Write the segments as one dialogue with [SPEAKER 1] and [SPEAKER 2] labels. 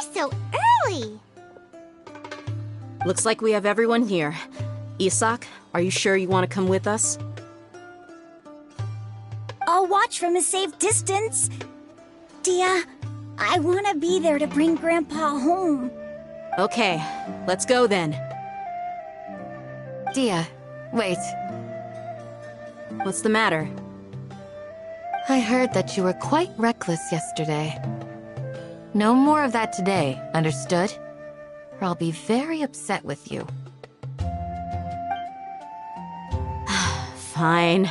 [SPEAKER 1] You're so early!
[SPEAKER 2] Looks like we have everyone here. Isak, are you sure you want to come with us?
[SPEAKER 3] I'll watch from a safe distance. Dia, I want to be there to bring Grandpa home.
[SPEAKER 2] Okay, let's go then.
[SPEAKER 4] Dia, wait.
[SPEAKER 2] What's the matter?
[SPEAKER 4] I heard that you were quite reckless yesterday. No more of that today, understood? Or I'll be very upset with you.
[SPEAKER 2] Fine.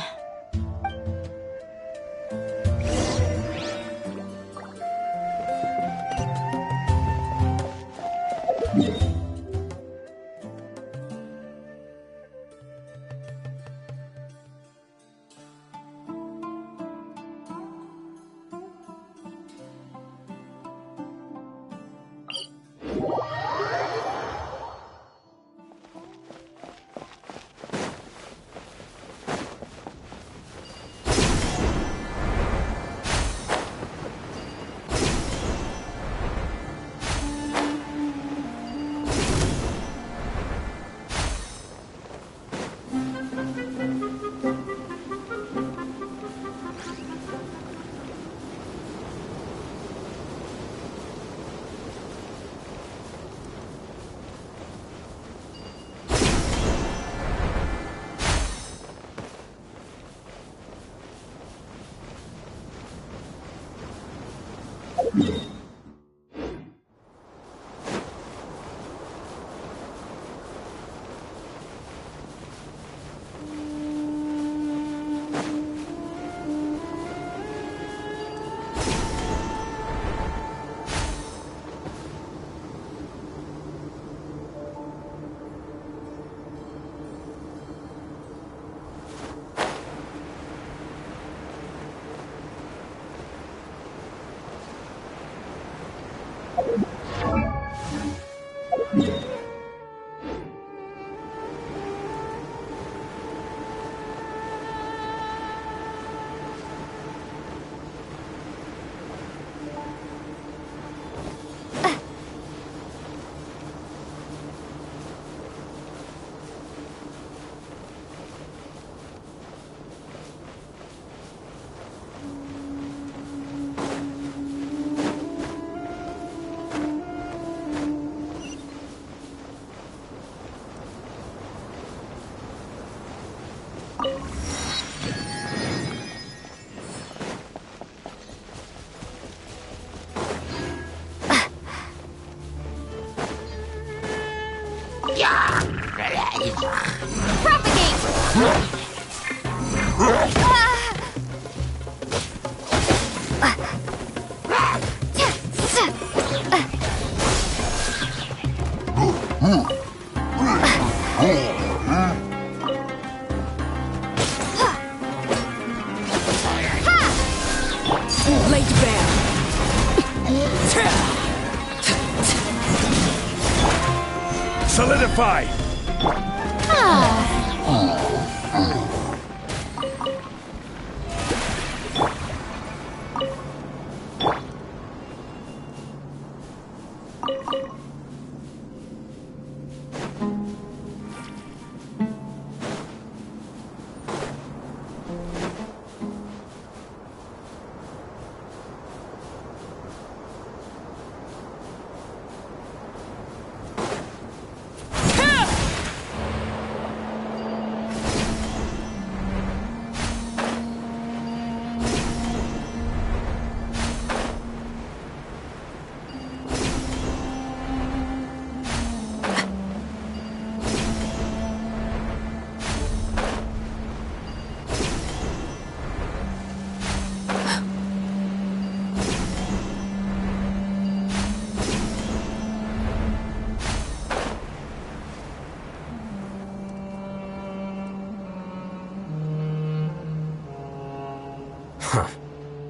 [SPEAKER 5] Solidify!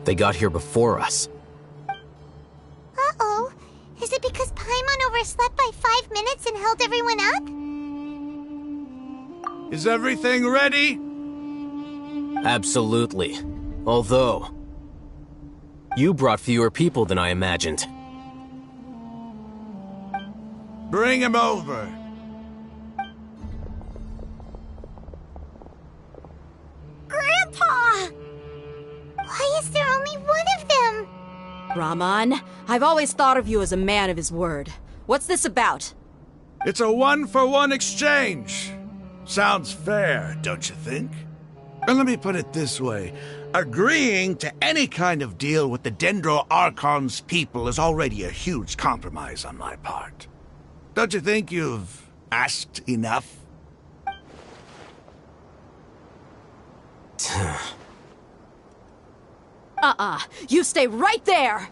[SPEAKER 6] They got here before us.
[SPEAKER 1] Uh-oh. Is it because Paimon overslept by 5 minutes and held everyone up?
[SPEAKER 5] Is everything ready?
[SPEAKER 6] Absolutely. Although, you brought fewer people than I imagined.
[SPEAKER 5] Bring him over.
[SPEAKER 3] Grandpa!
[SPEAKER 1] Why is there only one of them?
[SPEAKER 2] Rahman, I've always thought of you as a man of his word. What's this about?
[SPEAKER 5] It's a one-for-one exchange. Sounds fair, don't you think? And let me put it this way. Agreeing to any kind of deal with the Dendro Archon's people is already a huge compromise on my part. Don't you think you've asked enough?
[SPEAKER 2] You stay right there!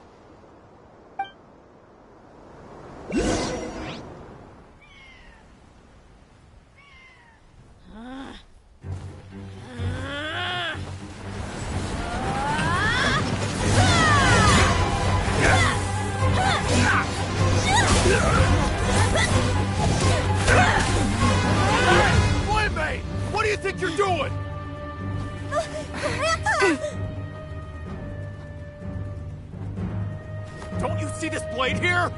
[SPEAKER 5] Wait, mate! What do you think you're doing?
[SPEAKER 7] Don't you see this blade here?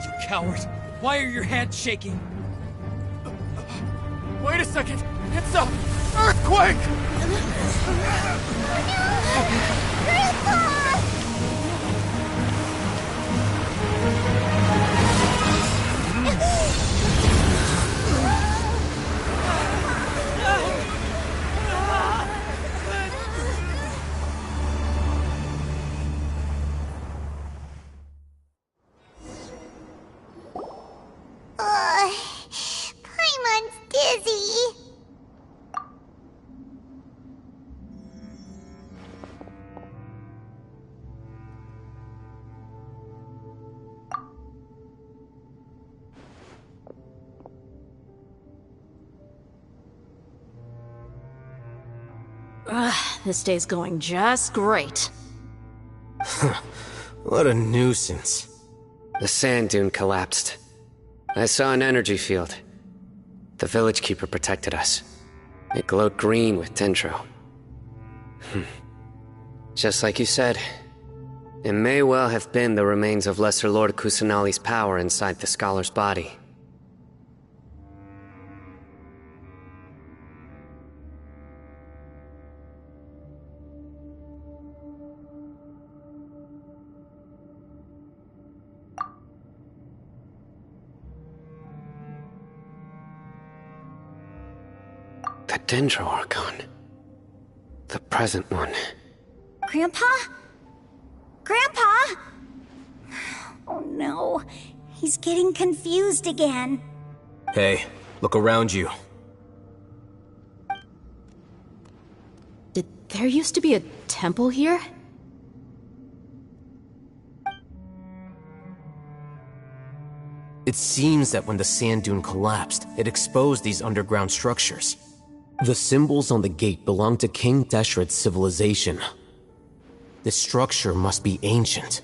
[SPEAKER 8] You coward! Why are your hands shaking?
[SPEAKER 7] Wait a second! It's a earthquake!
[SPEAKER 1] Paimon's dizzy.
[SPEAKER 2] This day's going just great.
[SPEAKER 6] What a nuisance.
[SPEAKER 9] The sand dune collapsed. I saw an energy field. The village keeper protected us. It glowed green with dendro. Just like you said, it may well have been the remains of Lesser Lord Kusanali's power inside the scholar's body. The Dendro Archon. The present one.
[SPEAKER 3] Grandpa? Grandpa? Oh no, he's getting confused again.
[SPEAKER 6] Hey, look around you.
[SPEAKER 2] There used to be a temple here?
[SPEAKER 6] It seems that when the sand dune collapsed, it exposed these underground structures. The symbols on the gate belong to King Deshret's civilization. This structure must be ancient.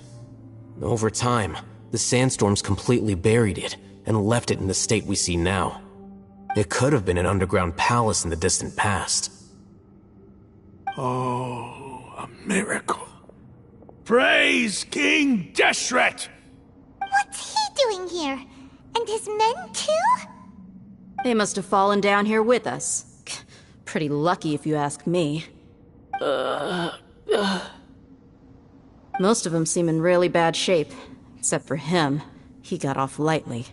[SPEAKER 6] Over time, the sandstorms completely buried it and left it in the state we see now. It could have been an underground palace in the distant past.
[SPEAKER 5] Oh, a miracle. Praise King Deshret!
[SPEAKER 1] What's he doing here? And his men too?
[SPEAKER 2] They must have fallen down here with us. Pretty lucky if you ask me. Most of them seem in really bad shape. Except for him. He got off lightly.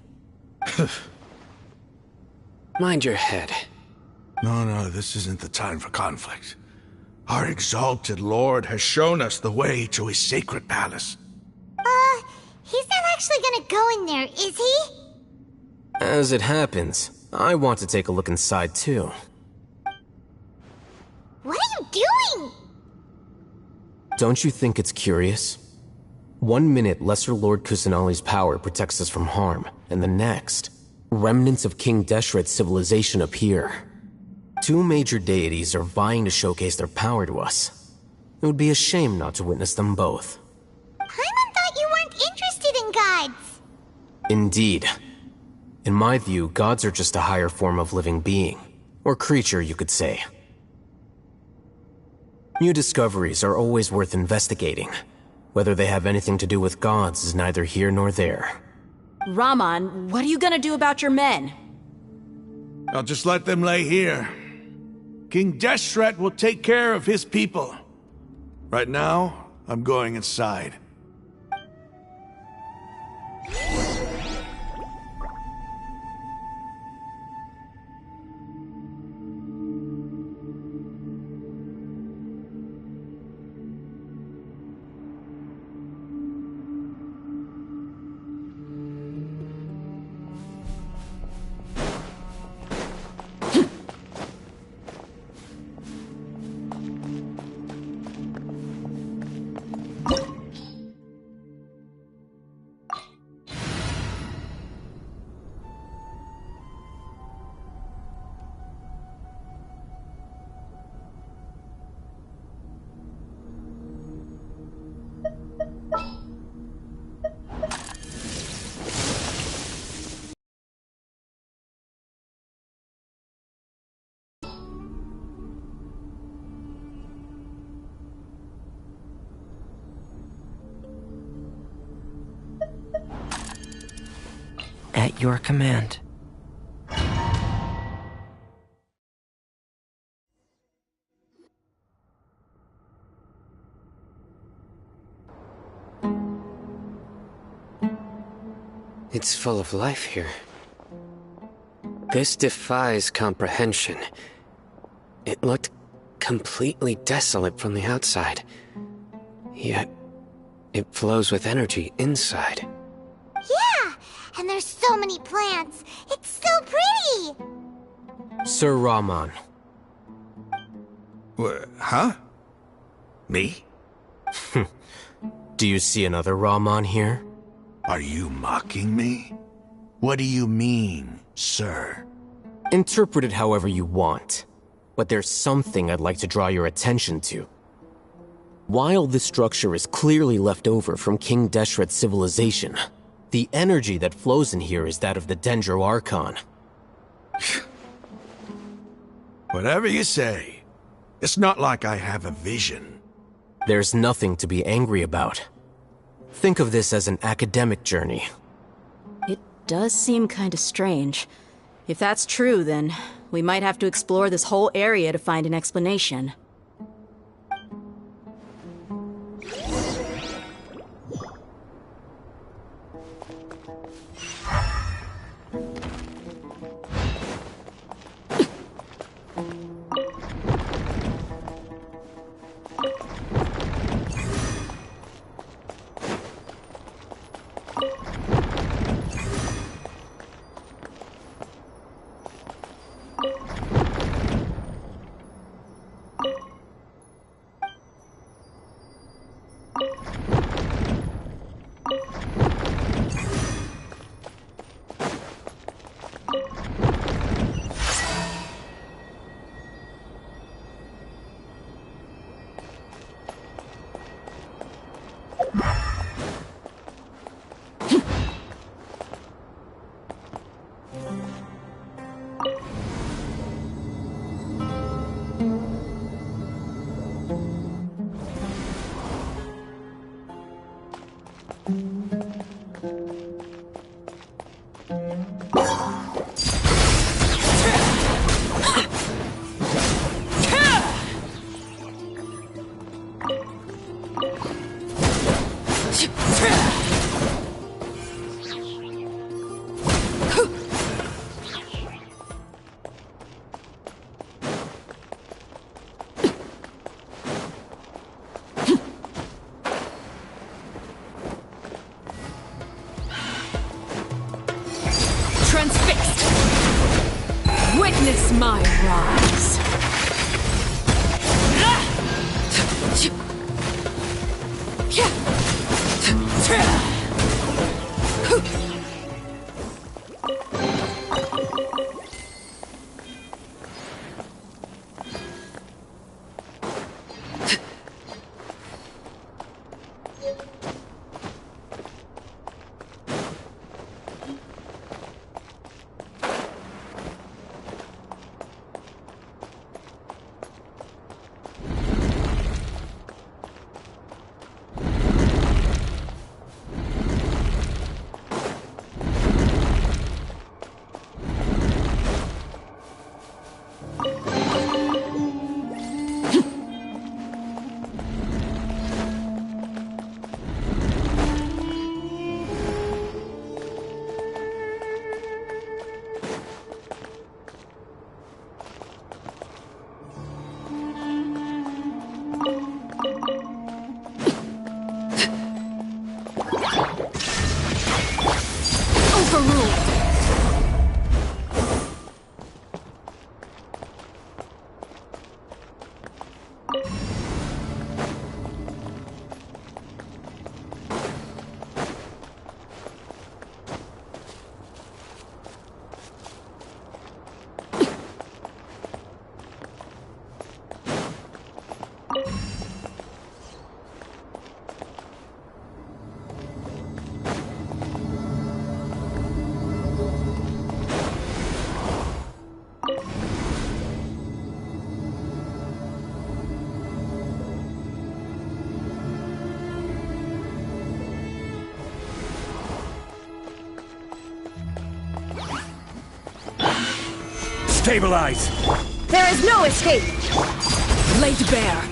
[SPEAKER 9] Mind your head.
[SPEAKER 5] No, this isn't the time for conflict. Our exalted lord has shown us the way to his sacred palace.
[SPEAKER 1] He's not actually gonna go in there, is he?
[SPEAKER 6] As it happens, I want to take a look inside too.
[SPEAKER 1] What are you doing?
[SPEAKER 6] Don't you think it's curious? 1 minute, Lesser Lord Kusanali's power protects us from harm, and the next, remnants of King Deshret's civilization appear. 2 major deities are vying to showcase their power to us. It would be a shame not to witness them both.
[SPEAKER 1] Paimon thought you weren't interested in gods.
[SPEAKER 6] Indeed. In my view, gods are just a higher form of living being. Or creature, you could say. New discoveries are always worth investigating. Whether they have anything to do with gods is neither here nor there.
[SPEAKER 2] Rahman, what are you gonna do about your men?
[SPEAKER 5] I'll just let them lay here. King Deshret will take care of his people. Right now, I'm going inside.
[SPEAKER 10] At your command.
[SPEAKER 9] It's full of life here. This defies comprehension. It looked completely desolate from the outside. Yet, it flows with energy inside.
[SPEAKER 1] Yeah! And there's so many plants. It's so pretty!
[SPEAKER 6] Sir Rahman.
[SPEAKER 5] Huh? Me?
[SPEAKER 6] Do you see another Rahman here?
[SPEAKER 5] Are you mocking me? What do you mean, sir?
[SPEAKER 6] Interpret it however you want, but there's something I'd like to draw your attention to. While this structure is clearly left over from King Deshret's civilization, the energy that flows in here is that of the Dendro Archon.
[SPEAKER 5] Whatever you say. It's not like I have a vision.
[SPEAKER 6] There's nothing to be angry about. Think of this as an academic journey.
[SPEAKER 2] It does seem kinda strange. If that's true, then we might have to explore this whole area to find an explanation.
[SPEAKER 7] Stabilize!
[SPEAKER 4] There is no escape!
[SPEAKER 8] Laid bare.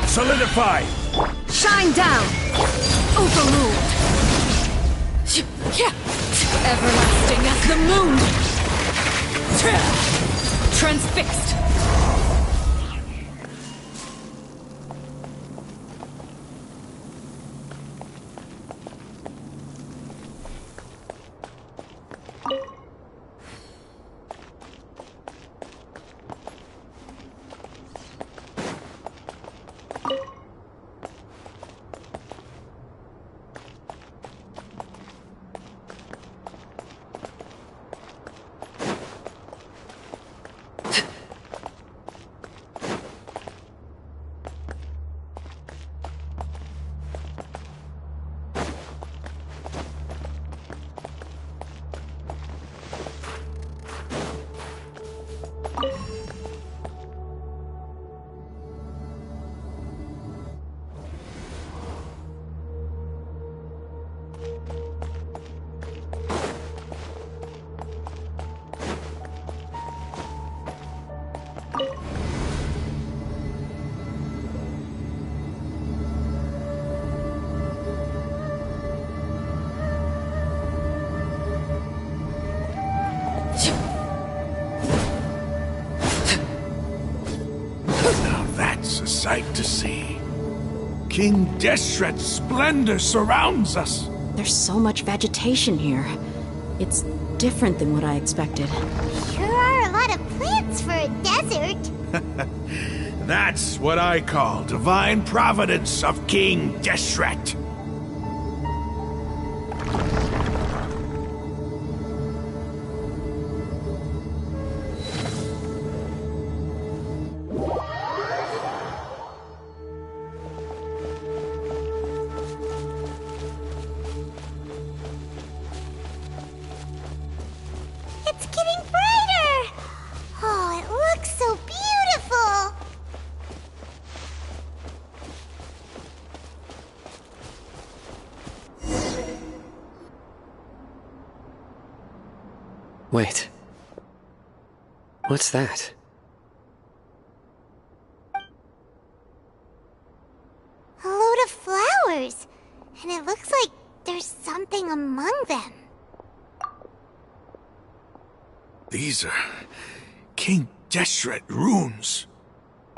[SPEAKER 7] Solidify!
[SPEAKER 4] Shine down! Overruled! Everlasting as the moon! Transfixed!
[SPEAKER 5] Sight to see. King Deshret's splendor surrounds us.
[SPEAKER 2] There's so much vegetation here. It's different than what I expected.
[SPEAKER 1] Sure are a lot of plants for a desert.
[SPEAKER 5] That's what I call divine providence of King Deshret.
[SPEAKER 1] It's getting brighter! Oh, it looks so beautiful!
[SPEAKER 9] Wait. What's that?
[SPEAKER 1] A load of flowers. And it looks like there's something among them.
[SPEAKER 5] These are King Deshret runes.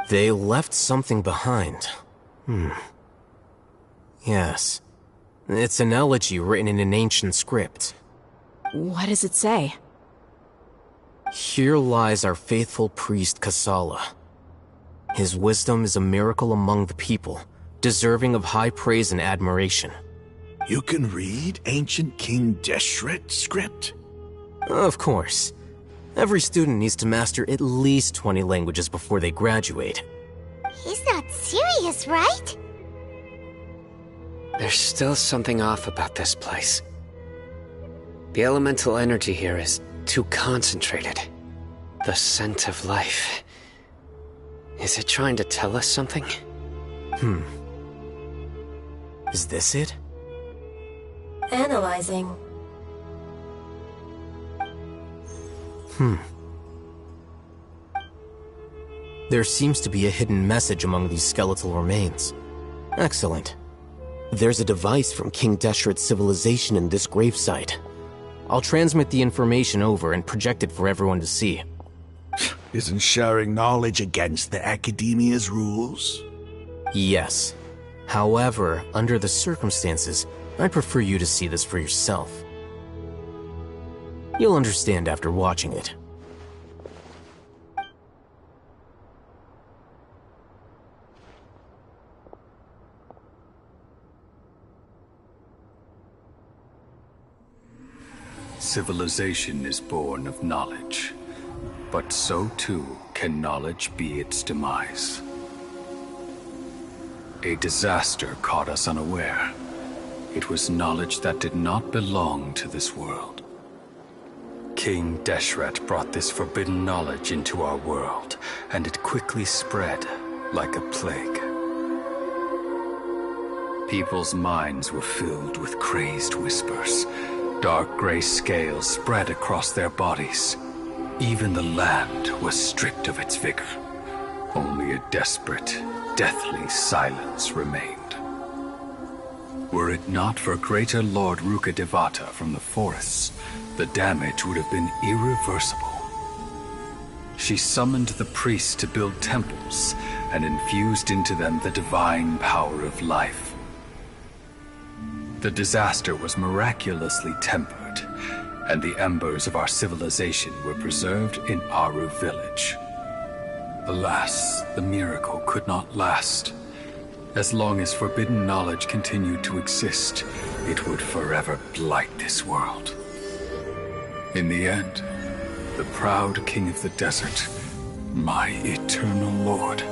[SPEAKER 6] They left something behind. Yes. It's an elegy written in an ancient script.
[SPEAKER 2] What does it say?
[SPEAKER 6] Here lies our faithful priest Kasala. His wisdom is a miracle among the people, deserving of high praise and admiration.
[SPEAKER 5] You can read ancient King Deshret script?
[SPEAKER 6] Of course. Every student needs to master at least 20 languages before they graduate.
[SPEAKER 1] He's not serious, right?
[SPEAKER 9] There's still something off about this place. The elemental energy here is too concentrated. The scent of life. Is it trying to tell us something?
[SPEAKER 6] Is this it?
[SPEAKER 10] Analyzing.
[SPEAKER 6] There seems to be a hidden message among these skeletal remains. Excellent. There's a device from King Deshret's civilization in this gravesite. I'll transmit the information over and project it for everyone to see.
[SPEAKER 5] Isn't sharing knowledge against the Academia's rules?
[SPEAKER 6] Yes. However, under the circumstances, I'd prefer you to see this for yourself. You'll understand after watching it.
[SPEAKER 11] Civilization is born of knowledge, but so too can knowledge be its demise. A disaster caught us unaware. It was knowledge that did not belong to this world. King Deshret brought this forbidden knowledge into our world, and it quickly spread like a plague. People's minds were filled with crazed whispers. Dark gray scales spread across their bodies. Even the land was stripped of its vigor. Only a desperate, deathly silence remained. Were it not for Greater Lord Rukkhadevata from the forests, the damage would have been irreversible. She summoned the priests to build temples and infused into them the divine power of life. The disaster was miraculously tempered, and the embers of our civilization were preserved in Aru village. Alas, the miracle could not last. As long as forbidden knowledge continued to exist, it would forever blight this world. In the end, the proud king of the desert, my eternal lord,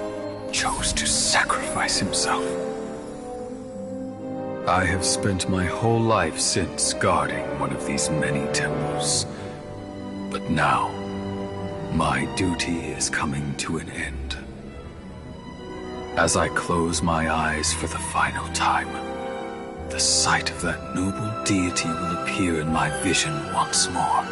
[SPEAKER 11] chose to sacrifice himself. I have spent my whole life since guarding one of these many temples. But now, my duty is coming to an end. As I close my eyes for the final time, the sight of that noble deity will appear in my vision once more.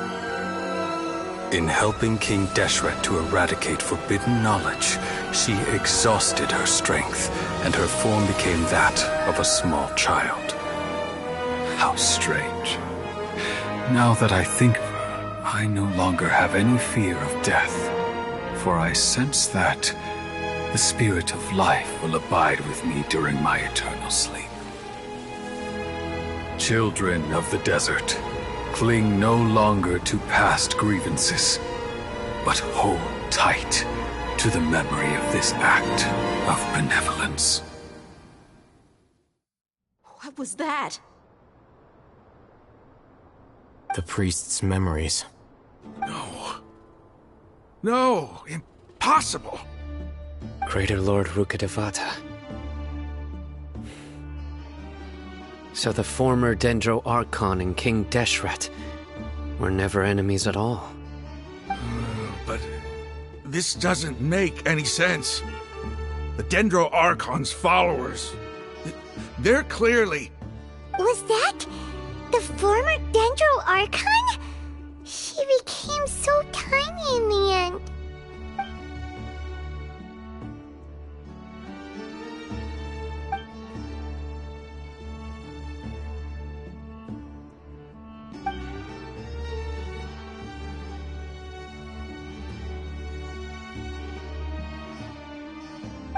[SPEAKER 11] In helping King Deshret to eradicate forbidden knowledge, she exhausted her strength, and her form became that of a small child. How strange. Now that I think of her, I no longer have any fear of death, for I sense that the spirit of life will abide with me during my eternal sleep. Children of the desert, cling no longer to past grievances, but hold tight to the memory of this act of benevolence.
[SPEAKER 2] What was that?
[SPEAKER 6] The priest's memories.
[SPEAKER 5] No. No! Impossible!
[SPEAKER 9] Greater Lord Rukkhadevata. So the former Dendro Archon and King Deshret were never enemies at all.
[SPEAKER 5] But this doesn't make any sense. The Dendro Archon's followers, they're clearly...
[SPEAKER 1] Was that the former Dendro Archon? She became so tiny in the end.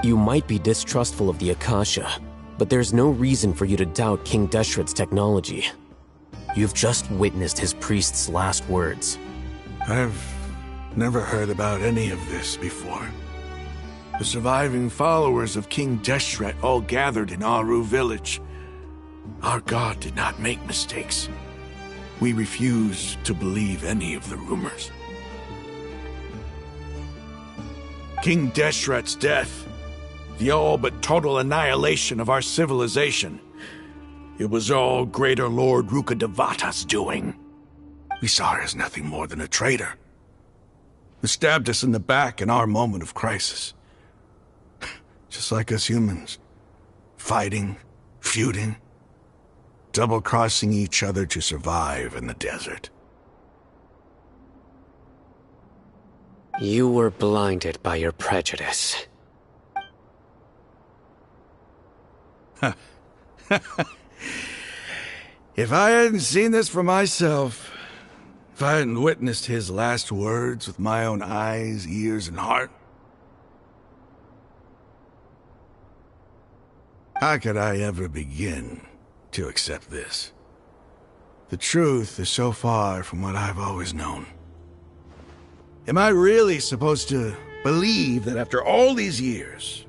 [SPEAKER 6] You might be distrustful of the Akasha, but there's no reason for you to doubt King Deshret's technology. You've just witnessed his priest's last words.
[SPEAKER 5] I've never heard about any of this before. The surviving followers of King Deshret all gathered in Aru village. Our god did not make mistakes. We refused to believe any of the rumors. King Deshret's death, the all but total annihilation of our civilization. It was all Greater Lord Rukkhadevata's doing. We saw her as nothing more than a traitor, who stabbed us in the back in our moment of crisis. Just like us humans. Fighting, feuding, double-crossing each other to survive in the desert.
[SPEAKER 9] You were blinded by your prejudice.
[SPEAKER 5] If I hadn't seen this for myself, if I hadn't witnessed his last words with my own eyes, ears, and heart, how could I ever begin to accept this? The truth is so far from what I've always known. Am I really supposed to believe that after all these years,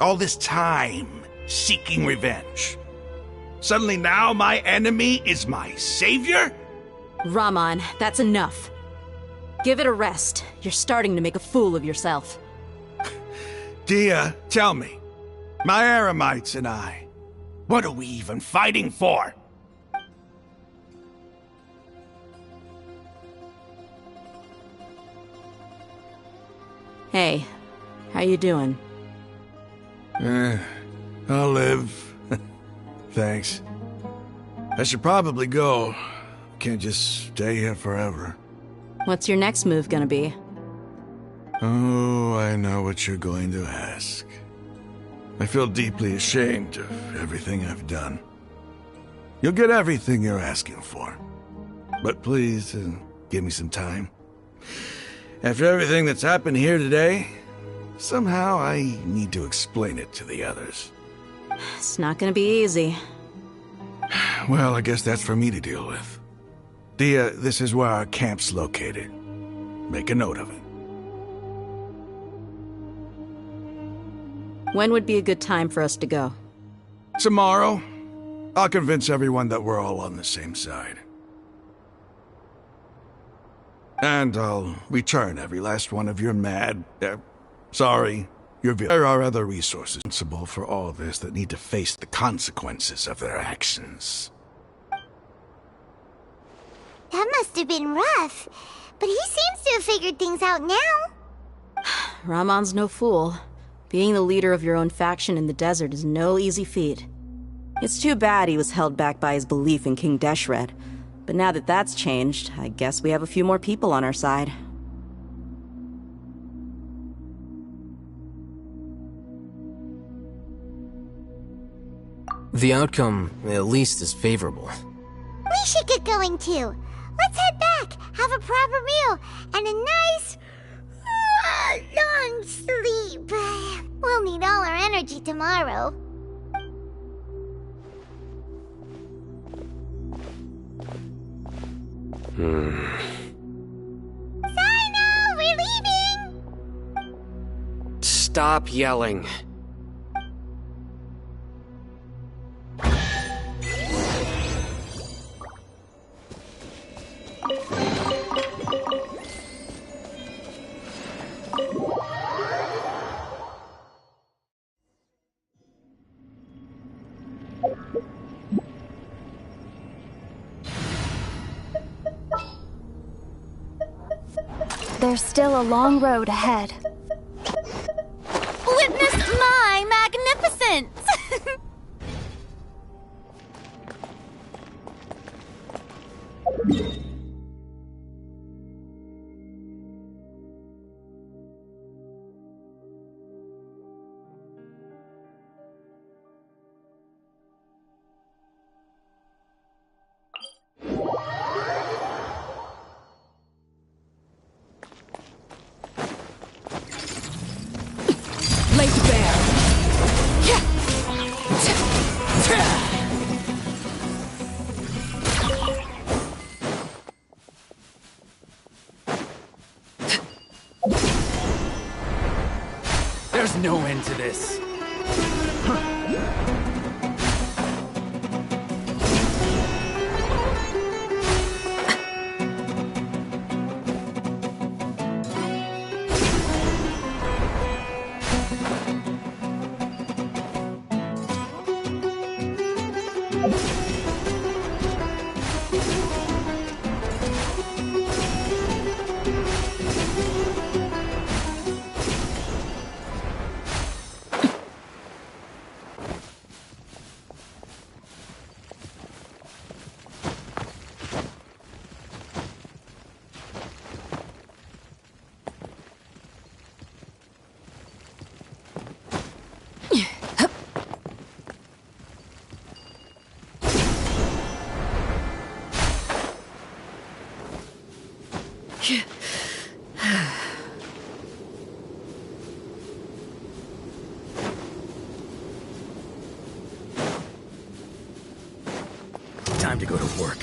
[SPEAKER 5] all this time seeking revenge, suddenly now my enemy is my savior?
[SPEAKER 2] Raman, that's enough. Give it a rest. You're starting to make a fool of yourself.
[SPEAKER 5] Dia, tell me, my Eremites and I, what are we even fighting for?
[SPEAKER 2] Hey, how you doing?
[SPEAKER 5] I'll live. Thanks. I should probably go. Can't just stay here forever.
[SPEAKER 2] What's your next move gonna be?
[SPEAKER 5] Oh, I know what you're going to ask. I feel deeply ashamed of everything I've done. You'll get everything you're asking for. But please, give me some time. After everything that's happened here today, somehow I need to explain it to the others.
[SPEAKER 2] It's not gonna be easy.
[SPEAKER 5] Well, I guess that's for me to deal with. Dia, this is where our camp's located. Make a note of it.
[SPEAKER 2] When would be a good time for us to go?
[SPEAKER 5] Tomorrow, I'll convince everyone that we're all on the same side. And I'll return every last one of your There are other resources responsible for all this that need to face the consequences of their actions.
[SPEAKER 1] That must have been rough, but he seems to have figured things out now.
[SPEAKER 2] Ramon's no fool. Being the leader of your own faction in the desert is no easy feat. It's too bad he was held back by his belief in King Deshret. But now that that's changed, I guess we have a few more people on our side.
[SPEAKER 6] The outcome, at least, is favorable.
[SPEAKER 1] We should get going too. Let's head back, have a proper meal, and a nice, long sleep. We'll need all our energy tomorrow. Sino, we're leaving!
[SPEAKER 9] Stop yelling.
[SPEAKER 10] There's still a long road ahead.
[SPEAKER 3] Witness my magnificence!
[SPEAKER 8] Laid bare. There's no end to this. Time to go to work.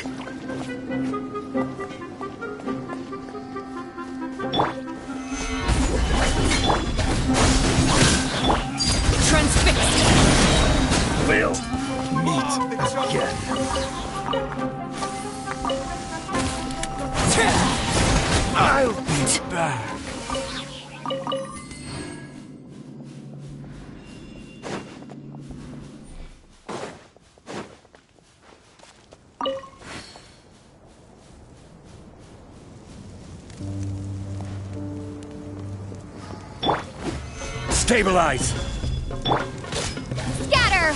[SPEAKER 7] Transfixed!
[SPEAKER 8] We'll meet again. I'll be back. Stabilize!
[SPEAKER 10] Scatter!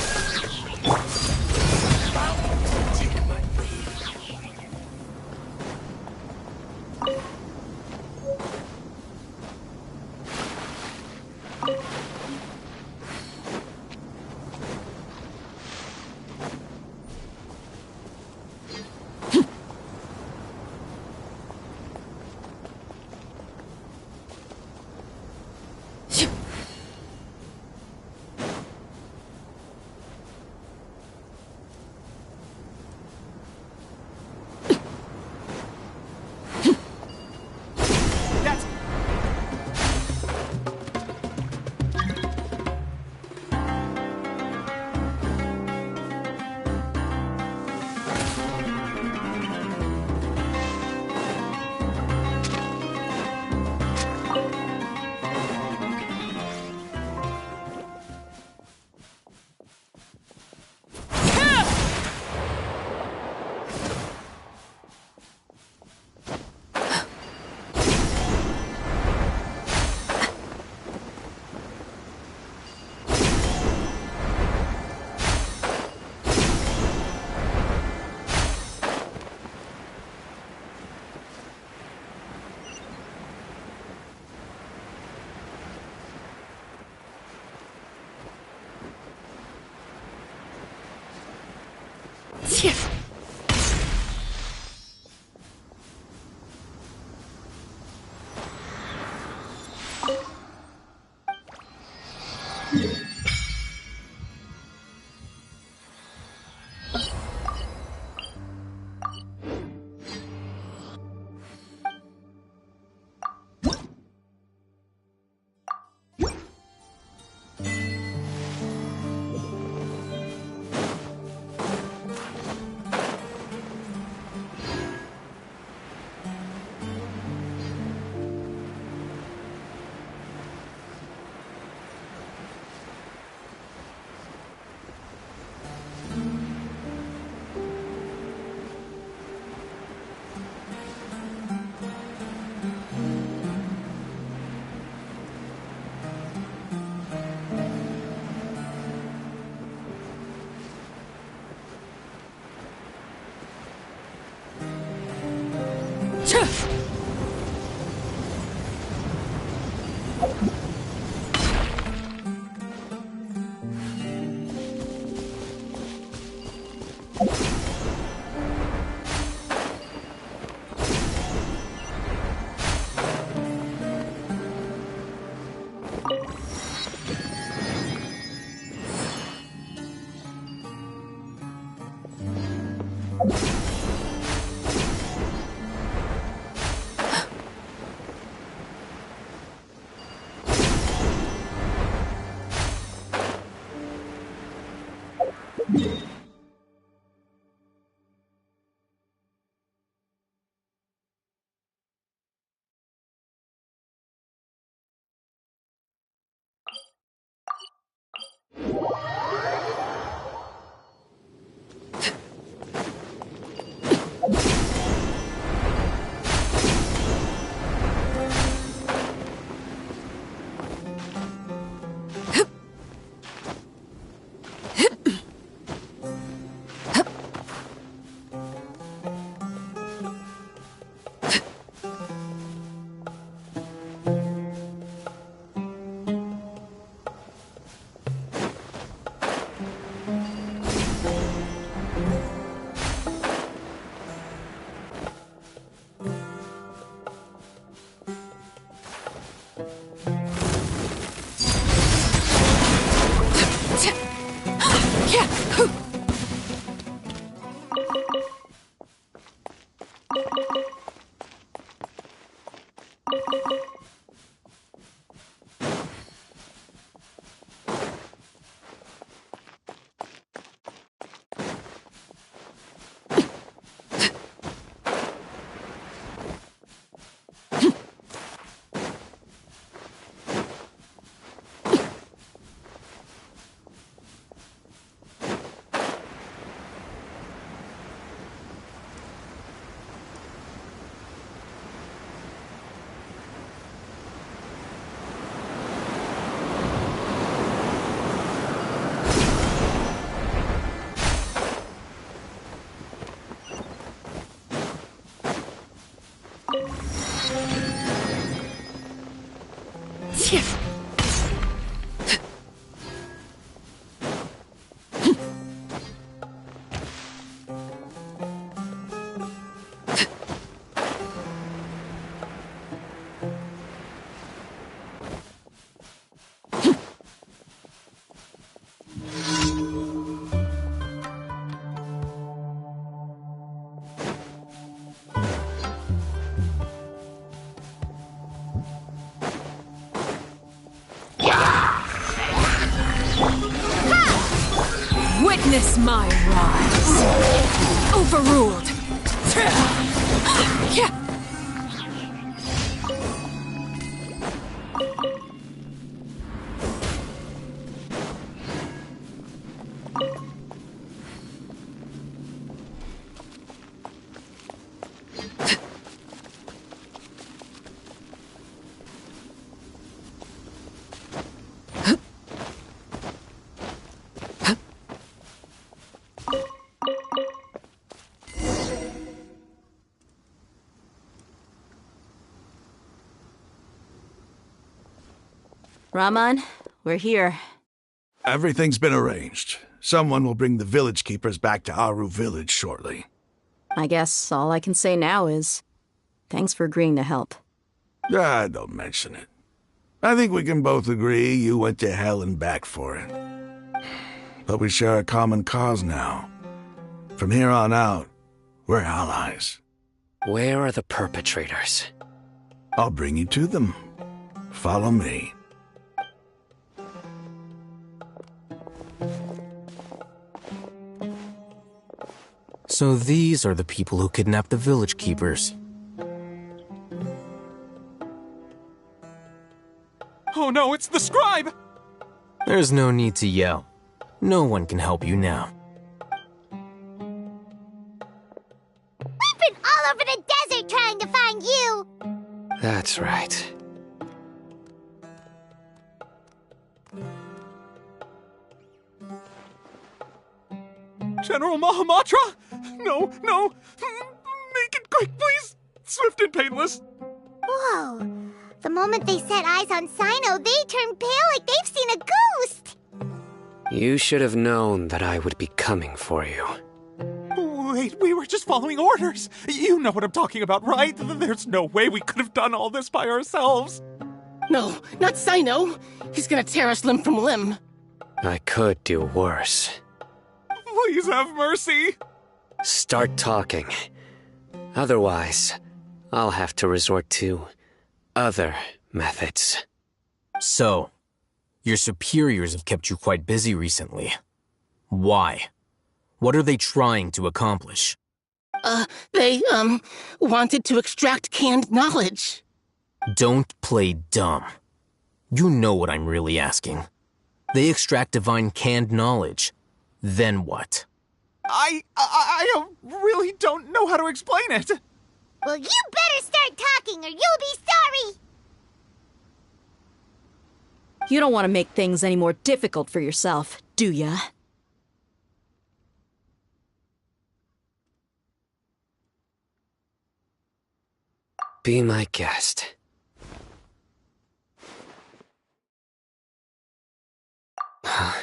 [SPEAKER 12] Witness my rise. Overruled.
[SPEAKER 2] Raman, we're here.
[SPEAKER 5] Everything's been arranged. Someone will bring the village keepers back to Aru village shortly.
[SPEAKER 2] I guess all I can say now is, thanks for agreeing to help.
[SPEAKER 5] Don't mention it. I think we can both agree you went to hell and back for it. But we share a common cause now. From here on out, we're allies.
[SPEAKER 9] Where are the perpetrators?
[SPEAKER 5] I'll bring you to them. Follow me.
[SPEAKER 6] So these are the people who kidnapped the village keepers.
[SPEAKER 7] Oh no, it's the scribe!
[SPEAKER 6] There's no need to yell. No one can help you now.
[SPEAKER 1] We've been all over the desert trying to find you!
[SPEAKER 9] That's right.
[SPEAKER 7] General Mahamatra? No, no! Make it quick, please! Swift and painless!
[SPEAKER 1] Whoa. The moment they set eyes on Sino, they turn pale like they've seen a ghost!
[SPEAKER 9] You should have known that I would be coming for you.
[SPEAKER 7] Wait, we were just following orders! You know what I'm talking about, right? There's no way we could have done all this by ourselves!
[SPEAKER 13] No, not Sino! He's gonna tear us limb from limb!
[SPEAKER 9] I could do worse.
[SPEAKER 7] Please have mercy!
[SPEAKER 9] Start talking. Otherwise, I'll have to resort to other methods.
[SPEAKER 6] So, your superiors have kept you quite busy recently. Why? What are they trying to accomplish?
[SPEAKER 13] They wanted to extract canned knowledge.
[SPEAKER 6] Don't play dumb. You know what I'm really asking. They extract divine canned knowledge. Then what?
[SPEAKER 7] I really don't know how to explain it.
[SPEAKER 1] Well, you better start talking or you'll be sorry!
[SPEAKER 2] You don't want to make things any more difficult for yourself, do ya?
[SPEAKER 9] Be my guest.
[SPEAKER 6] Huh?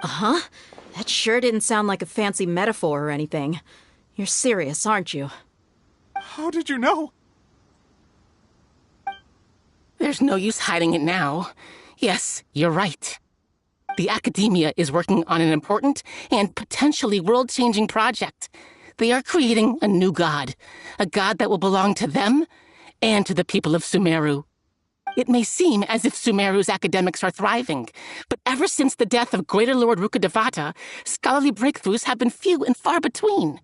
[SPEAKER 2] Uh-huh. That sure didn't sound like a fancy metaphor or anything. You're serious, aren't you?
[SPEAKER 7] How did you know?
[SPEAKER 13] There's no use hiding it now. Yes, you're right. The Academia is working on an important and potentially world-changing project. They are creating a new god. A god that will belong to them and to the people of Sumeru. It may seem as if Sumeru's academics are thriving, but ever since the death of Greater Lord Rukkhadevata, scholarly breakthroughs have been few and far between.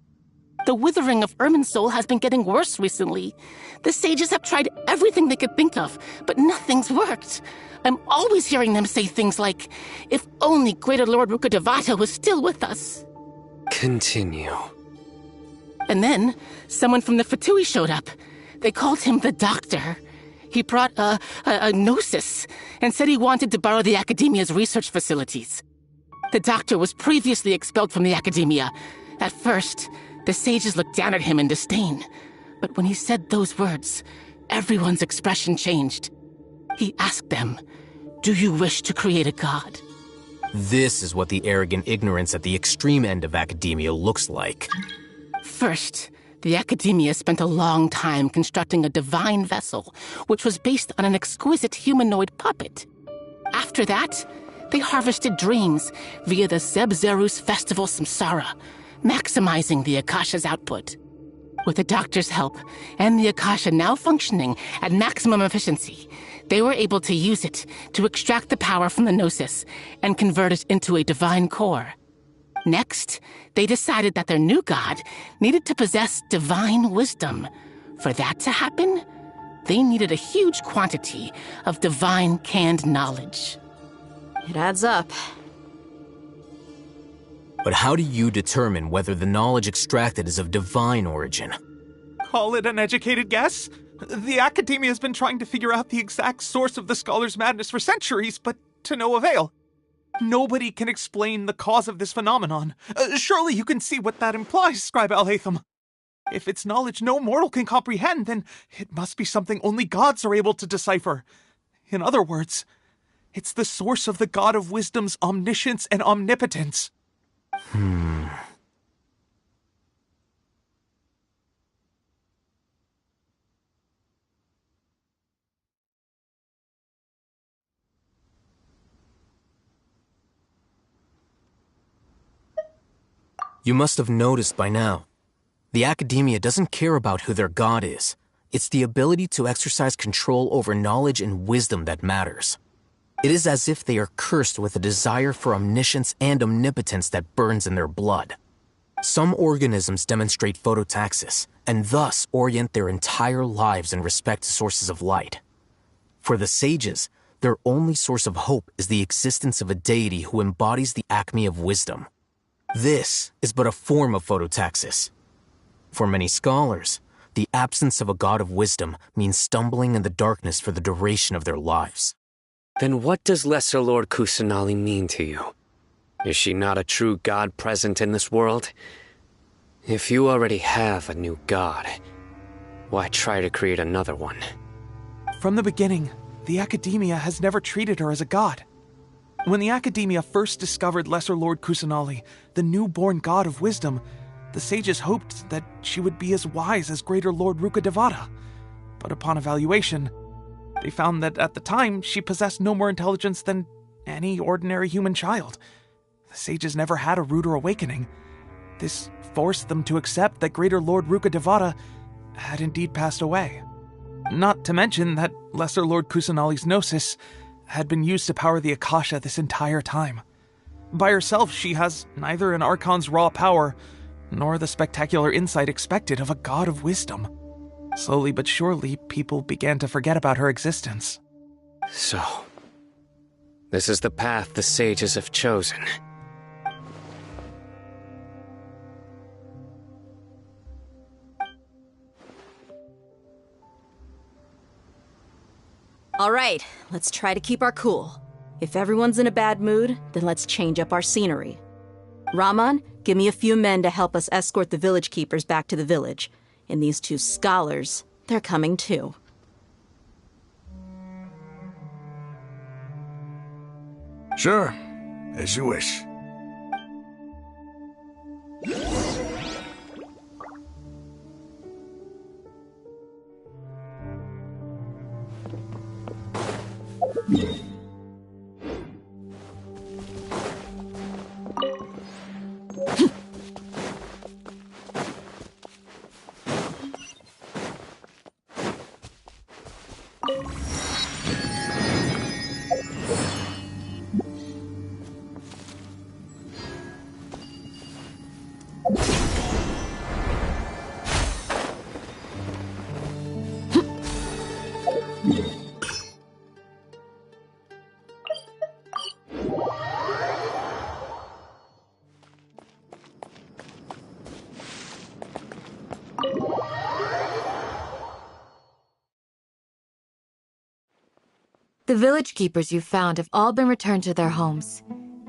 [SPEAKER 13] The withering of Irminsul has been getting worse recently. The sages have tried everything they could think of, but nothing's worked. I'm always hearing them say things like, if only Greater Lord Rukkhadevata was still with us.
[SPEAKER 9] Continue.
[SPEAKER 13] And then, someone from the Fatui showed up. They called him the Doctor. He brought a gnosis and said he wanted to borrow the Academia's research facilities. The Doctor was previously expelled from the Academia. At first, the sages looked down at him in disdain. But when he said those words, everyone's expression changed. He asked them, "Do you wish to create a god?"
[SPEAKER 6] This is what the arrogant ignorance at the extreme end of academia looks like.
[SPEAKER 13] First, the Academia spent a long time constructing a divine vessel, which was based on an exquisite humanoid puppet. After that, they harvested dreams via the Zeb-Zerus Festival Samsara, maximizing the Akasha's output. With the doctor's help, and the Akasha now functioning at maximum efficiency, they were able to use it to extract the power from the Gnosis and convert it into a divine core. Next, they decided that their new god needed to possess divine wisdom. For that to happen, they needed a huge quantity of divine canned knowledge.
[SPEAKER 2] It adds up.
[SPEAKER 6] But how do you determine whether the knowledge extracted is of divine origin?
[SPEAKER 7] Call it an educated guess? The Academia has been trying to figure out the exact source of the scholar's madness for centuries, but to no avail. Nobody can explain the cause of this phenomenon. Surely you can see what that implies, Scribe Al-Haytham. If it's knowledge no mortal can comprehend, then it must be something only gods are able to decipher. In other words, it's the source of the God of Wisdom's omniscience and omnipotence.
[SPEAKER 6] You must have noticed by now. The Academia doesn't care about who their god is. It's the ability to exercise control over knowledge and wisdom that matters. It is as if they are cursed with a desire for omniscience and omnipotence that burns in their blood. Some organisms demonstrate phototaxis, and thus orient their entire lives in respect to sources of light. For the sages, their only source of hope is the existence of a deity who embodies the acme of wisdom. This is but a form of phototaxis. For many scholars, the absence of a god of wisdom means stumbling in the darkness for the duration of their lives.
[SPEAKER 9] Then what does Lesser Lord Kusanali mean to you? Is she not a true god present in this world? If you already have a new god, why try to create another one?
[SPEAKER 7] From the beginning, the Academia has never treated her as a god. When the Academia first discovered Lesser Lord Kusanali, the newborn god of wisdom, the sages hoped that she would be as wise as Greater Lord Rukkhadevata. But upon evaluation, they found that at the time she possessed no more intelligence than any ordinary human child. The sages never had a ruder awakening. This forced them to accept that Greater Lord Rukkhadevata had indeed passed away. Not to mention that Lesser Lord Kusanali's Gnosis had been used to power the Akasha this entire time. By herself, she has neither an Archon's raw power, nor the spectacular insight expected of a god of wisdom. Slowly but surely, people began to forget about her existence.
[SPEAKER 9] So, this is the path the sages have chosen.
[SPEAKER 2] All right, let's try to keep our cool. If everyone's in a bad mood, then let's change up our scenery. Rahman, give me a few men to help us escort the village keepers back to the village. And these two scholars, they're coming too.
[SPEAKER 5] Sure, as you wish.
[SPEAKER 4] The village keepers you found have all been returned to their homes,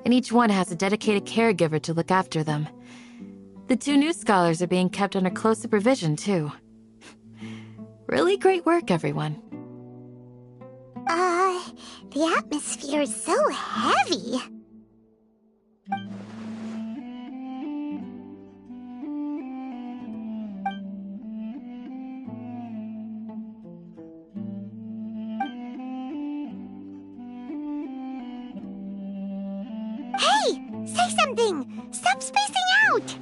[SPEAKER 4] and each one has a dedicated caregiver to look after them. The two new scholars are being kept under close supervision, too. Really great work, everyone.
[SPEAKER 1] The atmosphere is so heavy. Hey! Say something! Stop spacing out!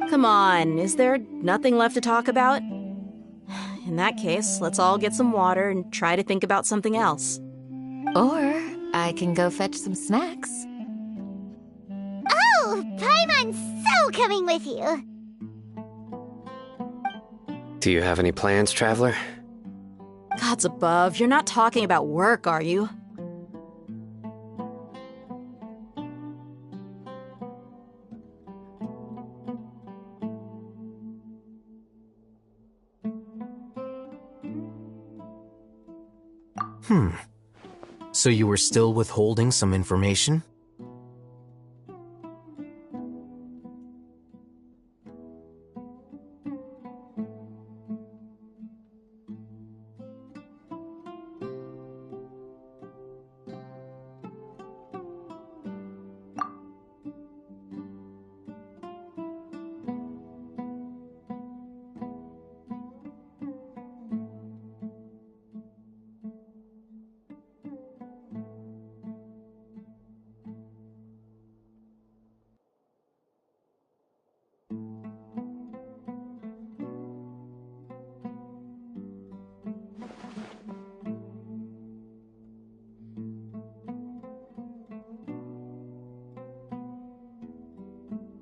[SPEAKER 2] Come on, is there nothing left to talk about? In that case, let's all get some water and try to think about something else.
[SPEAKER 4] Or I can go fetch some snacks.
[SPEAKER 1] Oh! Paimon's so coming with you!
[SPEAKER 9] Do you have any plans, Traveler?
[SPEAKER 2] Gods above, you're not talking about work, are you?
[SPEAKER 6] So you were still withholding some information?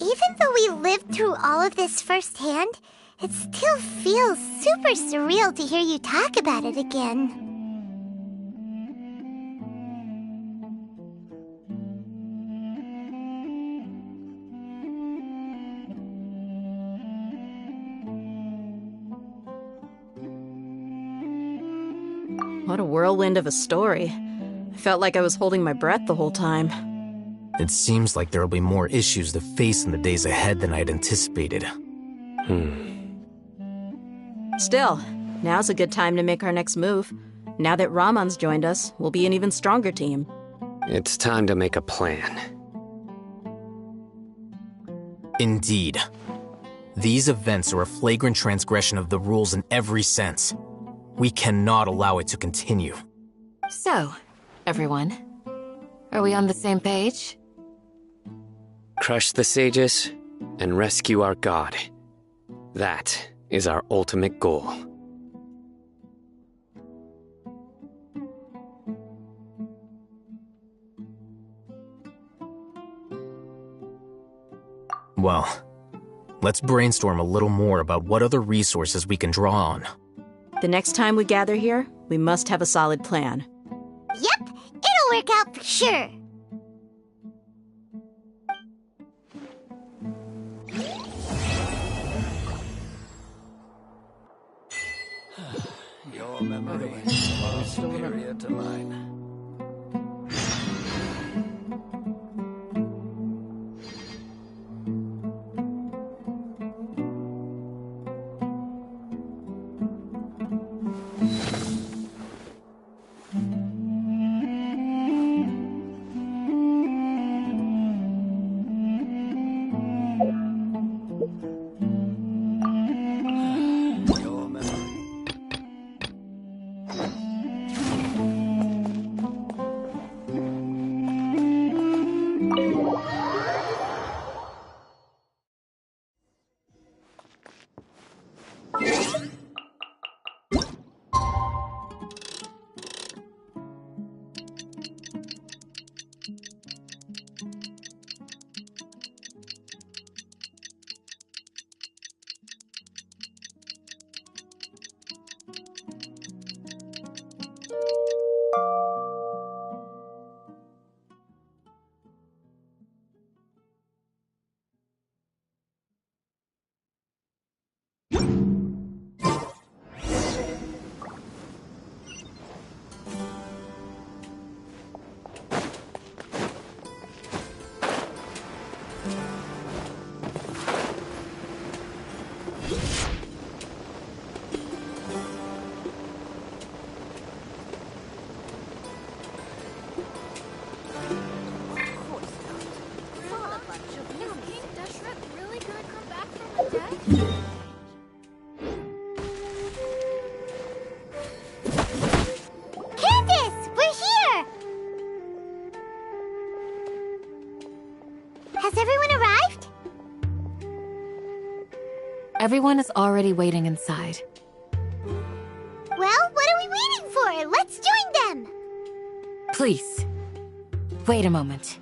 [SPEAKER 1] Even though we lived through all of this firsthand, it still feels super surreal to hear you talk about it again.
[SPEAKER 2] What a whirlwind of a story. I felt like I was holding my breath the whole time.
[SPEAKER 6] It seems like there'll be more issues to face in the days ahead than I'd anticipated.
[SPEAKER 2] Still, now's a good time to make our next move. Now that Ramon's joined us, we'll be an even stronger team.
[SPEAKER 9] It's time to make a plan.
[SPEAKER 6] Indeed. These events are a flagrant transgression of the rules in every sense. We cannot allow it to continue.
[SPEAKER 4] So, everyone, are we on the same page?
[SPEAKER 9] Crush the sages and rescue our god. That is our ultimate goal.
[SPEAKER 6] Well, let's brainstorm a little more about what other resources we can draw on.
[SPEAKER 2] The next time we gather here, we must have a solid plan.
[SPEAKER 1] Yep, it'll work out for sure.
[SPEAKER 11] Your memory is far superior to mine.
[SPEAKER 1] Candace, we're here! Has everyone arrived?
[SPEAKER 4] Everyone is already waiting inside.
[SPEAKER 1] Well, what are we waiting for? Let's join them!
[SPEAKER 4] Please, wait a moment.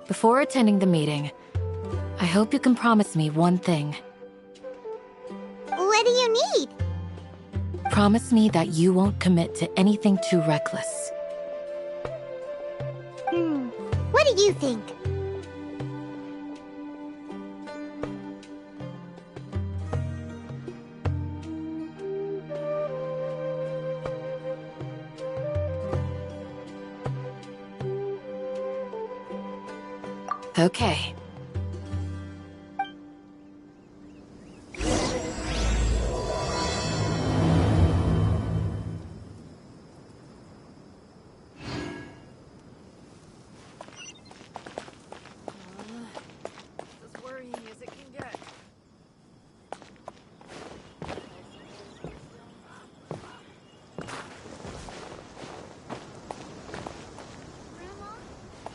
[SPEAKER 4] Before attending the meeting, I hope you can promise me one thing.
[SPEAKER 1] What do you need?
[SPEAKER 4] Promise me that you won't commit to anything too reckless.
[SPEAKER 1] What do you think?
[SPEAKER 4] Okay.
[SPEAKER 2] As worrying as it can get.
[SPEAKER 10] Grandma,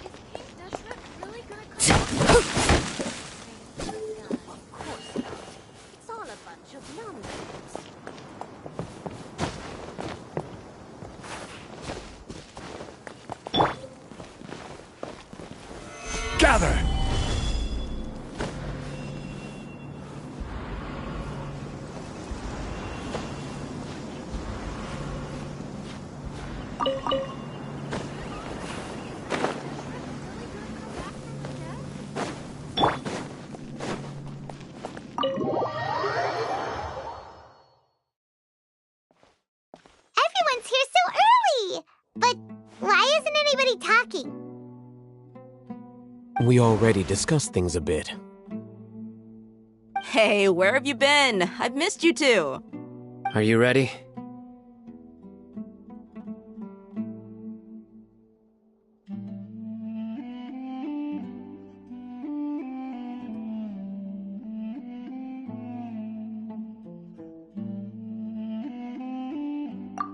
[SPEAKER 10] is King Deshret really gonna come? Of course not. It's all a bunch of nonsense.
[SPEAKER 5] Gather!
[SPEAKER 1] Everyone's here so early! But why isn't anybody talking?
[SPEAKER 6] We already discussed things a bit.
[SPEAKER 2] Hey, where have you been? I've missed you too.
[SPEAKER 9] Are you ready?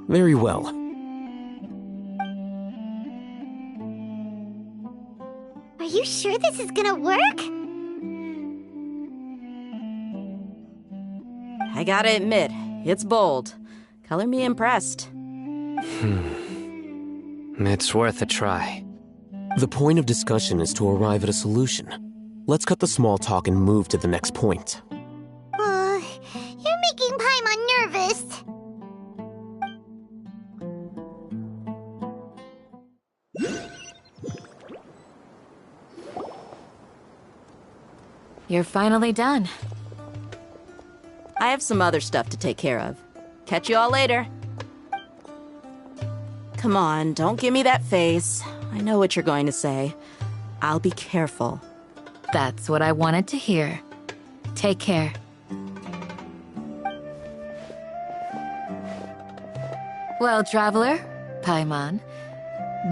[SPEAKER 6] Very well.
[SPEAKER 1] Are you sure this is gonna work?
[SPEAKER 2] I gotta admit, it's bold. Color me impressed.
[SPEAKER 9] It's worth a try.
[SPEAKER 6] The point of discussion is to arrive at a solution. Let's cut the small talk and move to the next point.
[SPEAKER 1] You're making Paimon nervous.
[SPEAKER 4] You're finally done.
[SPEAKER 2] I have some other stuff to take care of. Catch you all later. Come on, don't give me that face. I know what you're going to say. I'll be careful.
[SPEAKER 4] That's what I wanted to hear. Take care. Well, traveler, Paimon,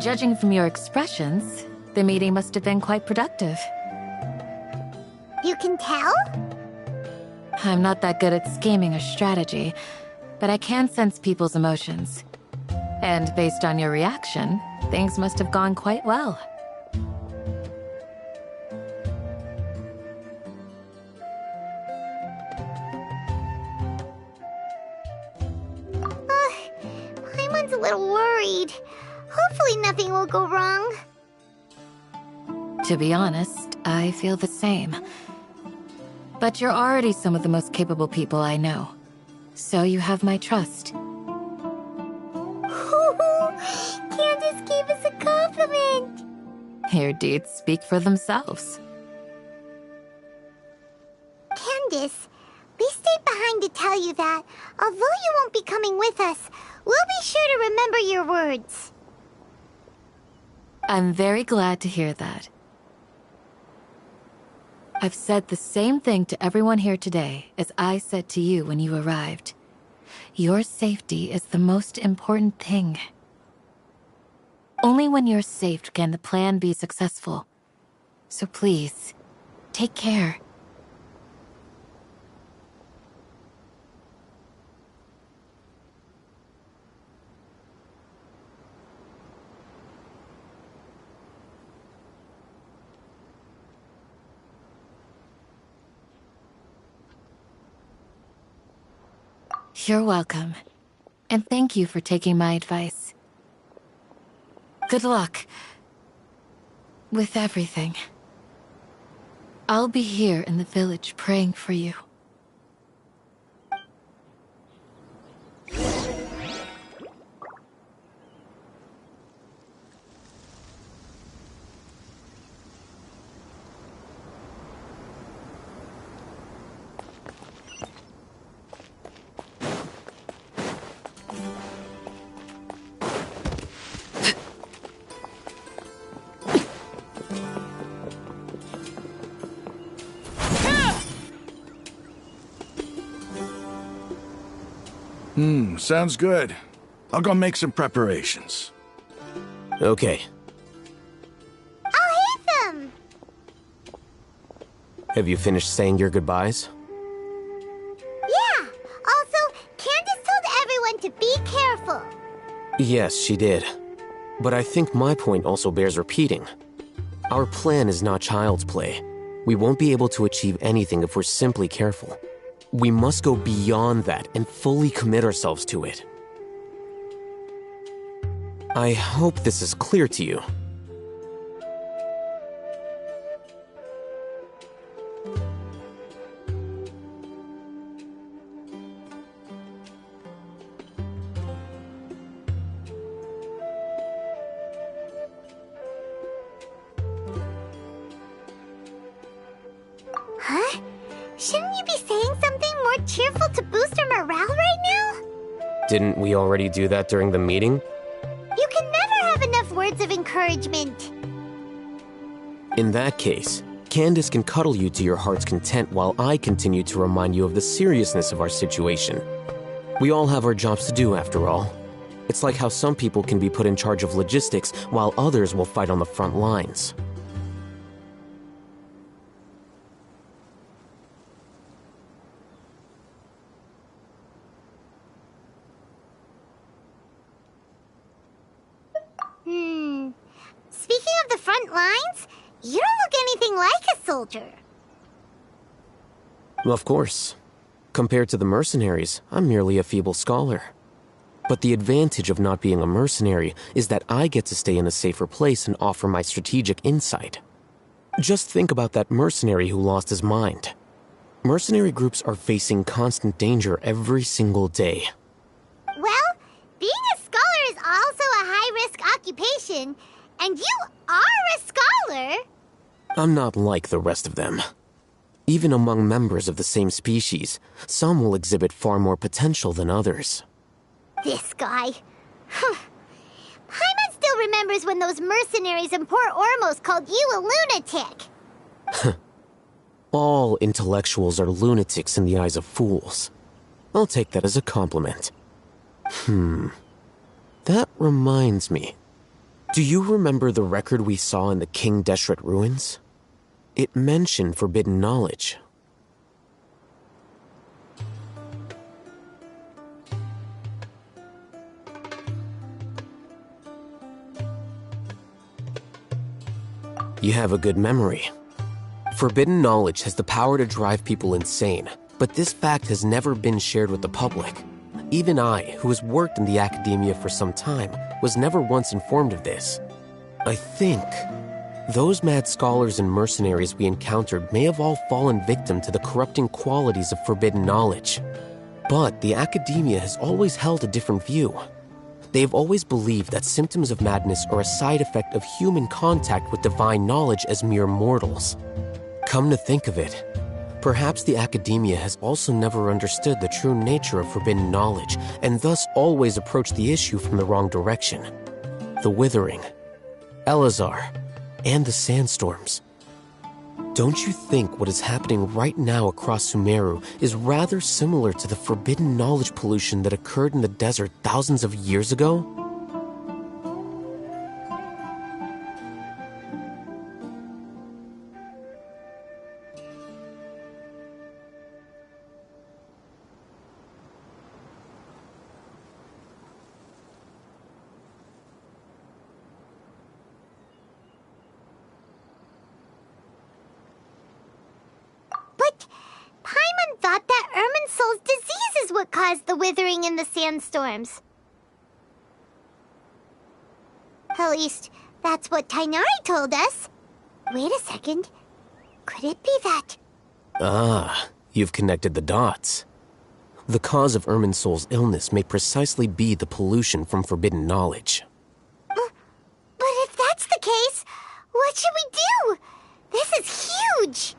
[SPEAKER 4] judging from your expressions, the meeting must have been quite productive.
[SPEAKER 1] You can tell?
[SPEAKER 4] I'm not that good at scheming or strategy, but I can sense people's emotions. And based on your reaction, things must have gone quite well.
[SPEAKER 1] Paimon's a little worried. Hopefully nothing will go wrong.
[SPEAKER 4] To be honest, I feel the same. But you're already some of the most capable people I know. So you have my trust.
[SPEAKER 1] Candace gave us a compliment!
[SPEAKER 4] Your deeds speak for themselves.
[SPEAKER 1] Candace, we stayed behind to tell you that, although you won't be coming with us, we'll be sure to remember your words.
[SPEAKER 4] I'm very glad to hear that. I've said the same thing to everyone here today as I said to you when you arrived. Your safety is the most important thing. Only when you're safe can the plan be successful. So please, take care. You're welcome. And thank you for taking my advice. Good luck with everything. I'll be here in the village praying for you.
[SPEAKER 5] Sounds good. I'll go make some preparations.
[SPEAKER 6] Okay.
[SPEAKER 1] I'll heed them!
[SPEAKER 6] Have you finished saying your goodbyes?
[SPEAKER 1] Yeah! Also, Candace told everyone to be careful.
[SPEAKER 6] Yes, she did. But I think my point also bears repeating. Our plan is not child's play. We won't be able to achieve anything if we're simply careful. We must go beyond that and fully commit ourselves to it. I hope this is clear to you.
[SPEAKER 1] Huh? Shouldn't you be saying something more cheerful to boost our morale right now?
[SPEAKER 6] Didn't we already do that during the meeting?
[SPEAKER 1] You can never have enough words of encouragement.
[SPEAKER 6] In that case, Candace can cuddle you to your heart's content while I continue to remind you of the seriousness of our situation. We all have our jobs to do, after all. It's like how some people can be put in charge of logistics while others will fight on the front lines.
[SPEAKER 1] Speaking of the front lines, you don't look anything like a soldier.
[SPEAKER 6] Of course. Compared to the mercenaries, I'm merely a feeble scholar. But the advantage of not being a mercenary is that I get to stay in a safer place and offer my strategic insight. Just think about that mercenary who lost his mind. Mercenary groups are facing constant danger every single day.
[SPEAKER 1] Well, being a scholar is also a high-risk occupation, and you are a scholar.
[SPEAKER 6] I'm not like the rest of them. Even among members of the same species, some will exhibit far more potential than others.
[SPEAKER 1] This guy. Paimon still remembers when those mercenaries in Port Ormos called you a lunatic.
[SPEAKER 6] All intellectuals are lunatics in the eyes of fools. I'll take that as a compliment. That reminds me. Do you remember the record we saw in the King Deshret ruins? It mentioned forbidden knowledge. You have a good memory. Forbidden knowledge has the power to drive people insane, but this fact has never been shared with the public. Even I, who has worked in the academia for some time, was never once informed of this. I think those mad scholars and mercenaries we encountered may have all fallen victim to the corrupting qualities of forbidden knowledge. But the academia has always held a different view. They have always believed that symptoms of madness are a side effect of human contact with divine knowledge as mere mortals. Come to think of it, perhaps the academia has also never understood the true nature of forbidden knowledge, and thus always approached the issue from the wrong direction. The Withering, Elazar, and the Sandstorms. Don't you think what is happening right now across Sumeru is rather similar to the forbidden knowledge pollution that occurred in the desert thousands of years ago?
[SPEAKER 1] But Paimon thought that Irminsul's disease is what caused the withering in the sandstorms. At least, that's what Tainari told us. Wait a second. Could it be that...
[SPEAKER 6] Ah, you've connected the dots. The cause of Irminsul's illness may precisely be the pollution from forbidden knowledge.
[SPEAKER 1] But if that's the case, what should we do? This is huge!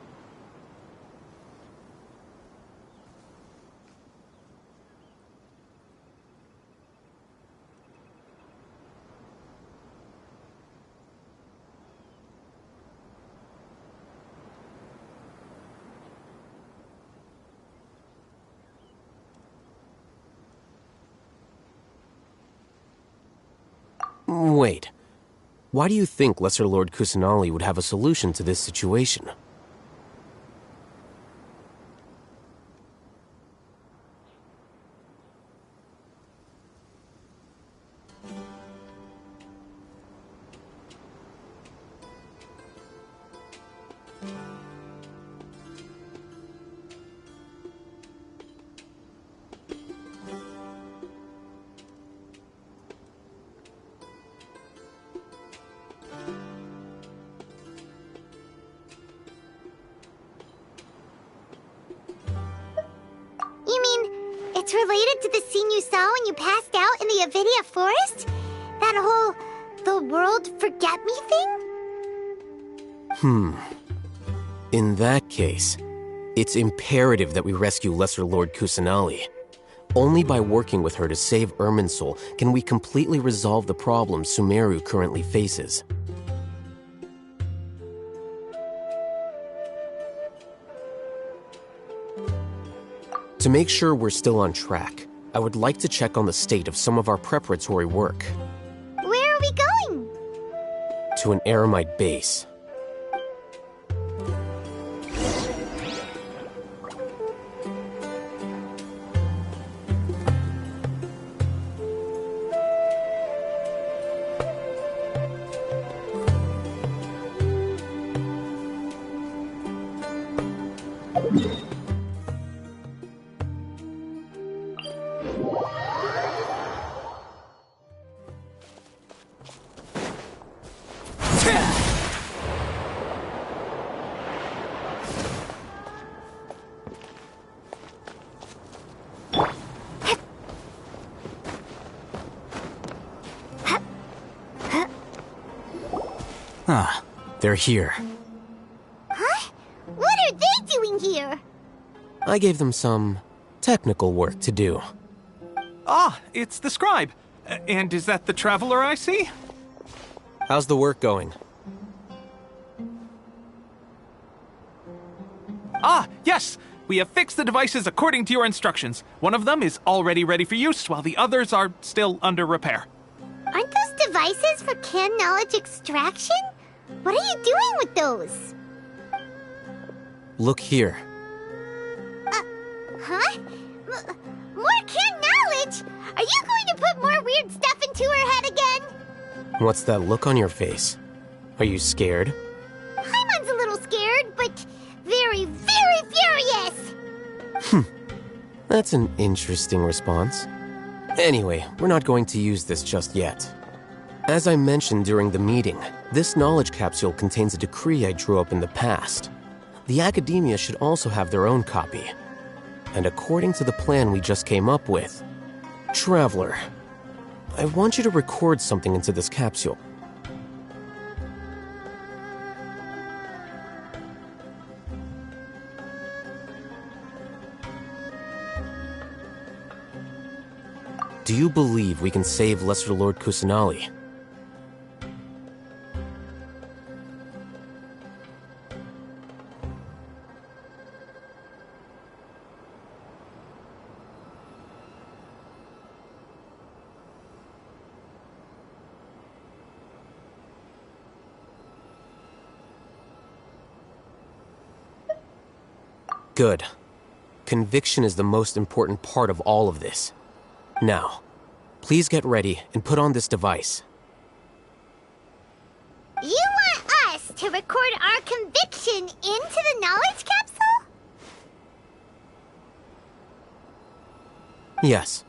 [SPEAKER 6] Wait. Why do you think Lesser Lord Kusanali would have a solution to this situation?
[SPEAKER 1] It's related to the scene you saw when you passed out in the Avidia forest? That whole... the world forget me thing?
[SPEAKER 6] In that case, it's imperative that we rescue Lesser Lord Kusanali. Only by working with her to save Irminsul can we completely resolve the problems Sumeru currently faces. To make sure we're still on track, I would like to check on the state of some of our preparatory work.
[SPEAKER 1] Where are we going?
[SPEAKER 6] To an Eremite base. Ah, they're here.
[SPEAKER 1] Huh? What are they doing here?
[SPEAKER 6] I gave them some technical work to do.
[SPEAKER 7] Ah, it's the scribe. And is that the traveler I see?
[SPEAKER 6] How's the work going?
[SPEAKER 7] Ah, yes! We have fixed the devices according to your instructions. One of them is already ready for use, while the others are still under repair.
[SPEAKER 1] Aren't those devices for canned knowledge extraction? What are you doing with those?
[SPEAKER 6] Look here.
[SPEAKER 1] Huh? More canned knowledge? Are you going to put more weird stuff into her head again?
[SPEAKER 6] What's that look on your face? Are you scared?
[SPEAKER 1] Paimon's a little scared, but very, very furious!
[SPEAKER 6] That's an interesting response. Anyway, we're not going to use this just yet. As I mentioned during the meeting, this knowledge capsule contains a decree I drew up in the past. The academia should also have their own copy. And according to the plan we just came up with, Traveler, I want you to record something into this capsule. Do you believe we can save Lesser Lord Kusanali? Good. Conviction is the most important part of all of this. Now, please get ready and put on this device.
[SPEAKER 1] You want us to record our conviction into the knowledge capsule?
[SPEAKER 6] Yes.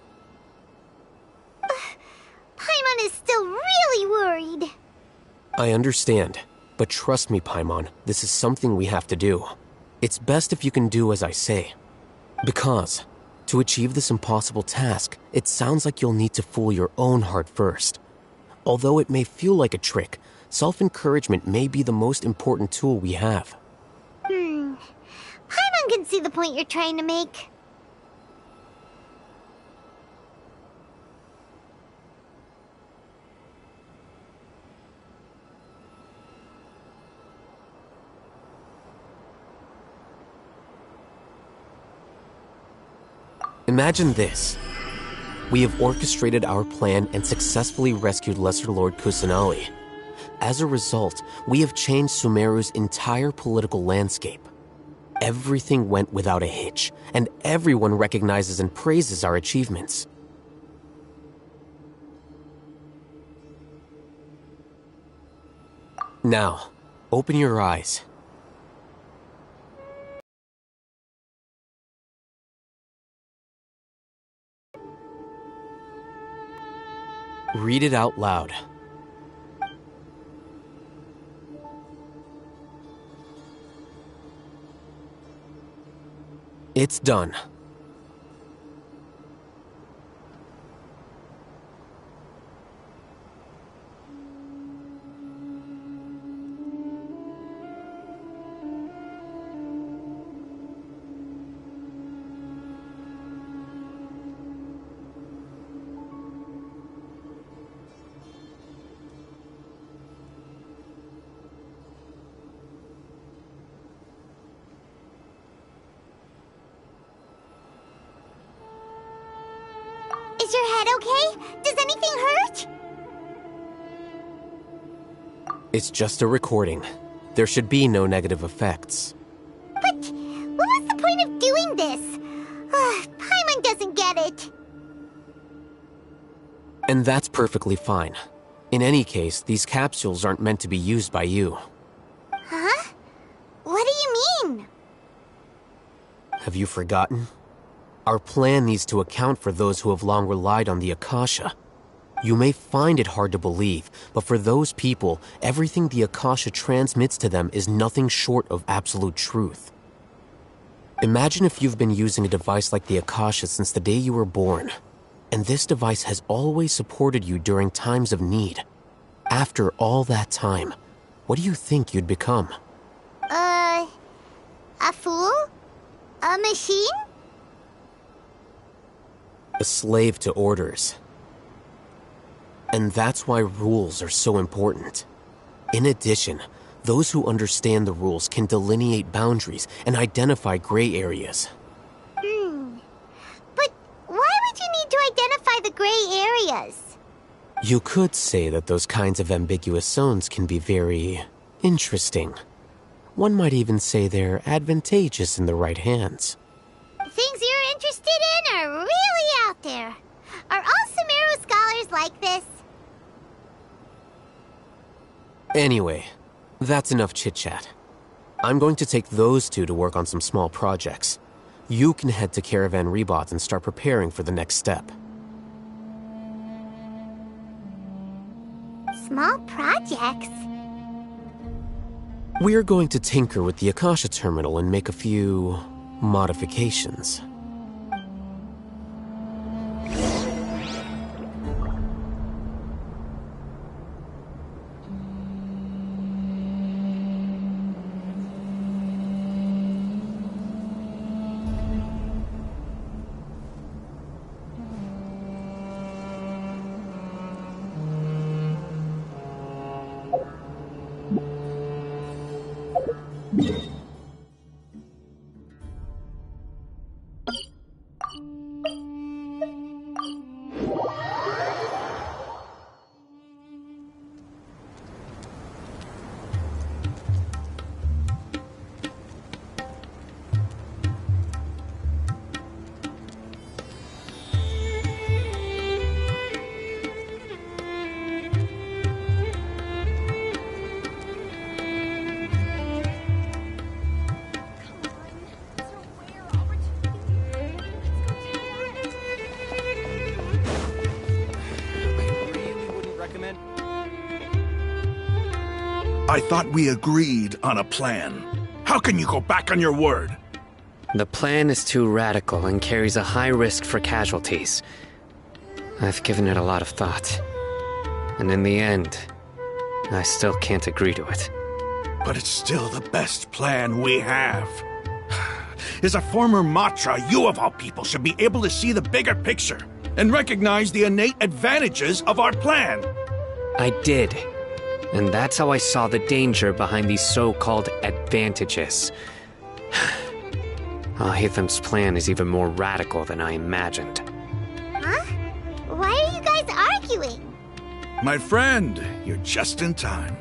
[SPEAKER 1] Paimon is still really worried.
[SPEAKER 6] I understand, but trust me, Paimon, this is something we have to do. It's best if you can do as I say. Because, to achieve this impossible task, it sounds like you'll need to fool your own heart first. Although it may feel like a trick, self-encouragement may be the most important tool we have.
[SPEAKER 1] Paimon can see the point you're trying to make.
[SPEAKER 6] Imagine this. We have orchestrated our plan and successfully rescued Lesser Lord Kusanali. As a result, we have changed Sumeru's entire political landscape. Everything went without a hitch, and everyone recognizes and praises our achievements. Now, open your eyes. Read it out loud. It's done.
[SPEAKER 1] Is your head okay? Does anything hurt?
[SPEAKER 6] It's just a recording. There should be no negative effects.
[SPEAKER 1] But what was the point of doing this? Paimon doesn't get it.
[SPEAKER 6] And that's perfectly fine. In any case, these capsules aren't meant to be used by you.
[SPEAKER 1] Huh? What do you mean?
[SPEAKER 6] Have you forgotten? Our plan needs to account for those who have long relied on the Akasha. You may find it hard to believe, but for those people, everything the Akasha transmits to them is nothing short of absolute truth. Imagine if you've been using a device like the Akasha since the day you were born, and this device has always supported you during times of need. After all that time, what do you think you'd become?
[SPEAKER 1] A fool? A machine?
[SPEAKER 6] A slave to orders. And that's why rules are so important. In addition, those who understand the rules can delineate boundaries and identify gray areas.
[SPEAKER 1] But why would you need to identify the gray areas?
[SPEAKER 6] You could say that those kinds of ambiguous zones can be very interesting. One might even say they're advantageous in the right hands.
[SPEAKER 1] Things you're interested in are really out there. Are all Sumeru scholars like this?
[SPEAKER 6] Anyway, that's enough chit-chat. I'm going to take those two to work on some small projects. You can head to Caravan Rebot and start preparing for the next step.
[SPEAKER 1] Small projects?
[SPEAKER 6] We're going to tinker with the Akasha terminal and make a few modifications.
[SPEAKER 5] I thought we agreed on a plan. How can you go back on your word?
[SPEAKER 9] The plan is too radical and carries a high risk for casualties. I've given it a lot of thought. And in the end, I still can't agree to it.
[SPEAKER 5] But it's still the best plan we have. As a former Matra, you of all people should be able to see the bigger picture and recognize the innate advantages of our plan.
[SPEAKER 9] I did. And that's how I saw the danger behind these so-called advantages. Al-Haytham's plan is even more radical than I imagined.
[SPEAKER 1] Huh? Why are you guys arguing?
[SPEAKER 5] My friend, you're just in time.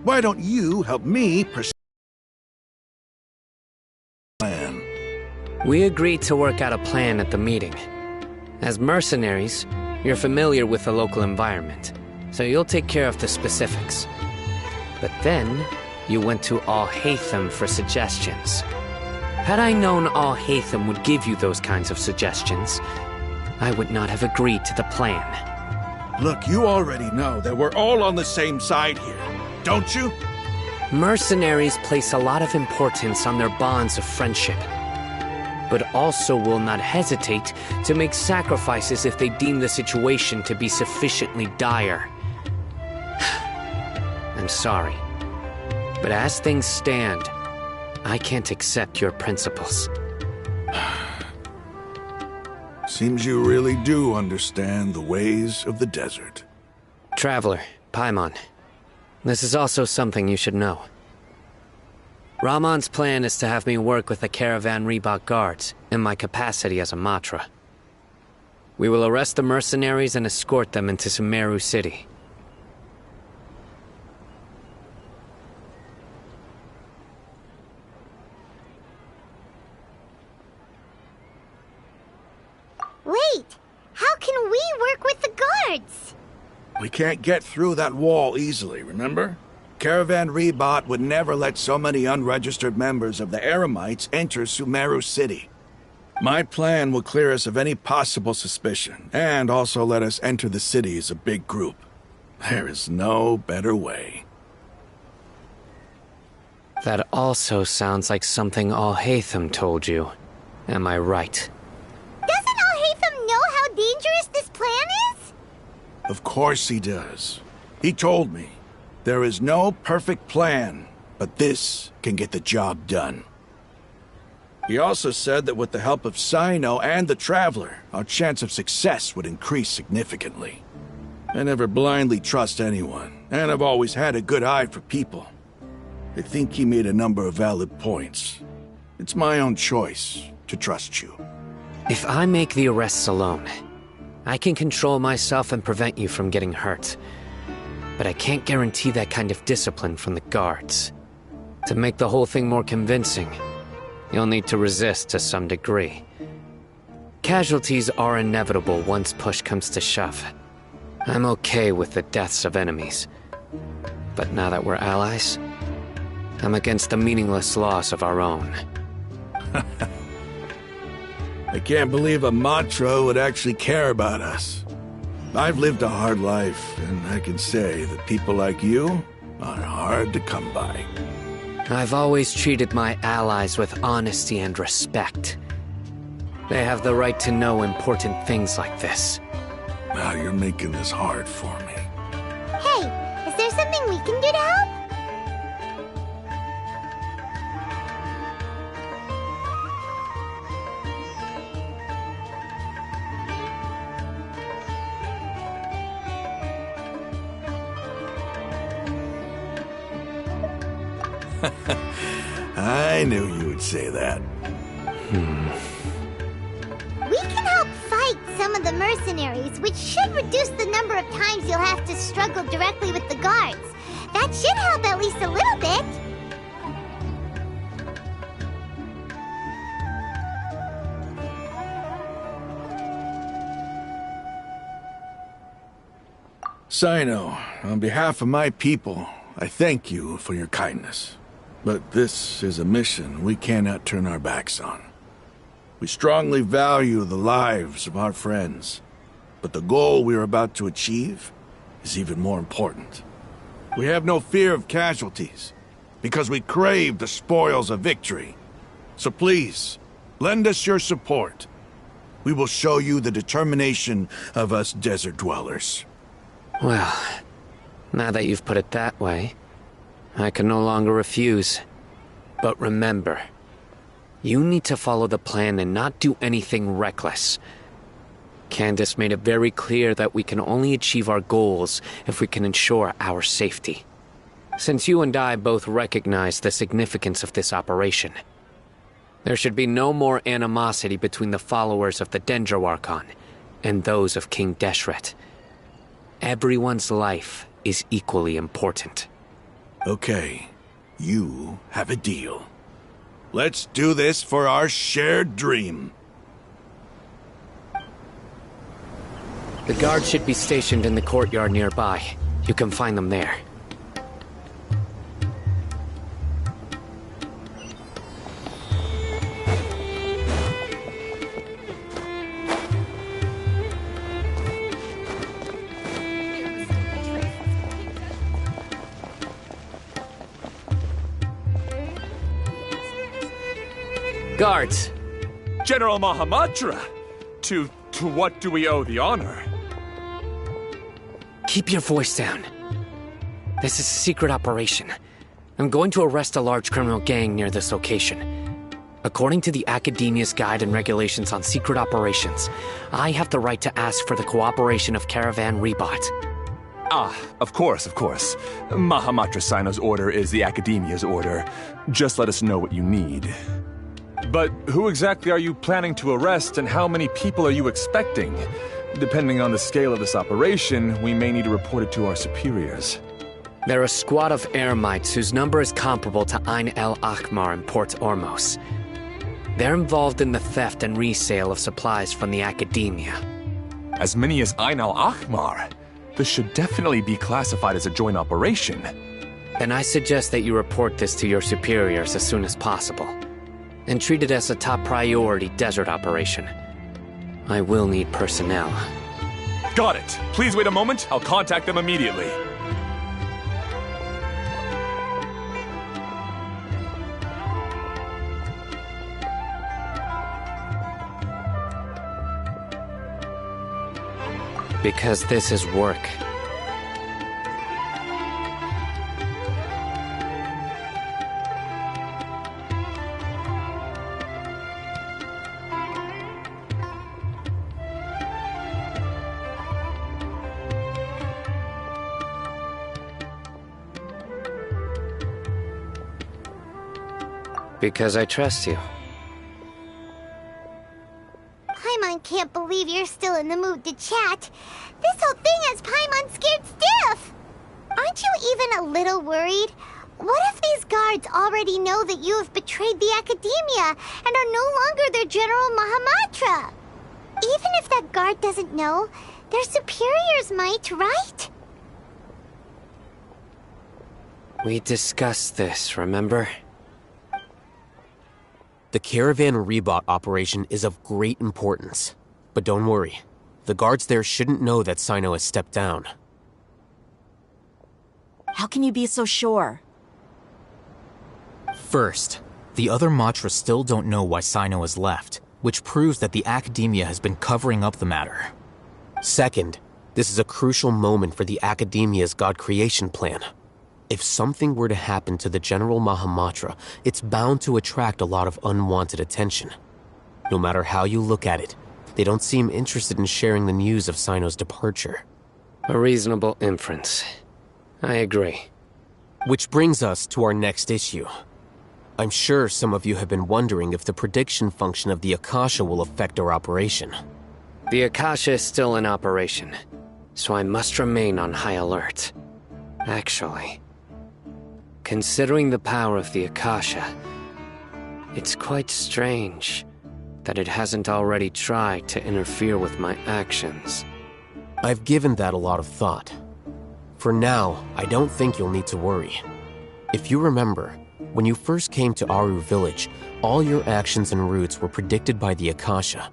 [SPEAKER 5] Why don't you help me pursue the plan?
[SPEAKER 9] We agreed to work out a plan at the meeting. As mercenaries, you're familiar with the local environment, so you'll take care of the specifics. But then, you went to Al-Haytham for suggestions. Had I known Al-Haytham would give you those kinds of suggestions, I would not have agreed to the plan.
[SPEAKER 5] Look, you already know that we're all on the same side here, don't you?
[SPEAKER 9] Mercenaries place a lot of importance on their bonds of friendship, but also will not hesitate to make sacrifices if they deem the situation to be sufficiently dire. I'm sorry, but as things stand, I can't accept your principles.
[SPEAKER 5] Seems you really do understand the ways of the desert.
[SPEAKER 9] Traveler, Paimon, this is also something you should know. Ramon's plan is to have me work with the Caravan Reebok guards in my capacity as a Matra. We will arrest the mercenaries and escort them into Sumeru City.
[SPEAKER 1] Wait, how can we work with the guards?
[SPEAKER 5] We can't get through that wall easily, remember? Caravan Reebok would never let so many unregistered members of the Eremites enter Sumeru City. My plan will clear us of any possible suspicion, and also let us enter the city as a big group. There is no better way.
[SPEAKER 9] That also sounds like something Al-Haytham told you. Am I right?
[SPEAKER 1] Doesn't Al-Haytham know how dangerous this plan is?
[SPEAKER 5] Of course he does. He told me. There is no perfect plan, but this can get the job done. He also said that with the help of Sino and the Traveler, our chance of success would increase significantly. I never blindly trust anyone, and I've always had a good eye for people. I think he made a number of valid points. It's my own choice to trust you.
[SPEAKER 9] If I make the arrests alone, I can control myself and prevent you from getting hurt. But I can't guarantee that kind of discipline from the guards. To make the whole thing more convincing, you'll need to resist to some degree. Casualties are inevitable once push comes to shove. I'm okay with the deaths of enemies. But now that we're allies, I'm against the meaningless loss of our own.
[SPEAKER 5] I can't believe a Matra would actually care about us. I've lived a hard life, and I can say that people like you are hard to come by.
[SPEAKER 9] I've always treated my allies with honesty and respect. They have the right to know important things like this.
[SPEAKER 5] Now you're making this hard for me.
[SPEAKER 1] Hey, is there something we can do to help?
[SPEAKER 5] I knew you would say that.
[SPEAKER 1] We can help fight some of the mercenaries, which should reduce the number of times you'll have to struggle directly with the guards. That should help at least a little bit.
[SPEAKER 5] Sino, on behalf of my people, I thank you for your kindness. But this is a mission we cannot turn our backs on. We strongly value the lives of our friends, but the goal we are about to achieve is even more important. We have no fear of casualties, because we crave the spoils of victory. So please, lend us your support. We will show you the determination of us desert dwellers.
[SPEAKER 9] Well, now that you've put it that way, I can no longer refuse. But remember, you need to follow the plan and not do anything reckless. Candace made it very clear that we can only achieve our goals if we can ensure our safety. Since you and I both recognize the significance of this operation, there should be no more animosity between the followers of the Dendro Archon and those of King Deshret. Everyone's life is equally important.
[SPEAKER 5] Okay, you have a deal. Let's do this for our shared dream.
[SPEAKER 9] The guards should be stationed in the courtyard nearby. You can find them there. Guards!
[SPEAKER 14] General Mahamatra! To what do we owe the honor?
[SPEAKER 9] Keep your voice down. This is a secret operation. I'm going to arrest a large criminal gang near this location. According to the Academia's Guide and Regulations on Secret Operations, I have the right to ask for the cooperation of Caravan Rebot.
[SPEAKER 14] Ah, of course. Mahamatra Sino's order is the Academia's order. Just let us know what you need. But who exactly are you planning to arrest, and how many people are you expecting? Depending on the scale of this operation, we may need to report it to our superiors.
[SPEAKER 9] They're a squad of Eremites whose number is comparable to Ain el Akhmar in Port Ormos. They're involved in the theft and resale of supplies from the Academia.
[SPEAKER 14] As many as Ain el Akhmar? This should definitely be classified as a joint operation.
[SPEAKER 9] Then I suggest that you report this to your superiors as soon as possible, and treat it as a top priority desert operation. I will need personnel.
[SPEAKER 14] Got it. Please wait a moment. I'll contact them immediately.
[SPEAKER 9] Because this is work. Because I trust you.
[SPEAKER 1] Paimon can't believe you're still in the mood to chat. This whole thing has Paimon scared stiff. Aren't you even a little worried? What if these guards already know that you have betrayed the Academia and are no longer their General Mahamatra? Even if that guard doesn't know, their superiors might, right?
[SPEAKER 9] We discussed this, remember?
[SPEAKER 6] The Caravan Rebot operation is of great importance. But don't worry, the guards there shouldn't know that Sino has stepped down.
[SPEAKER 2] How can you be so sure?
[SPEAKER 15] First, the other Matras still don't know why Sino has left, which proves that the Academia has been covering up the matter.
[SPEAKER 6] Second, this is a crucial moment for the Academia's God creation plan. If something were to happen to the General Mahamatra, it's bound to attract a lot of unwanted attention. No matter how you look at it, they don't seem interested in sharing the news of Sino's departure.
[SPEAKER 9] A reasonable inference. I agree.
[SPEAKER 6] Which brings us to our next issue. I'm sure some of you have been wondering if the prediction function of the Akasha will affect our operation.
[SPEAKER 9] The Akasha is still in operation, so I must remain on high alert. Actually, considering the power of the Akasha, it's quite strange that it hasn't already tried to interfere with my actions.
[SPEAKER 6] I've given that a lot of thought. For now, I don't think you'll need to worry. If you remember, when you first came to Aru Village, all your actions and routes were predicted by the Akasha.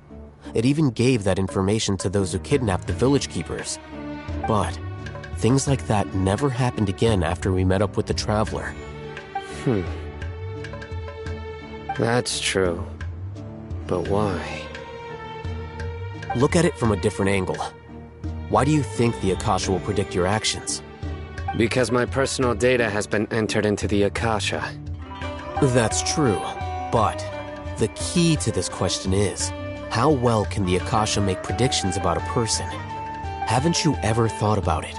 [SPEAKER 6] It even gave that information to those who kidnapped the village keepers. But things like that never happened again after we met up with the Traveler.
[SPEAKER 9] That's true. But why?
[SPEAKER 6] Look at it from a different angle. Why do you think the Akasha will predict your actions?
[SPEAKER 9] Because my personal data has been entered into the Akasha.
[SPEAKER 6] That's true, but the key to this question is, how well can the Akasha make predictions about a person? Haven't you ever thought about it?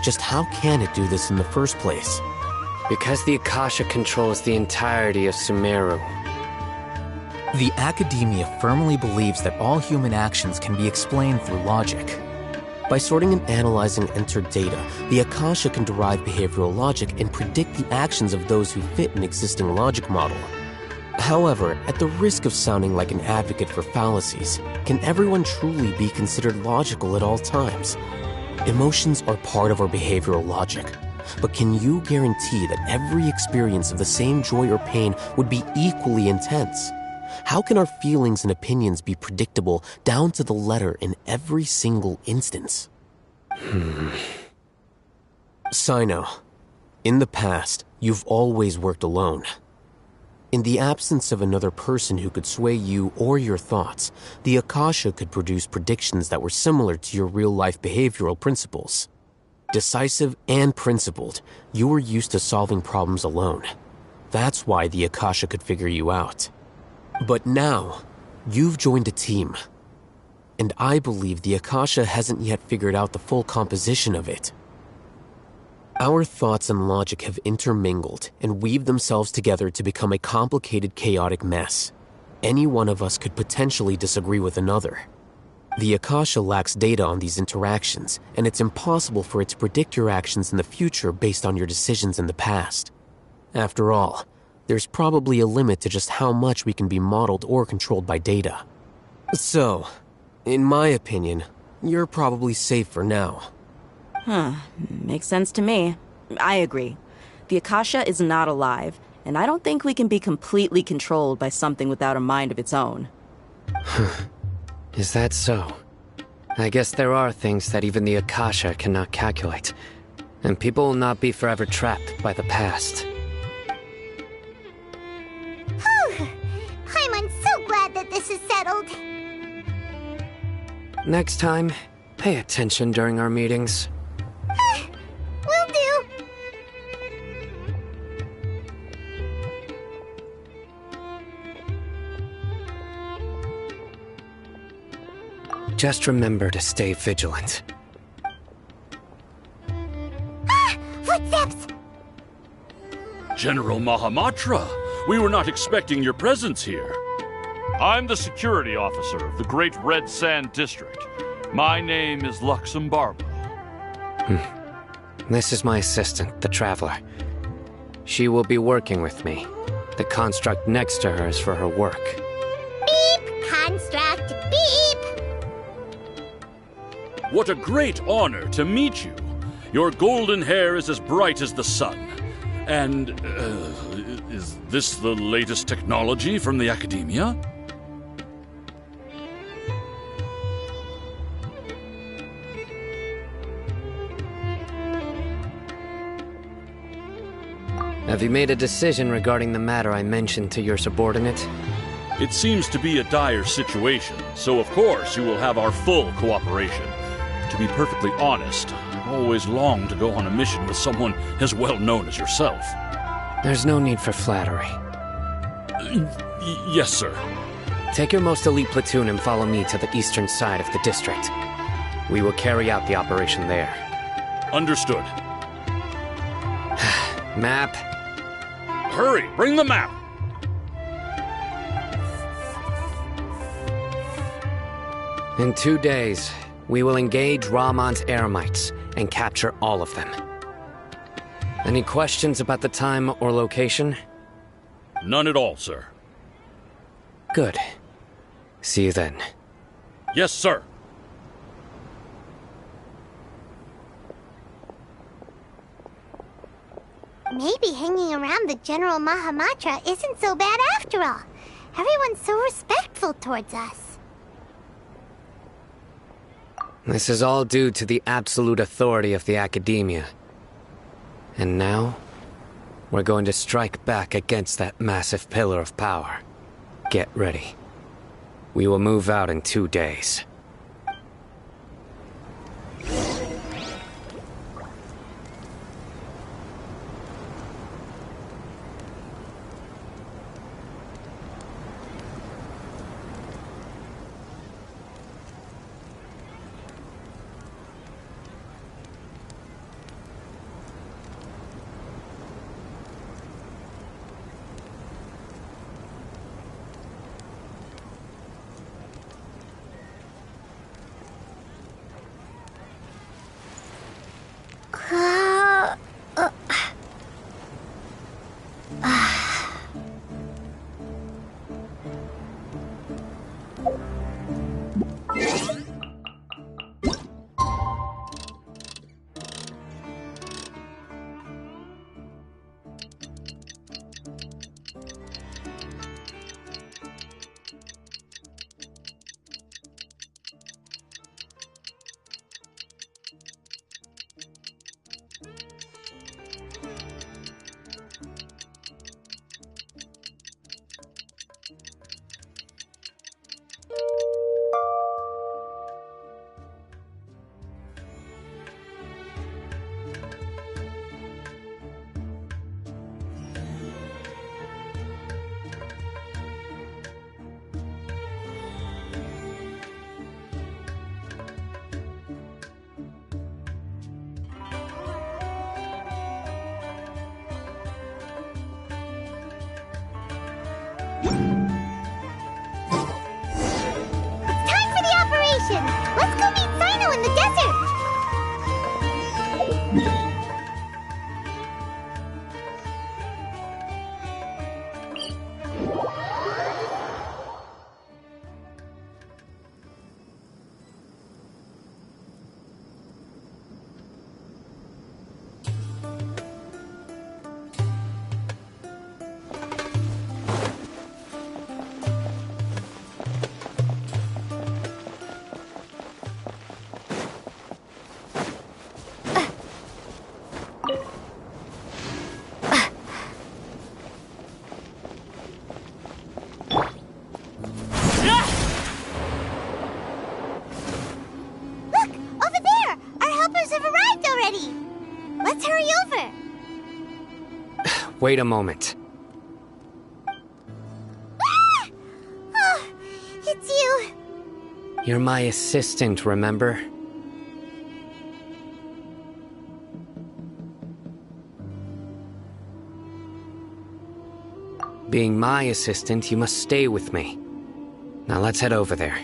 [SPEAKER 6] Just how can it do this in the first place?
[SPEAKER 9] Because the Akasha controls the entirety of Sumeru.
[SPEAKER 15] The Academia firmly believes that all human actions can be explained through logic.
[SPEAKER 6] By sorting and analyzing entered data, the Akasha can derive behavioral logic and predict the actions of those who fit an existing logic model. However, at the risk of sounding like an advocate for fallacies, can everyone truly be considered logical at all times? Emotions are part of our behavioral logic, but can you guarantee that every experience of the same joy or pain would be equally intense? How can our feelings and opinions be predictable down to the letter in every single instance? Sino, in the past, you've always worked alone. In the absence of another person who could sway you or your thoughts, the Akasha could produce predictions that were similar to your real-life behavioral principles. Decisive and principled, you were used to solving problems alone. That's why the Akasha could figure you out. But now, you've joined a team. And I believe the Akasha hasn't yet figured out the full composition of it. Our thoughts and logic have intermingled and weaved themselves together to become a complicated, chaotic mess. Any one of us could potentially disagree with another. The Akasha lacks data on these interactions, and it's impossible for it to predict your actions in the future based on your decisions in the past. After all, there's probably a limit to just how much we can be modeled or controlled by data. So, in my opinion, you're probably safe for now.
[SPEAKER 2] Makes sense to me. I agree. The Akasha is not alive, and I don't think we can be completely controlled by something without a mind of its own.
[SPEAKER 9] Is that so? I guess there are things that even the Akasha cannot calculate, and people will not be forever trapped by the past.
[SPEAKER 1] I'm so glad that this is settled.
[SPEAKER 9] Next time, pay attention during our meetings.
[SPEAKER 1] Will do.
[SPEAKER 9] Just remember to stay vigilant.
[SPEAKER 1] Footsteps!
[SPEAKER 16] General Mahamatra, we were not expecting your presence here. I'm the security officer of the Great Red Sand District. My name is Luxembarbo.
[SPEAKER 9] This is my assistant, the Traveler. She will be working with me. The construct next to her is for her work.
[SPEAKER 1] Beep! Construct, beep!
[SPEAKER 16] What a great honor to meet you. Your golden hair is as bright as the sun. And, is this the latest technology from the Academia?
[SPEAKER 9] Have you made a decision regarding the matter I mentioned to your subordinate?
[SPEAKER 16] It seems to be a dire situation, so of course you will have our full cooperation. To be perfectly honest, I've always longed to go on a mission with someone as well known as yourself.
[SPEAKER 9] There's no need for flattery.
[SPEAKER 16] Yes, sir.
[SPEAKER 9] Take your most elite platoon and follow me to the eastern side of the district. We will carry out the operation there.
[SPEAKER 16] Understood.
[SPEAKER 9] Map.
[SPEAKER 16] Hurry, bring the map!
[SPEAKER 9] In 2 days, we will engage Ramon's Eremites and capture all of them. Any questions about the time or location?
[SPEAKER 16] None at all, sir.
[SPEAKER 9] Good. See you then.
[SPEAKER 16] Yes, sir.
[SPEAKER 1] Maybe hanging around the General Mahamatra isn't so bad after all. Everyone's so respectful towards us.
[SPEAKER 9] This is all due to the absolute authority of the Academia. And now, we're going to strike back against that massive pillar of power. Get ready. We will move out in 2 days.
[SPEAKER 1] Let's go meet Sino in the desert! Let's hurry over!
[SPEAKER 9] Wait a moment.
[SPEAKER 1] Ah! Oh, it's you.
[SPEAKER 9] You're my assistant, remember? Being my assistant, you must stay with me. Now let's head over there.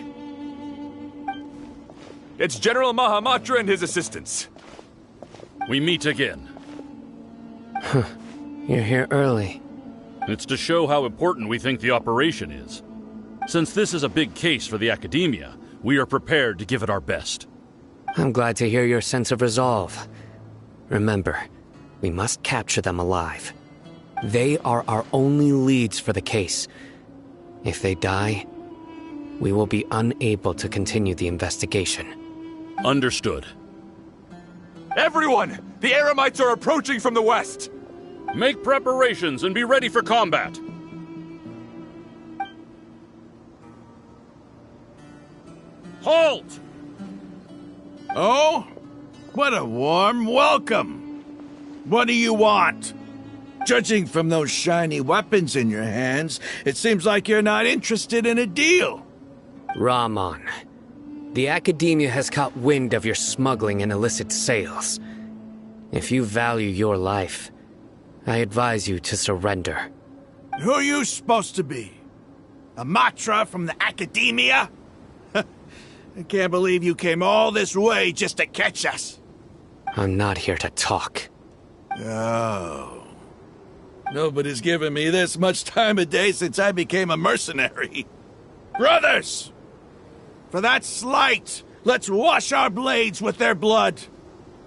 [SPEAKER 14] It's General Mahamatra and his assistants.
[SPEAKER 16] We meet again.
[SPEAKER 9] You're here early.
[SPEAKER 16] It's to show how important we think the operation is. Since this is a big case for the Academia, we are prepared to give it our best.
[SPEAKER 9] I'm glad to hear your sense of resolve. Remember, we must capture them alive. They are our only leads for the case. If they die, we will be unable to continue the investigation.
[SPEAKER 16] Understood.
[SPEAKER 14] Everyone! The Eremites are approaching from the west!
[SPEAKER 16] Make preparations and be ready for combat. Halt!
[SPEAKER 5] Oh? What a warm welcome! What do you want? Judging from those shiny weapons in your hands, it seems like you're not interested in a deal.
[SPEAKER 9] Rahman, the Academia has caught wind of your smuggling and illicit sales. If you value your life, I advise you to surrender.
[SPEAKER 5] Who are you supposed to be? A Matra from the Academia? I can't believe you came all this way just to catch us.
[SPEAKER 9] I'm not here to talk.
[SPEAKER 5] Oh. Nobody's given me this much time of day since I became a mercenary. Brothers! For that slight, let's wash our blades with their blood.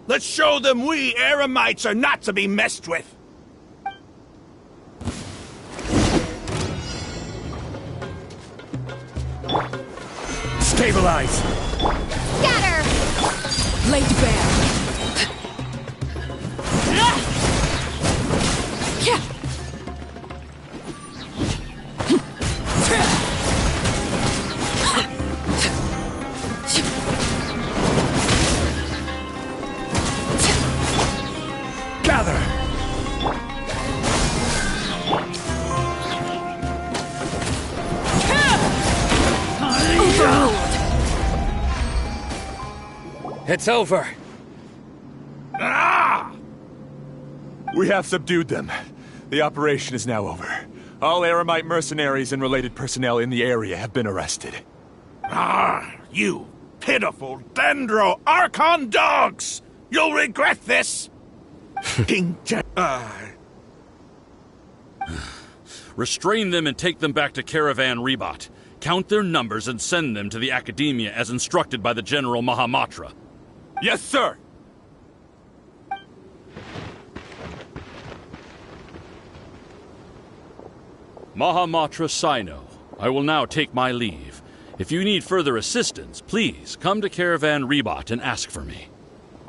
[SPEAKER 5] Let's show them we Eremites are not to be messed with.
[SPEAKER 8] Stabilize!
[SPEAKER 1] Scatter!
[SPEAKER 12] Laid bare.
[SPEAKER 5] Gather!
[SPEAKER 9] It's over.
[SPEAKER 5] Ah!
[SPEAKER 14] We have subdued them. The operation is now over. All Eremite mercenaries and related personnel in the area have been arrested.
[SPEAKER 5] Ah, you pitiful Dendro Archon dogs! You'll regret this!
[SPEAKER 16] Restrain them and take them back to Caravan Rebot. Count their numbers and send them to the Academia as instructed by the General Mahamatra.
[SPEAKER 14] Yes, sir!
[SPEAKER 16] Mahamatra Sino, I will now take my leave. If you need further assistance, please come to Caravan Rebot and ask for me.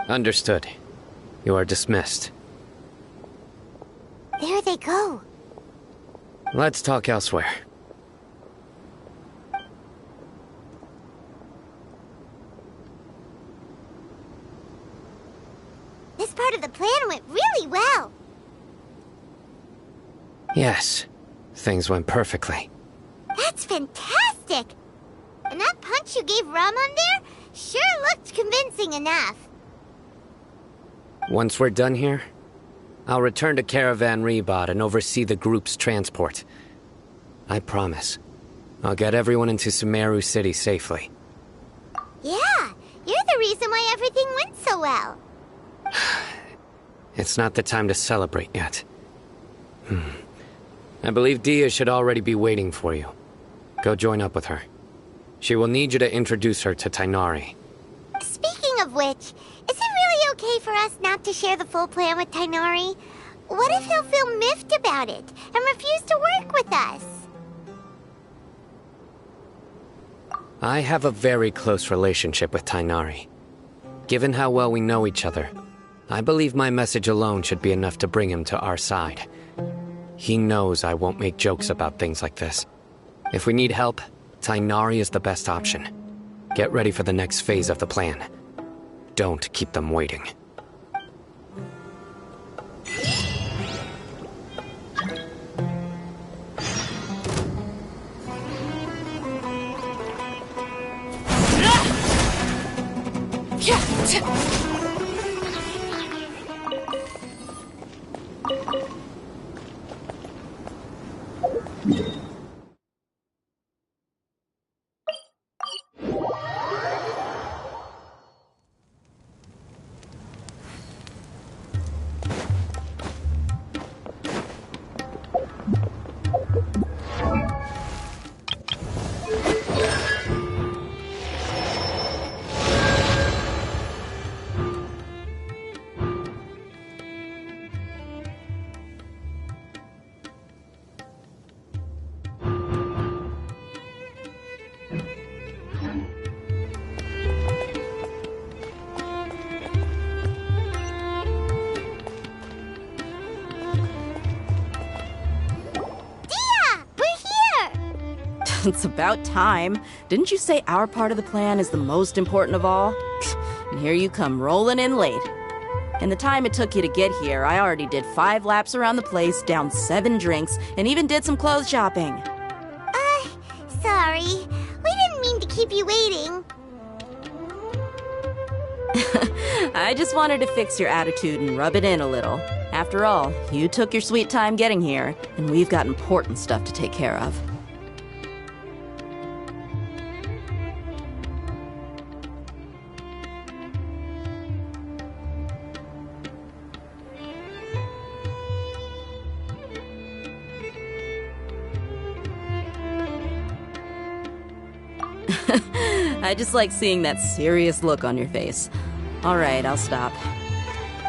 [SPEAKER 9] Understood. You are dismissed.
[SPEAKER 1] There they go.
[SPEAKER 9] Let's talk elsewhere.
[SPEAKER 1] This part of the plan went really well.
[SPEAKER 9] Yes, things went perfectly.
[SPEAKER 1] That's fantastic! And that punch you gave Ramon there sure looked convincing enough.
[SPEAKER 9] Once we're done here, I'll return to Caravan Rebot and oversee the group's transport. I promise. I'll get everyone into Sumeru City safely.
[SPEAKER 1] Yeah, you're the reason why everything went so well.
[SPEAKER 9] It's not the time to celebrate yet. I believe Dia should already be waiting for you. Go join up with her. She will need you to introduce her to Tainari.
[SPEAKER 1] Speaking of which, is it really okay for us not to share the full plan with Tainari? What if he'll feel miffed about it and refuse to work with us?
[SPEAKER 9] I have a very close relationship with Tainari. Given how well we know each other, I believe my message alone should be enough to bring him to our side. He knows I won't make jokes about things like this. If we need help, Tainari is the best option. Get ready for the next phase of the plan. Don't keep them waiting.
[SPEAKER 2] It's about time. Didn't you say our part of the plan is the most important of all? And here you come rolling in late. In the time it took you to get here, I already did 5 laps around the place, downed 7 drinks, and even did some clothes shopping.
[SPEAKER 1] Sorry. We didn't mean to keep you waiting.
[SPEAKER 2] I just wanted to fix your attitude and rub it in a little. After all, you took your sweet time getting here, and we've got important stuff to take care of. I just like seeing that serious look on your face. All right, I'll stop.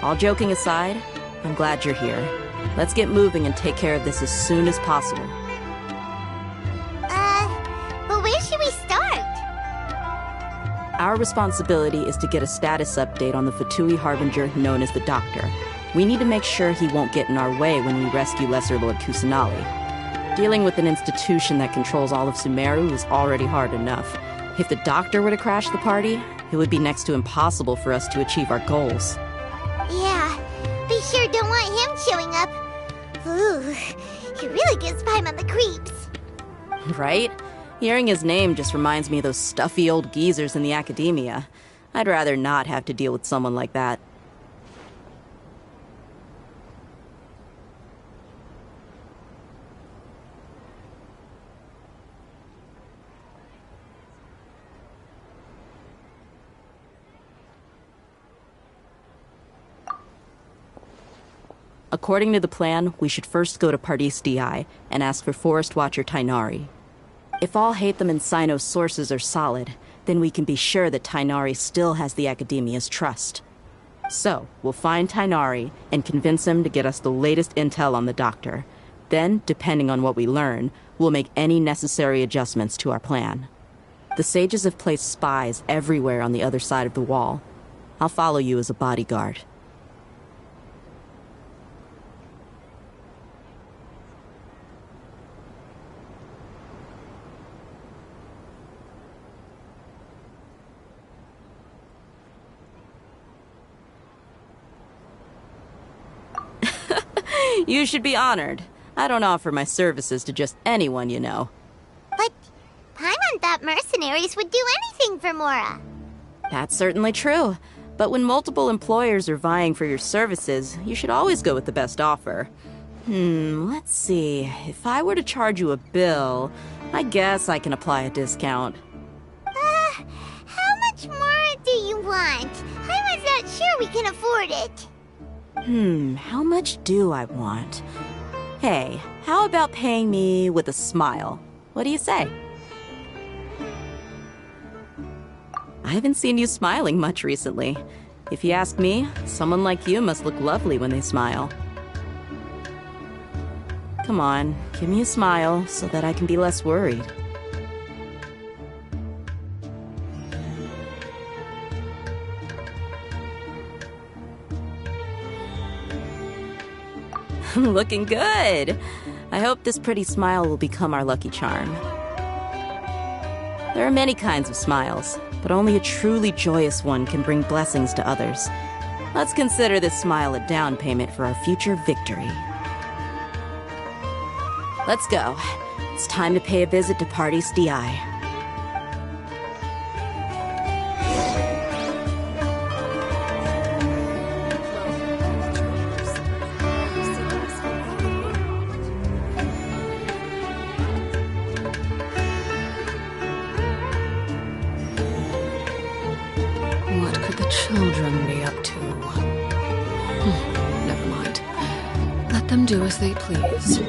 [SPEAKER 2] All joking aside, I'm glad you're here. Let's get moving and take care of this as soon as possible.
[SPEAKER 1] But where should we start?
[SPEAKER 2] Our responsibility is to get a status update on the Fatui Harbinger known as the Doctor. We need to make sure he won't get in our way when we rescue Lesser Lord Kusanali. Dealing with an institution that controls all of Sumeru is already hard enough. If the Doctor were to crash the party, it would be next to impossible for us to achieve our goals.
[SPEAKER 1] Yeah, we sure don't want him showing up. Ooh, he really gives Paimon the creeps.
[SPEAKER 2] Right? Hearing his name just reminds me of those stuffy old geezers in the academia. I'd rather not have to deal with someone like that. According to the plan, we should first go to Pardis Di and ask for Forest Watcher Tainari. If all Hatham and Sino's sources are solid, then we can be sure that Tainari still has the Academia's trust. So, we'll find Tainari and convince him to get us the latest intel on the Doctor. Then, depending on what we learn, we'll make any necessary adjustments to our plan. The sages have placed spies everywhere on the other side of the wall. I'll follow you as a bodyguard. You should be honored. I don't offer my services to just anyone, you know.
[SPEAKER 1] But Paimon thought mercenaries would do anything for Mora.
[SPEAKER 2] That's certainly true. But when multiple employers are vying for your services, you should always go with the best offer. Let's see. If I were to charge you a bill, I guess I can apply a discount.
[SPEAKER 1] How much Mora do you want? Paimon's not sure we can afford it.
[SPEAKER 2] How much do I want? Hey, how about paying me with a smile? What do you say? I haven't seen you smiling much recently. If you ask me, someone like you must look lovely when they smile. Come on, give me a smile so that I can be less worried. Looking good! I hope this pretty smile will become our lucky charm. There are many kinds of smiles, but only a truly joyous one can bring blessings to others. Let's consider this smile a down payment for our future victory. Let's go. It's time to pay a visit to Pardis Di.
[SPEAKER 12] Children be up to? Never mind. Let them do as they please.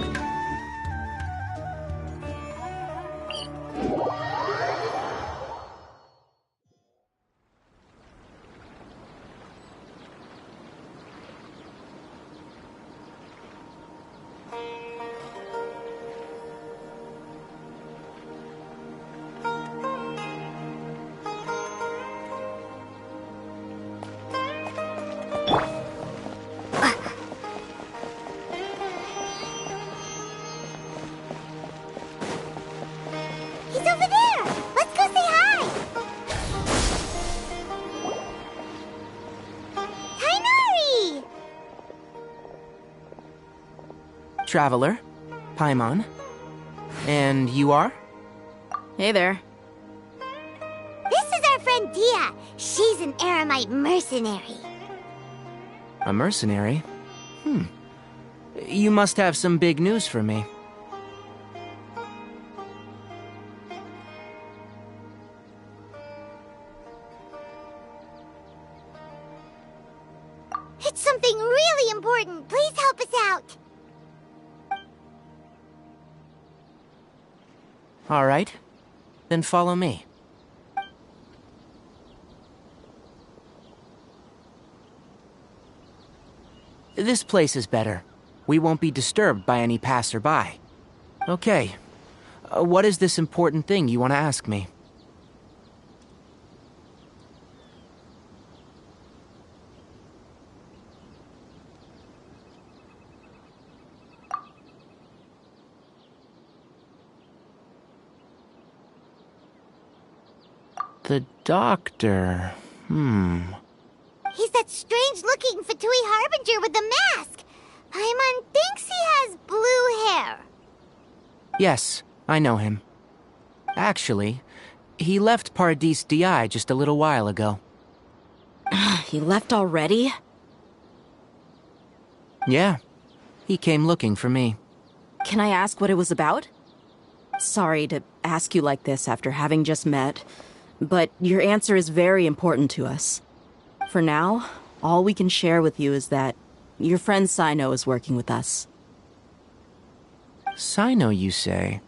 [SPEAKER 17] Traveler, Paimon. And you are?
[SPEAKER 2] Hey there.
[SPEAKER 1] This is our friend Dia. She's an Aramite mercenary.
[SPEAKER 17] A mercenary? You must have some big news for me.
[SPEAKER 1] It's something really important. Please help us out.
[SPEAKER 17] All right. Then follow me. This place is better. We won't be disturbed by any passerby. Okay. What is this important thing you want to ask me? The doctor.
[SPEAKER 1] He's that strange-looking Fatui Harbinger with the mask. Paimon thinks he has blue hair.
[SPEAKER 17] Yes, I know him. Actually, he left Paradis Di just a little while ago.
[SPEAKER 2] He left already?
[SPEAKER 17] Yeah. He came looking for me.
[SPEAKER 2] Can I ask what it was about? Sorry to ask you like this after having just met, but your answer is very important to us. For now, all we can share with you is that your friend Sino is working with us.
[SPEAKER 17] Sino, you say?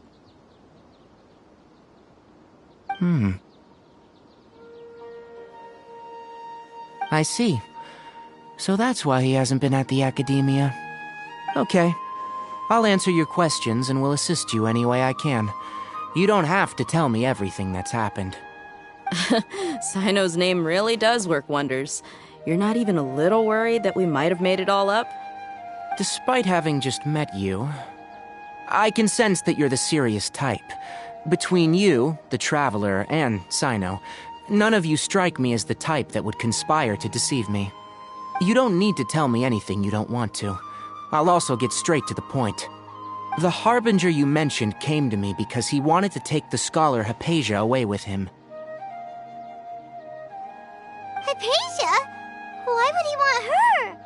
[SPEAKER 17] I see. So that's why he hasn't been at the Academia. Okay. I'll answer your questions and will assist you any way I can. You don't have to tell me everything that's happened.
[SPEAKER 2] Sino's name really does work wonders. You're not even a little worried that we might have made it all up?
[SPEAKER 17] Despite having just met you, I can sense that you're the serious type. Between you, the Traveler, and Sino, none of you strike me as the type that would conspire to deceive me. You don't need to tell me anything you don't want to. I'll also get straight to the point. The Harbinger you mentioned came to me because he wanted to take the scholar Hypatia away with him.
[SPEAKER 1] Hypatia? Why would he want her?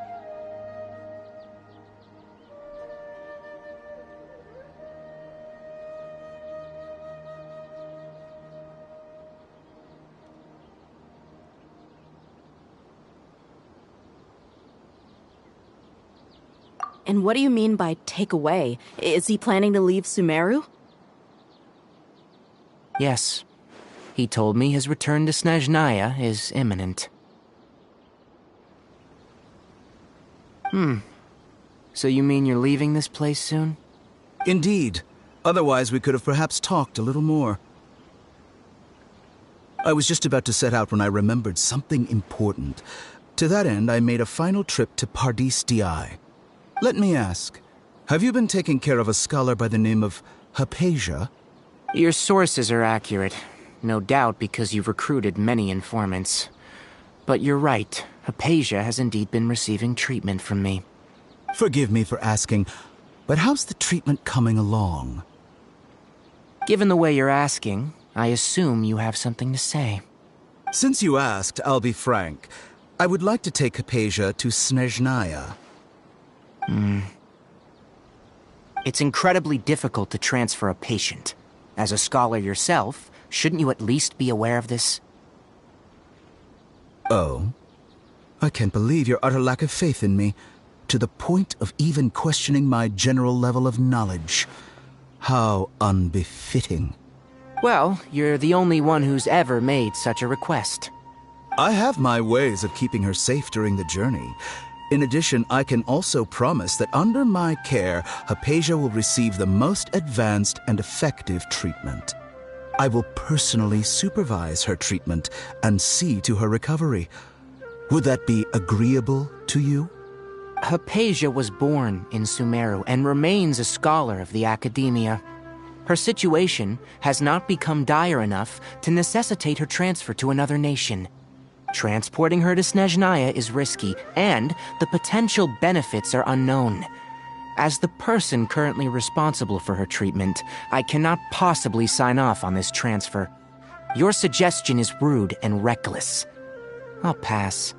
[SPEAKER 2] And what do you mean by take away? Is he planning to leave Sumeru?
[SPEAKER 17] Yes. He told me his return to Snezhnaya is imminent. So you mean you're leaving this place soon?
[SPEAKER 18] Indeed. Otherwise, we could have perhaps talked a little more. I was just about to set out when I remembered something important. To that end, I made a final trip to Paradis Di. Let me ask, have you been taking care of a scholar by the name of Hypatia?
[SPEAKER 17] Your sources are accurate. No doubt because you've recruited many informants. But you're right, Hypatia has indeed been receiving treatment from me.
[SPEAKER 18] Forgive me for asking, but how's the treatment coming along?
[SPEAKER 17] Given the way you're asking, I assume you have something to say.
[SPEAKER 18] Since you asked, I'll be frank. I would like to take Hypatia to Snezhnaya.
[SPEAKER 17] It's incredibly difficult to transfer a patient. As a scholar yourself, shouldn't you at least be aware of this?
[SPEAKER 18] Oh? I can't believe your utter lack of faith in me, to the point of even questioning my general level of knowledge. How unbefitting.
[SPEAKER 17] Well, you're the only one who's ever made such a request.
[SPEAKER 18] I have my ways of keeping her safe during the journey. In addition, I can also promise that under my care, Hypatia will receive the most advanced and effective treatment. I will personally supervise her treatment and see to her recovery. Would that be agreeable to you?
[SPEAKER 17] Hypatia was born in Sumeru and remains a scholar of the Academia. Her situation has not become dire enough to necessitate her transfer to another nation. Transporting her to Snezhnaya is risky, and the potential benefits are unknown. As the person currently responsible for her treatment, I cannot possibly sign off on this transfer. Your suggestion is rude and reckless. I'll pass.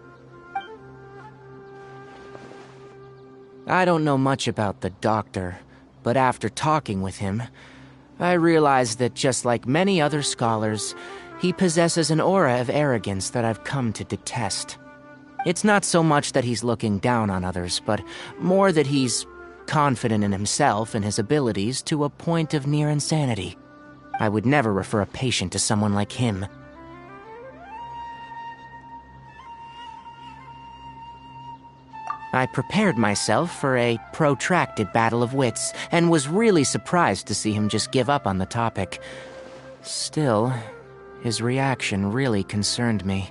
[SPEAKER 17] I don't know much about the doctor, but after talking with him, I realized that just like many other scholars, he possesses an aura of arrogance that I've come to detest. It's not so much that he's looking down on others, but more that he's confident in himself and his abilities to a point of near insanity. I would never refer a patient to someone like him. I prepared myself for a protracted battle of wits, and was really surprised to see him just give up on the topic. Still, his reaction really concerned me.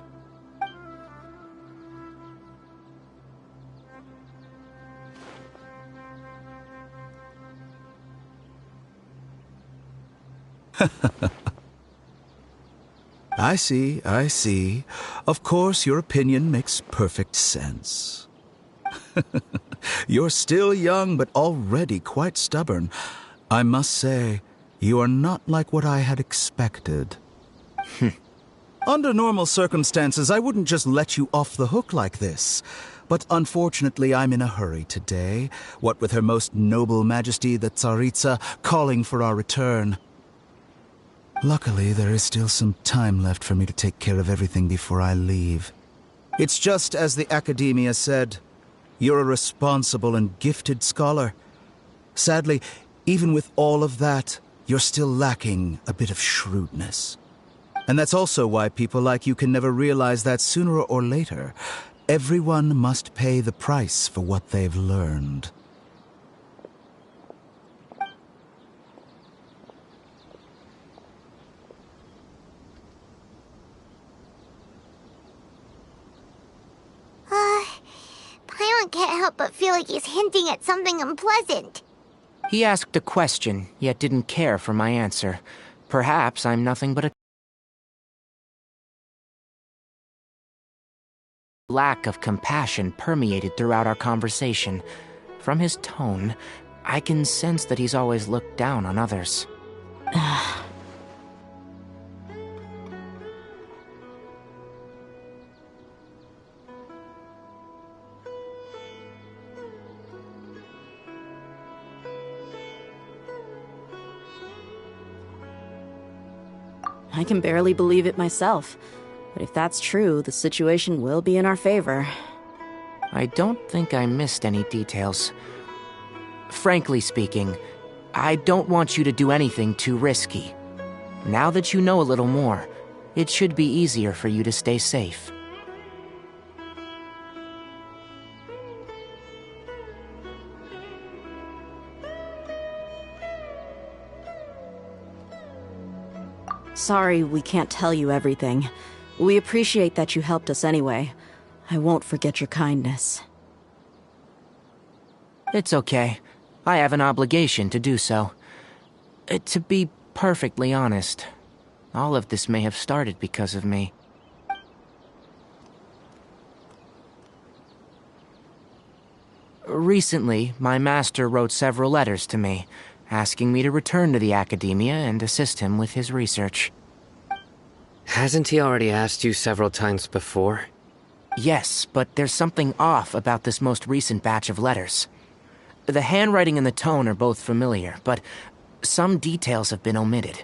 [SPEAKER 18] I see, I see. Of course, your opinion makes perfect sense. You're still young, but already quite stubborn. I must say, you are not like what I had expected. Under normal circumstances, I wouldn't just let you off the hook like this. But unfortunately, I'm in a hurry today, what with Her Most Noble Majesty the Tsaritsa calling for our return. Luckily, there is still some time left for me to take care of everything before I leave. It's just as the Academia said, you're a responsible and gifted scholar. Sadly, even with all of that, you're still lacking a bit of shrewdness. And that's also why people like you can never realize that sooner or later, everyone must pay the price for what they've learned.
[SPEAKER 1] Paimon can't help but feel like he's hinting at something unpleasant.
[SPEAKER 17] He asked a question, yet didn't care for my answer. Perhaps I'm nothing but a lack of compassion permeated throughout our conversation. From his tone, I can sense that he's always looked down on others.
[SPEAKER 2] I can barely believe it myself. But if that's true, the situation will be in our favor.
[SPEAKER 17] I don't think I missed any details. Frankly speaking, I don't want you to do anything too risky. Now that you know a little more, it should be easier for you to stay safe.
[SPEAKER 2] Sorry we can't tell you everything. We appreciate that you helped us anyway. I won't forget your kindness.
[SPEAKER 17] It's okay. I have an obligation to do so. To be perfectly honest, all of this may have started because of me. Recently, my master wrote several letters to me, asking me to return to the Academia and assist him with his research.
[SPEAKER 9] Hasn't he already asked you several times before?
[SPEAKER 17] Yes, but there's something off about this most recent batch of letters. The handwriting and the tone are both familiar, but some details have been omitted.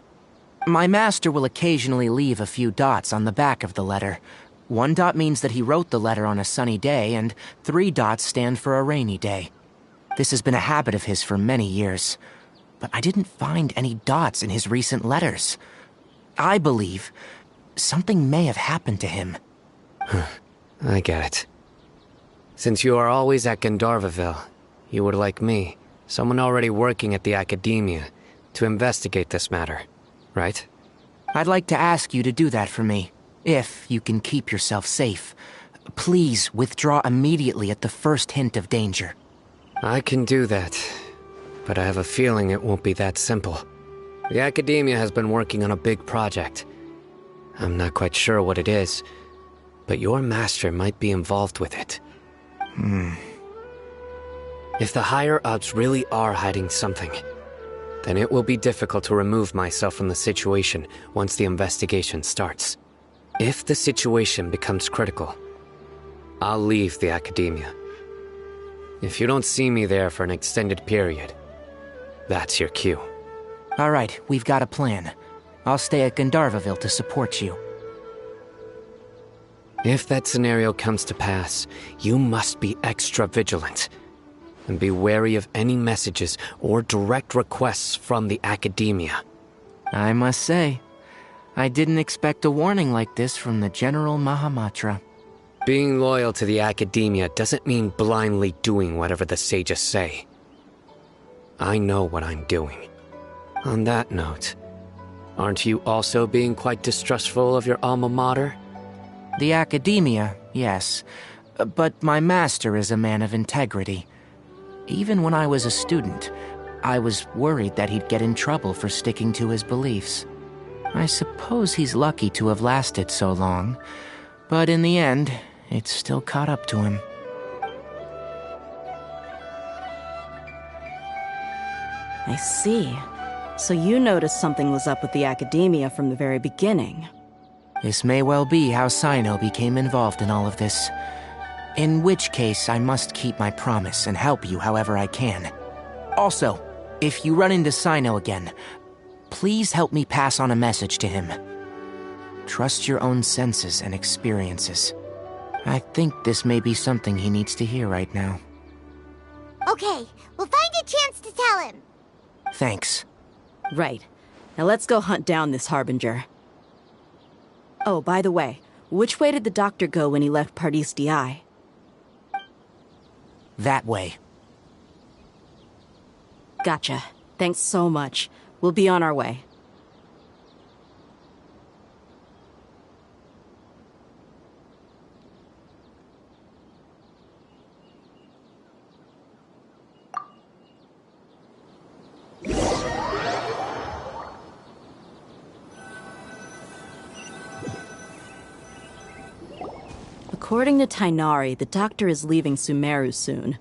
[SPEAKER 17] My master will occasionally leave a few dots on the back of the letter. 1 dot means that he wrote the letter on a sunny day, and 3 dots stand for a rainy day. This has been a habit of his for many years, but I didn't find any dots in his recent letters. I believe something may have happened to him.
[SPEAKER 9] I get it. Since you are always at Gandharvaville, you would like me, someone already working at the Academia, to investigate this matter, right?
[SPEAKER 17] I'd like to ask you to do that for me, if you can keep yourself safe. Please withdraw immediately at the first hint of danger.
[SPEAKER 9] I can do that, but I have a feeling it won't be that simple. The Academia has been working on a big project. I'm not quite sure what it is, but your master might be involved with it. If the higher-ups really are hiding something, then it will be difficult to remove myself from the situation once the investigation starts. If the situation becomes critical, I'll leave the Academia. If you don't see me there for an extended period, that's your cue.
[SPEAKER 17] All right, we've got a plan. I'll stay at Gandharvaville to support you.
[SPEAKER 9] If that scenario comes to pass, you must be extra vigilant. And be wary of any messages or direct requests from the Academia.
[SPEAKER 17] I must say, I didn't expect a warning like this from the General Mahamatra.
[SPEAKER 9] Being loyal to the Academia doesn't mean blindly doing whatever the sages say. I know what I'm doing. On that note, aren't you also being quite distrustful of your alma mater?
[SPEAKER 17] The Academia, yes. But my master is a man of integrity. Even when I was a student, I was worried that he'd get in trouble for sticking to his beliefs. I suppose he's lucky to have lasted so long, but in the end, it's still caught up to him.
[SPEAKER 2] I see. So you noticed something was up with the Academia from the very beginning.
[SPEAKER 17] This may well be how Sino became involved in all of this. In which case, I must keep my promise and help you however I can. Also, if you run into Sino again, please help me pass on a message to him. Trust your own senses and experiences. I think this may be something he needs to hear right now.
[SPEAKER 1] Okay, we'll find a chance to tell him.
[SPEAKER 17] Thanks.
[SPEAKER 2] Right. Now let's go hunt down this Harbinger. Oh, by the way, which way did the doctor go when he left Pardis Di?
[SPEAKER 17] That way.
[SPEAKER 2] Gotcha. Thanks so much. We'll be on our way. According to Tainari, the doctor is leaving Sumeru soon.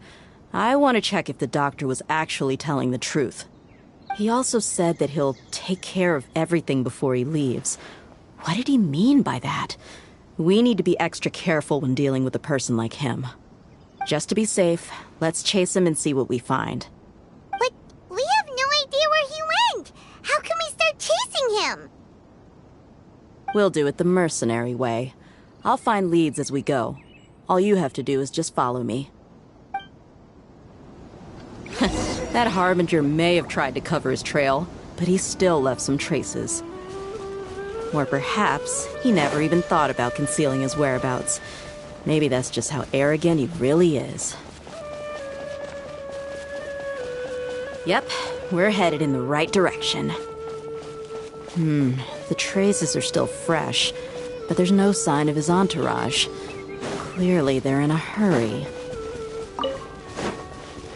[SPEAKER 2] I want to check if the doctor was actually telling the truth. He also said that he'll take care of everything before he leaves. What did he mean by that? We need to be extra careful when dealing with a person like him. Just to be safe, let's chase him and see what we find.
[SPEAKER 1] But we have no idea where he went! How can we start chasing him?
[SPEAKER 2] We'll do it the mercenary way. I'll find leads as we go. All you have to do is just follow me. That Harbinger may have tried to cover his trail, but he still left some traces. Or perhaps he never even thought about concealing his whereabouts. Maybe that's just how arrogant he really is. Yep, we're headed in the right direction. The traces are still fresh, but there's no sign of his entourage. Clearly they're in a hurry.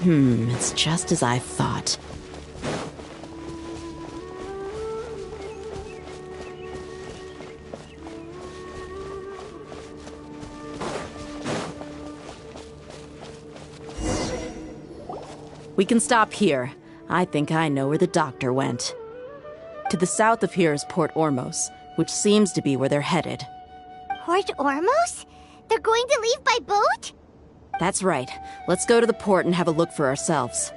[SPEAKER 2] It's just as I thought. We can stop here. I think I know where the doctor went. To the south of here is Port Ormos, which seems to be where they're headed.
[SPEAKER 1] Port Ormos? They're going to leave by boat?
[SPEAKER 2] That's right. Let's go to the port and have a look for ourselves.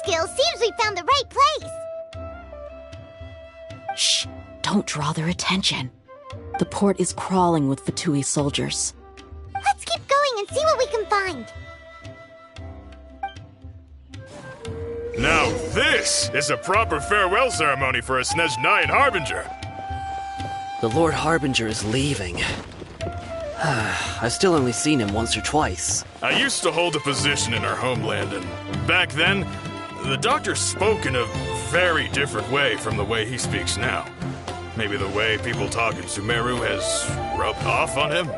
[SPEAKER 1] Skills seems we found the right place.
[SPEAKER 2] Shh! Don't draw their attention. The port is crawling with Fatui soldiers.
[SPEAKER 1] Let's keep going and see what we can find.
[SPEAKER 14] Now this is a proper farewell ceremony for a Snezhnayan Harbinger.
[SPEAKER 19] The Lord Harbinger is leaving. I've still only seen him once or twice.
[SPEAKER 14] I used to hold a position in our homeland, and back then, the doctor spoke in a very different way from the way he speaks now. Maybe the way people talk in Sumeru has rubbed off on him?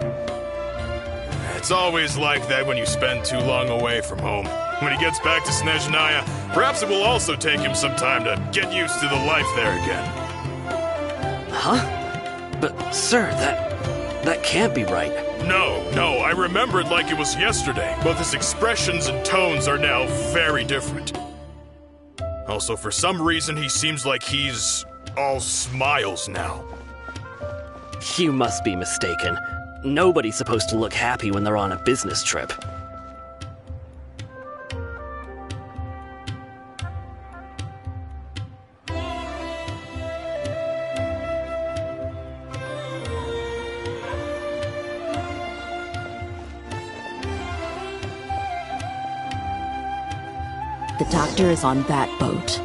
[SPEAKER 14] It's always like that when you spend too long away from home. When he gets back to Snezhnaya, perhaps it will also take him some time to get used to the life there again.
[SPEAKER 19] Huh? But, sir, that can't be right.
[SPEAKER 20] No, I remembered like it was yesterday. Both his expressions and tones are now very different. Also, for some reason, he seems like he's all smiles now.
[SPEAKER 19] You must be mistaken. Nobody's supposed to look happy when they're on a business trip.
[SPEAKER 2] The doctor is on that boat.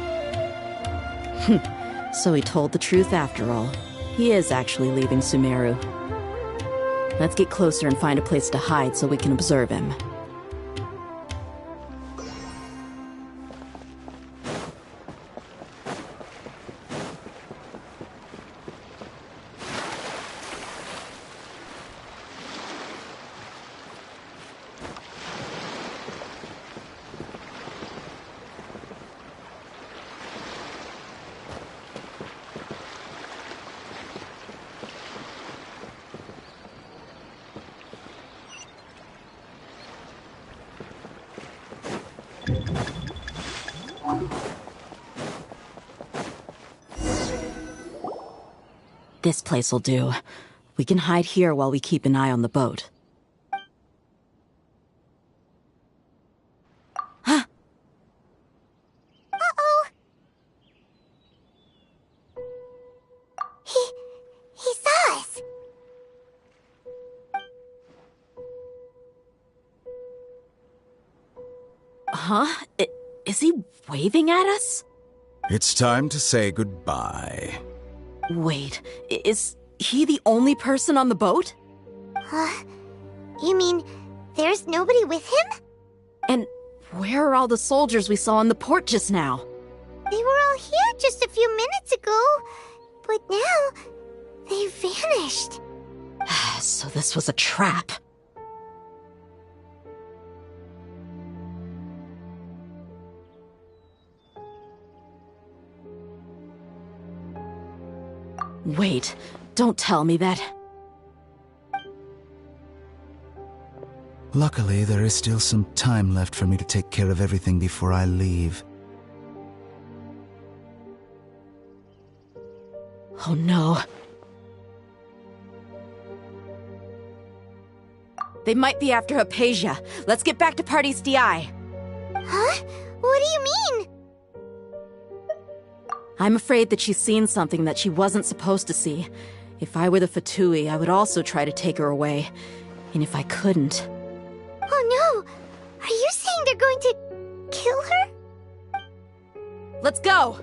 [SPEAKER 2] So he told the truth after all. He is actually leaving Sumeru. Let's get closer and find a place to hide so we can observe him. This place'll do. We can hide here while we keep an eye on the boat.
[SPEAKER 1] Uh-oh! He saw us!
[SPEAKER 2] Huh? Is he waving at us?
[SPEAKER 18] It's time to say goodbye.
[SPEAKER 2] Wait, is he the only person on the boat?
[SPEAKER 1] You mean there's nobody with him?
[SPEAKER 2] And where are all the soldiers we saw on the port just now?
[SPEAKER 1] They were all here just a few minutes ago, but now they vanished.
[SPEAKER 2] So this was a trap. Wait, don't tell me that.
[SPEAKER 18] Luckily, there is still some time left for me to take care of everything before I leave.
[SPEAKER 2] Oh no. They might be after Hypatia. Let's get back to Party's DI.
[SPEAKER 1] Huh? What do you mean?
[SPEAKER 2] I'm afraid that she's seen something that she wasn't supposed to see. If I were the Fatui, I would also try to take her away. And if I couldn't...
[SPEAKER 1] Oh no! Are you saying they're going to kill her?
[SPEAKER 2] Let's go!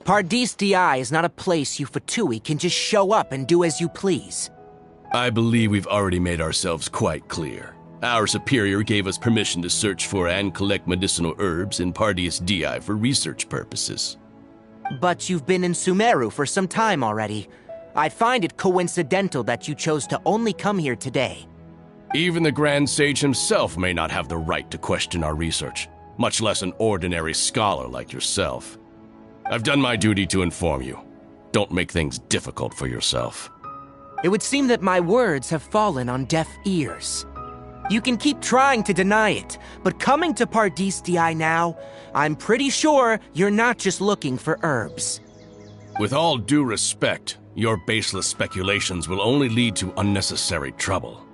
[SPEAKER 17] Pardis DI is not a place you Fatui can just show up and do as you please.
[SPEAKER 21] I believe we've already made ourselves quite clear. Our superior gave us permission to search for and collect medicinal herbs in Pardis DI for research purposes.
[SPEAKER 17] But you've been in Sumeru for some time already. I find it coincidental that you chose to only come here today.
[SPEAKER 21] Even the Grand Sage himself may not have the right to question our research, much less an ordinary scholar like yourself. I've done my duty to inform you. Don't make things difficult for yourself.
[SPEAKER 17] It would seem that my words have fallen on deaf ears. You can keep trying to deny it, but coming to Pardis DI now, I'm pretty sure you're not just looking for herbs.
[SPEAKER 21] With all due respect, your baseless speculations will only lead to unnecessary trouble.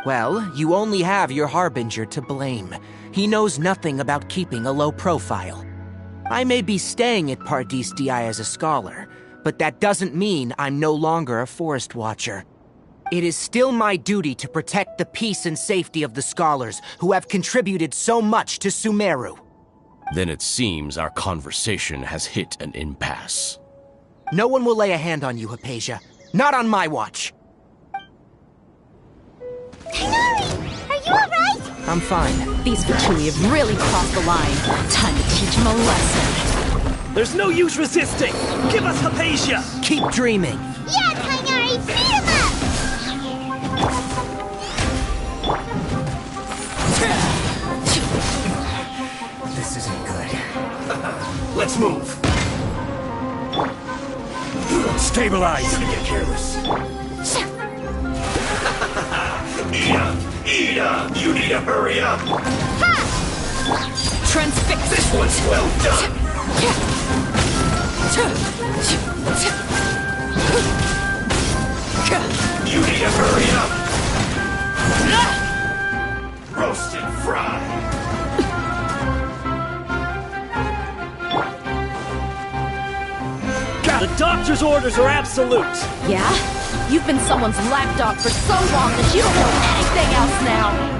[SPEAKER 17] Well, you only have your Harbinger to blame. He knows nothing about keeping a low profile. I may be staying at Pardis DI as a scholar, but that doesn't mean I'm no longer a forest watcher. It is still my duty to protect the peace and safety of the scholars who have contributed so much to Sumeru.
[SPEAKER 21] Then it seems our conversation has hit an impasse.
[SPEAKER 17] No one will lay a hand on you, Hypatia. Not on my watch.
[SPEAKER 1] Hinari! Are you alright?
[SPEAKER 17] I'm fine.
[SPEAKER 2] These Fatui have really crossed the line. Time to teach them a lesson.
[SPEAKER 22] There's no use resisting! Give us Hypatia!
[SPEAKER 17] Keep dreaming!
[SPEAKER 1] Yes, Hinari! Beat him up!
[SPEAKER 8] Stabilize!
[SPEAKER 3] Get careless. Ida! You need to hurry up!
[SPEAKER 12] Transfix!
[SPEAKER 3] This one's well done! You need to hurry up! Roast and fry!
[SPEAKER 8] The doctor's orders are absolute!
[SPEAKER 12] Yeah? You've been someone's lapdog for so long that you don't know anything else now!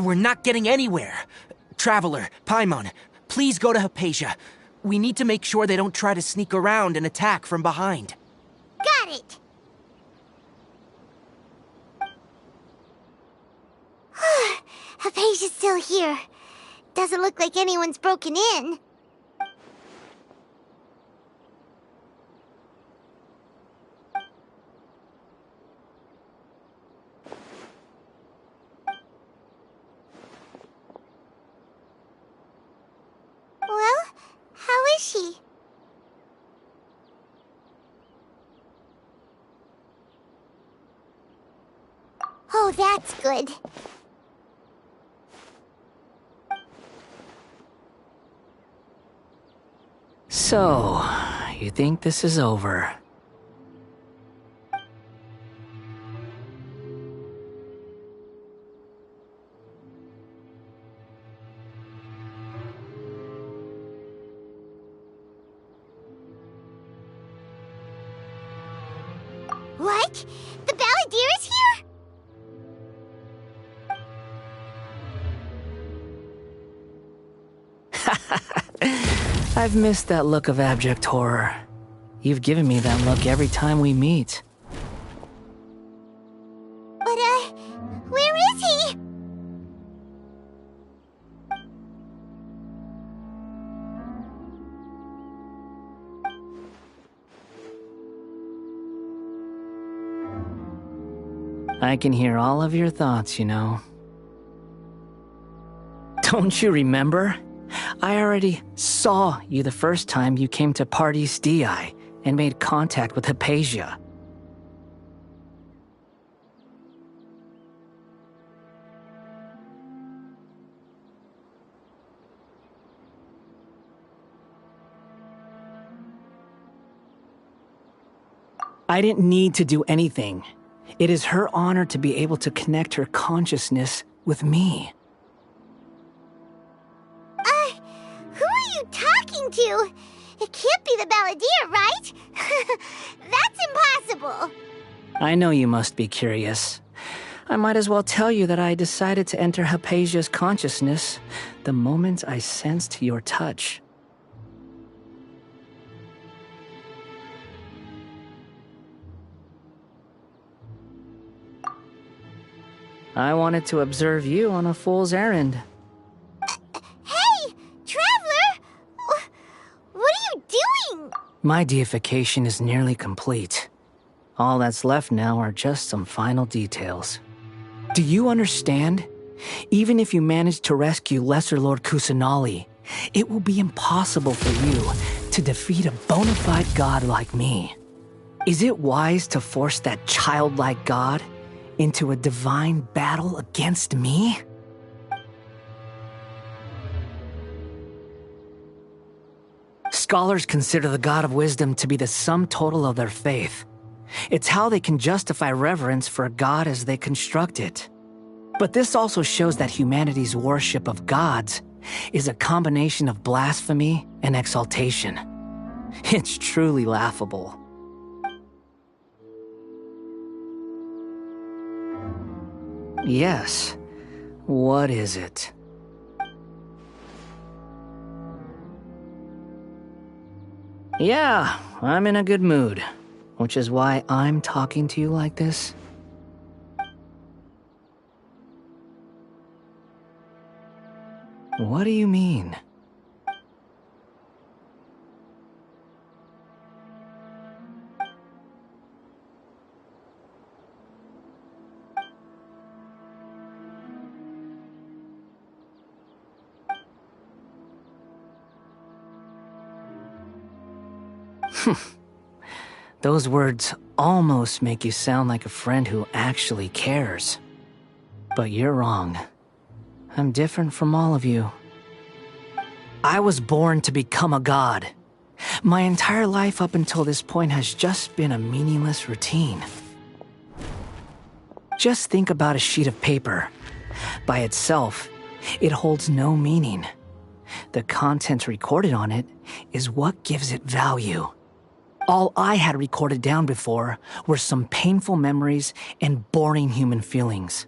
[SPEAKER 17] We're not getting anywhere. Traveler, Paimon, please go to Hypatia. We need to make sure they don't try to sneak around and attack from behind.
[SPEAKER 1] Got it! Hypatia's still here. Doesn't look like anyone's broken in. Well, how is she? Oh, that's good.
[SPEAKER 17] So, you think this is over?
[SPEAKER 1] What? The Balladeer is here?
[SPEAKER 17] I've missed that look of abject horror. You've given me that look every time we meet.
[SPEAKER 1] But, where is he?
[SPEAKER 17] I can hear all of your thoughts, you know. Don't you remember? I already saw you the first time you came to Parties Di and made contact with Hypatia. I didn't need to do anything. It is her honor to be able to connect her consciousness with me.
[SPEAKER 1] Who are you talking to? It can't be the Balladeer, right? That's impossible.
[SPEAKER 17] I know you must be curious. I might as well tell you that I decided to enter Hypatia's consciousness the moment I sensed your touch. I wanted to observe you on a fool's errand.
[SPEAKER 1] Hey, Traveler! What are you doing?
[SPEAKER 17] My deification is nearly complete. All that's left now are just some final details. Do you understand? Even if you manage to rescue Lesser Lord Kusanali, it will be impossible for you to defeat a bona fide god like me. Is it wise to force that childlike god into a divine battle against me? Scholars consider the God of Wisdom to be the sum total of their faith. It's how they can justify reverence for a god as they construct it. But this also shows that humanity's worship of gods is a combination of blasphemy and exaltation. It's truly laughable. Yes. What is it? Yeah, I'm in a good mood, which is why I'm talking to you like this. What do you mean?
[SPEAKER 13] Those words almost make you sound like a friend who actually cares. But you're wrong. I'm different from all of you. I was born to become a god. My entire life up until this point has just been a meaningless routine. Just think about a sheet of paper. By itself, it holds no meaning. The content recorded on it is what gives it value. All I had recorded down before were some painful memories and boring human feelings.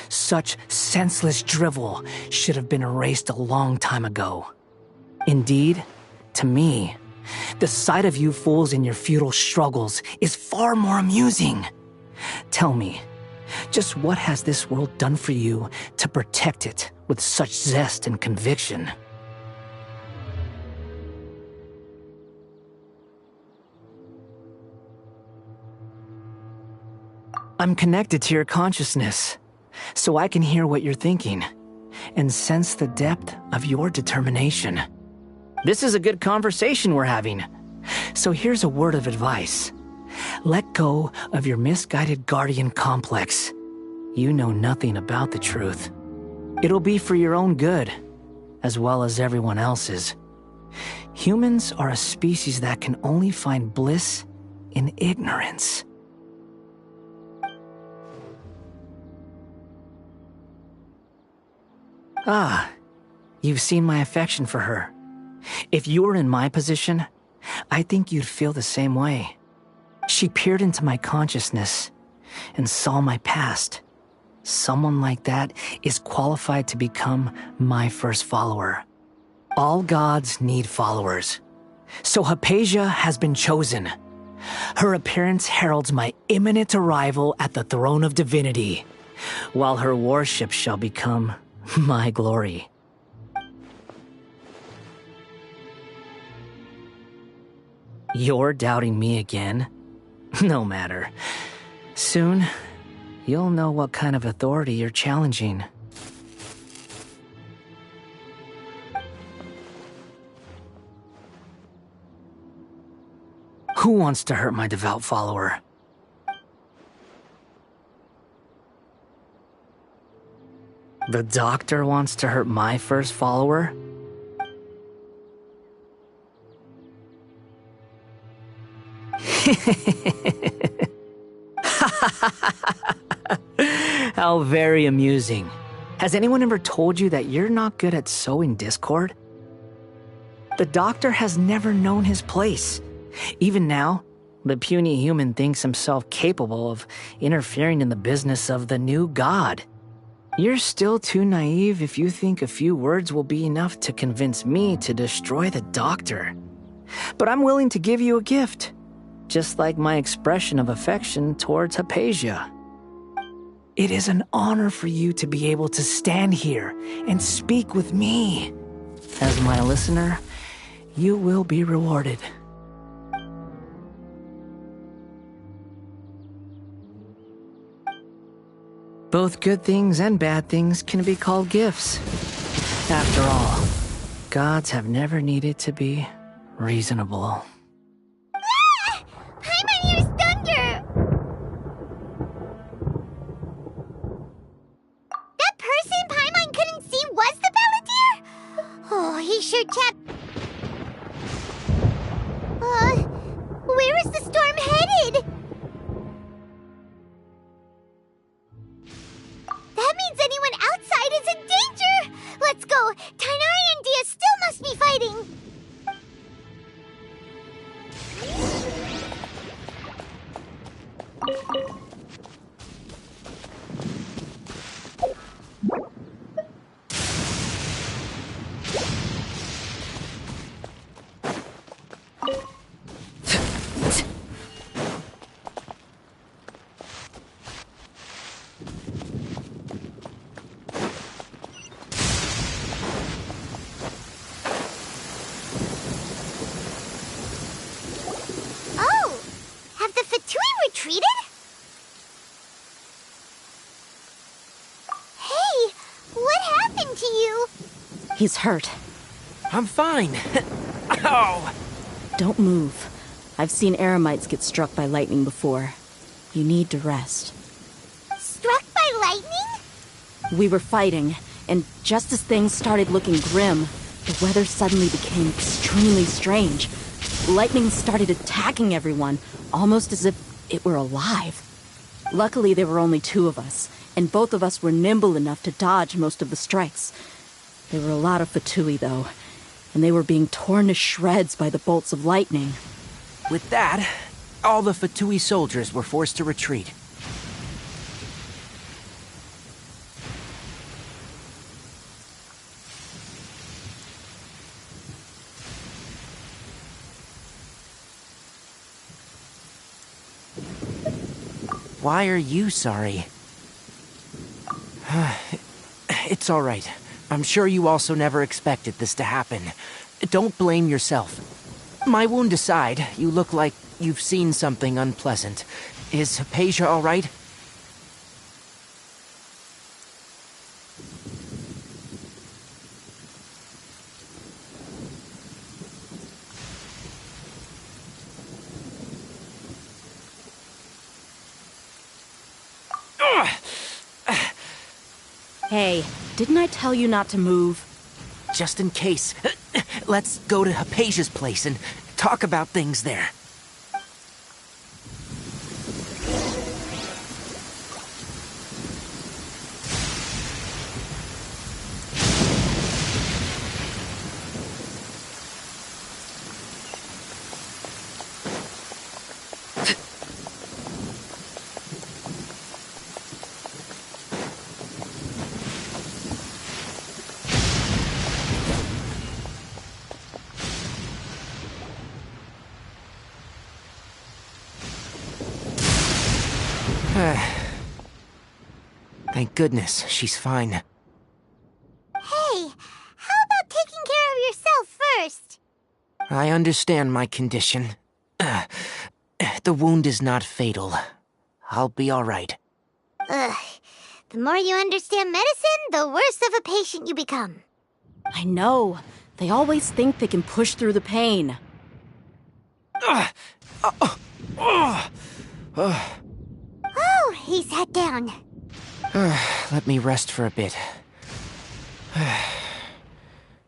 [SPEAKER 13] Such senseless drivel should have been erased a long time ago. Indeed, to me, the sight of you fools in your futile struggles is far more amusing. Tell me, just what has this world done for you to protect it with such zest and conviction? I'm connected to your consciousness, so I can hear what you're thinking and sense the depth of your determination. This is a good conversation we're having. So here's a word of advice. Let go of your misguided guardian complex. You know nothing about the truth. It'll be for your own good, as well as everyone else's. Humans are a species that can only find bliss in ignorance. Ah, you've seen my affection for her. If you were in my position, I think you'd feel the same way. She peered into my consciousness and saw my past. Someone like that is qualified to become my first follower. All gods need followers. So Hypatia has been chosen. Her appearance heralds my imminent arrival at the throne of divinity, while her worship shall become my glory. You're doubting me again? No matter. Soon, you'll know what kind of authority you're challenging. Who wants to hurt my devout follower? The doctor wants to hurt my first follower? How very amusing. Has anyone ever told you that you're not good at sowing discord? The doctor has never known his place. Even now, the puny human thinks himself capable of interfering in the business of the new god. You're still too naive if you think a few words will be enough to convince me to destroy the doctor. But I'm willing to give you a gift, just like my expression of affection towards Hypatia. It is an honor for you to be able to stand here and speak with me. As my listener, you will be rewarded. Both good things and bad things can be called gifts. After all, gods have never needed to be reasonable.
[SPEAKER 1] Ah! Paimon hears thunder! That person Paimon couldn't see was the Balladeer? Oh, he sure tapped... where is the storm headed? That means anyone outside is in danger! Let's go! Tainari and Dia still must be fighting! Oh! Have the Fatui retreated? Hey! What happened to you?
[SPEAKER 2] He's hurt.
[SPEAKER 17] I'm fine. Ow!
[SPEAKER 2] Don't move. I've seen eremites get struck by lightning before. You need to rest.
[SPEAKER 1] Struck by lightning?
[SPEAKER 2] We were fighting, and just as things started looking grim, the weather suddenly became extremely strange. Lightning started attacking everyone, almost as if it were alive. Luckily, there were only two of us, and both of us were nimble enough to dodge most of the strikes. There were a lot of Fatui, though, and they were being torn to shreds by the bolts of lightning.
[SPEAKER 17] With that, all the Fatui soldiers were forced to retreat. Why are you sorry? It's all right. I'm sure you also never expected this to happen. Don't blame yourself. My wound aside, you look like you've seen something unpleasant. Is Hypatia all right?
[SPEAKER 2] Hey, didn't I tell you not to move?
[SPEAKER 17] Just in case. Let's go to Hypatia's place and talk about things there. Thank goodness she's fine.
[SPEAKER 1] Hey, how about taking care of yourself first?
[SPEAKER 17] I understand my condition. The wound is not fatal. I'll be all right.
[SPEAKER 1] Ugh. The more you understand medicine, the worse of a patient you become.
[SPEAKER 2] I know. They always think they can push through the pain.
[SPEAKER 1] Oh, he sat down.
[SPEAKER 17] Let me rest for a bit.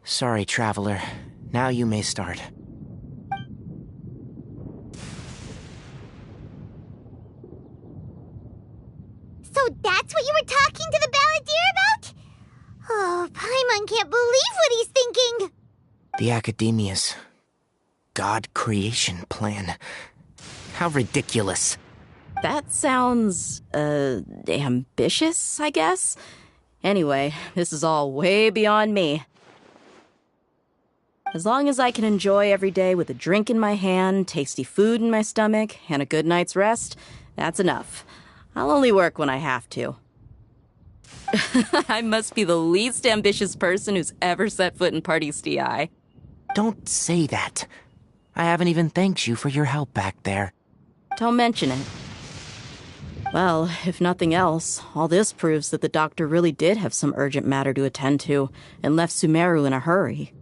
[SPEAKER 17] Sorry, traveler. Now you may start.
[SPEAKER 1] So that's what you were talking to the balladeer about? Oh, Paimon can't believe what he's thinking.
[SPEAKER 17] The Academia's God creation plan. How ridiculous.
[SPEAKER 2] That sounds, ambitious, I guess? Anyway, this is all way beyond me. As long as I can enjoy every day with a drink in my hand, tasty food in my stomach, and a good night's rest, that's enough. I'll only work when I have to. I must be the least ambitious person who's ever set foot in Party's DI.
[SPEAKER 17] Don't say that. I haven't even thanked you for your help back there.
[SPEAKER 2] Don't mention it. Well, if nothing else, all this proves that the doctor really did have some urgent matter to attend to, and left Sumeru in a hurry.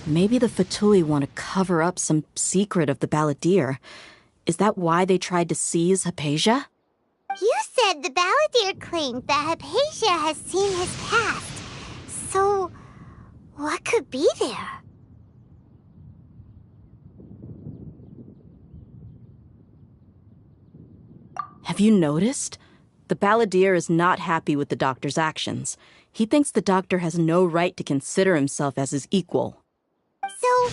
[SPEAKER 2] Maybe the Fatui want to cover up some secret of the balladeer. Is that why they tried to seize Hypatia?
[SPEAKER 1] You said the balladeer claimed that Hypatia has seen his past. So, what could be there?
[SPEAKER 2] Have you noticed? The balladeer is not happy with the doctor's actions. He thinks the doctor has no right to consider himself as his equal.
[SPEAKER 1] So,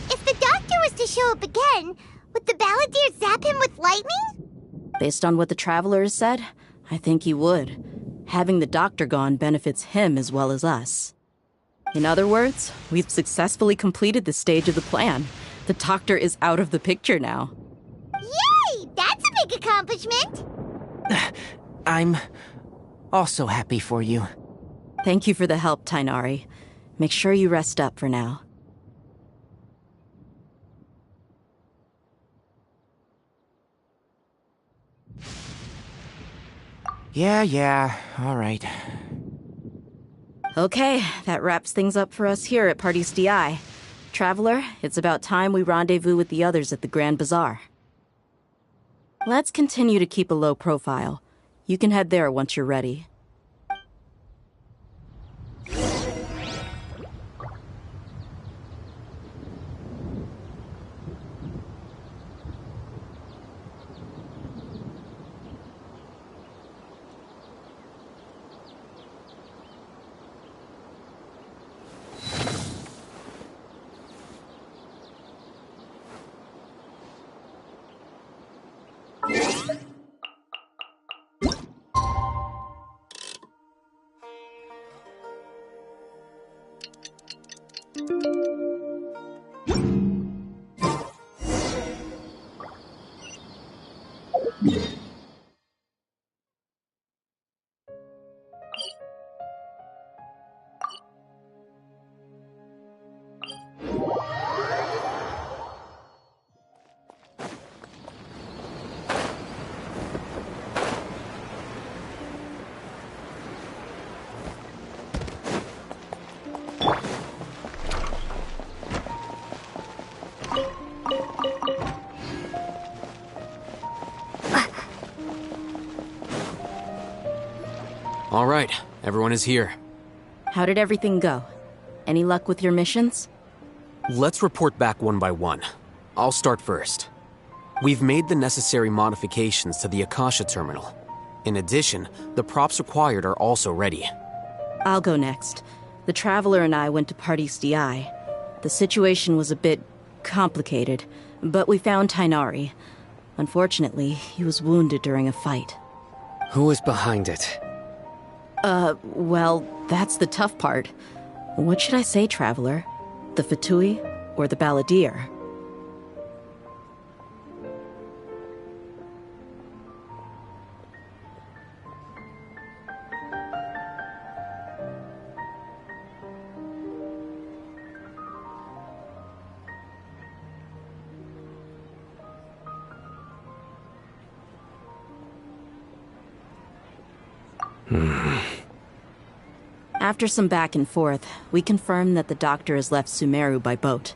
[SPEAKER 1] if the doctor was to show up again, would the balladeer zap him with lightning?
[SPEAKER 2] Based on what the traveler has said, I think he would. Having the doctor gone benefits him as well as us. In other words, we've successfully completed this stage of the plan. The doctor is out of the picture now.
[SPEAKER 1] Yay! That's a big accomplishment!
[SPEAKER 17] I'm also happy for you.
[SPEAKER 2] Thank you for the help, Tainari. Make sure you rest up for now.
[SPEAKER 17] Yeah, all right.
[SPEAKER 2] Okay, that wraps things up for us here at Party's DI. Traveler, it's about time we rendezvous with the others at the Grand Bazaar. Let's continue to keep a low profile. You can head there once you're ready.
[SPEAKER 6] All right, everyone is here.
[SPEAKER 2] How did everything go? Any luck with your missions?
[SPEAKER 6] Let's report back one by one. I'll start first. We've made the necessary modifications to the Akasha terminal. In addition, the props required are also ready.
[SPEAKER 2] I'll go next. The Traveler and I went to Party's DI. The situation was a bit complicated, but we found Tainari. Unfortunately, he was wounded during a fight.
[SPEAKER 9] Who is behind it?
[SPEAKER 2] Well, that's the tough part. What should I say, Traveler? The Fatui or the Balladeer? After some back and forth, we confirmed that the doctor has left Sumeru by boat.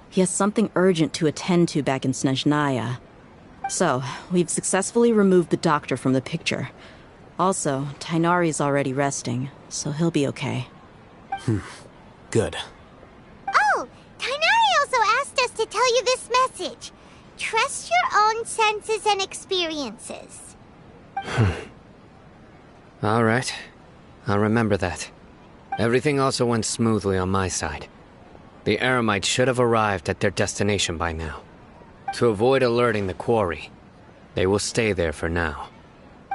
[SPEAKER 2] He has something urgent to attend to back in Snezhnaya. So, we've successfully removed the doctor from the picture. Also, Tainari's already resting, so he'll be okay.
[SPEAKER 6] Good.
[SPEAKER 1] Oh, Tainari also asked us to tell you this message. Trust your own senses and experiences.
[SPEAKER 9] All right. I'll remember that. Everything also went smoothly on my side. The Eremites should have arrived at their destination by now. To avoid alerting the quarry, they will stay there for now.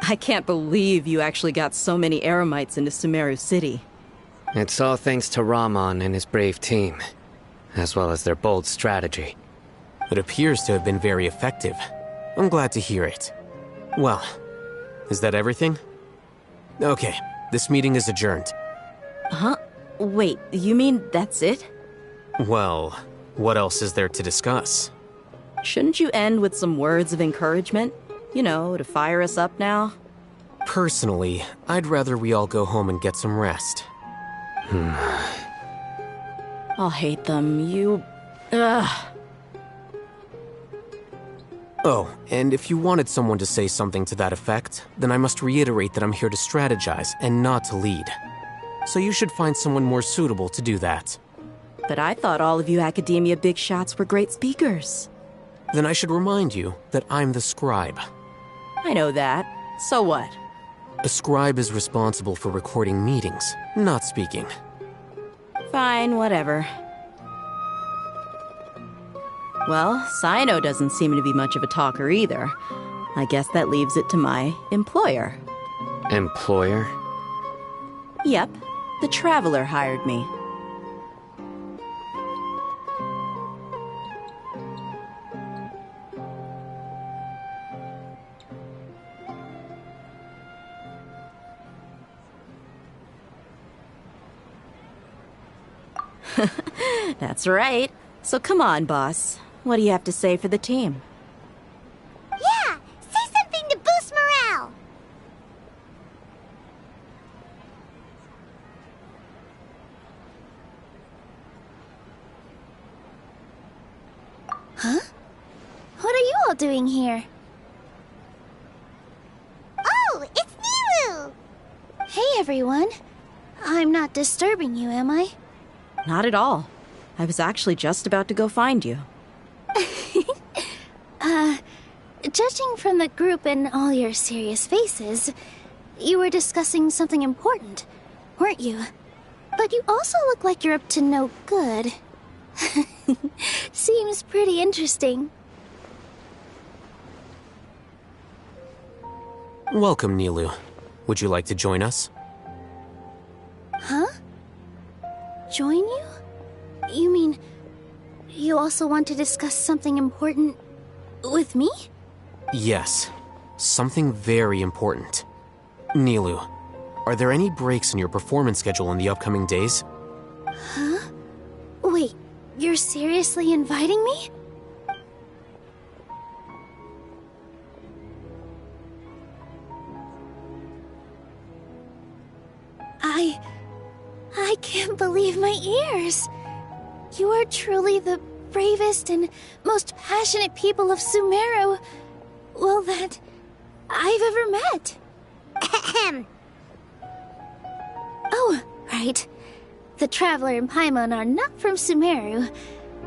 [SPEAKER 2] I can't believe you actually got so many Eremites into Sumeru City.
[SPEAKER 9] It's all thanks to Rahman and his brave team, as well as their bold strategy.
[SPEAKER 6] It appears to have been very effective. I'm glad to hear it. Well, is that everything? Okay, this meeting is adjourned.
[SPEAKER 2] Huh? Wait, you mean that's it?
[SPEAKER 6] Well, what else is there to discuss?
[SPEAKER 2] Shouldn't you end with some words of encouragement? You know, to fire us up now?
[SPEAKER 6] Personally, I'd rather we all go home and get some rest.
[SPEAKER 2] I'll hate them, Ugh.
[SPEAKER 6] Oh, and if you wanted someone to say something to that effect, then I must reiterate that I'm here to strategize and not to lead. So you should find someone more suitable to do that.
[SPEAKER 2] But I thought all of you Academia big shots were great speakers.
[SPEAKER 6] Then I should remind you that I'm the scribe.
[SPEAKER 2] I know that. So what?
[SPEAKER 6] A scribe is responsible for recording meetings, not speaking.
[SPEAKER 2] Fine, whatever. Well, Sino doesn't seem to be much of a talker either. I guess that leaves it to my employer.
[SPEAKER 9] Employer?
[SPEAKER 2] Yep, the Traveler hired me. That's right. So come on, boss. What do you have to say for the team?
[SPEAKER 1] Yeah, say something to boost morale.
[SPEAKER 10] Huh? What are you all doing here?
[SPEAKER 1] Oh, it's Nilu!
[SPEAKER 10] Hey, everyone. I'm not disturbing you, am I?
[SPEAKER 2] Not at all. I was actually just about to go find you.
[SPEAKER 10] Judging from the group and all your serious faces, you were discussing something important, weren't you? But you also look like you're up to no good. Seems pretty interesting.
[SPEAKER 6] Welcome, Nilu. Would you like to join us?
[SPEAKER 10] Huh? Join you? You mean, you also want to discuss something important with me?
[SPEAKER 6] Yes. Something very important. Nilu, are there any breaks in your performance schedule in the upcoming days?
[SPEAKER 10] Huh? Wait, you're seriously inviting me? I can't believe my ears. You are truly the bravest and most passionate people of Sumeru, well, that I've ever met.
[SPEAKER 1] Ahem.
[SPEAKER 10] Oh, right. The Traveler and Paimon are not from Sumeru,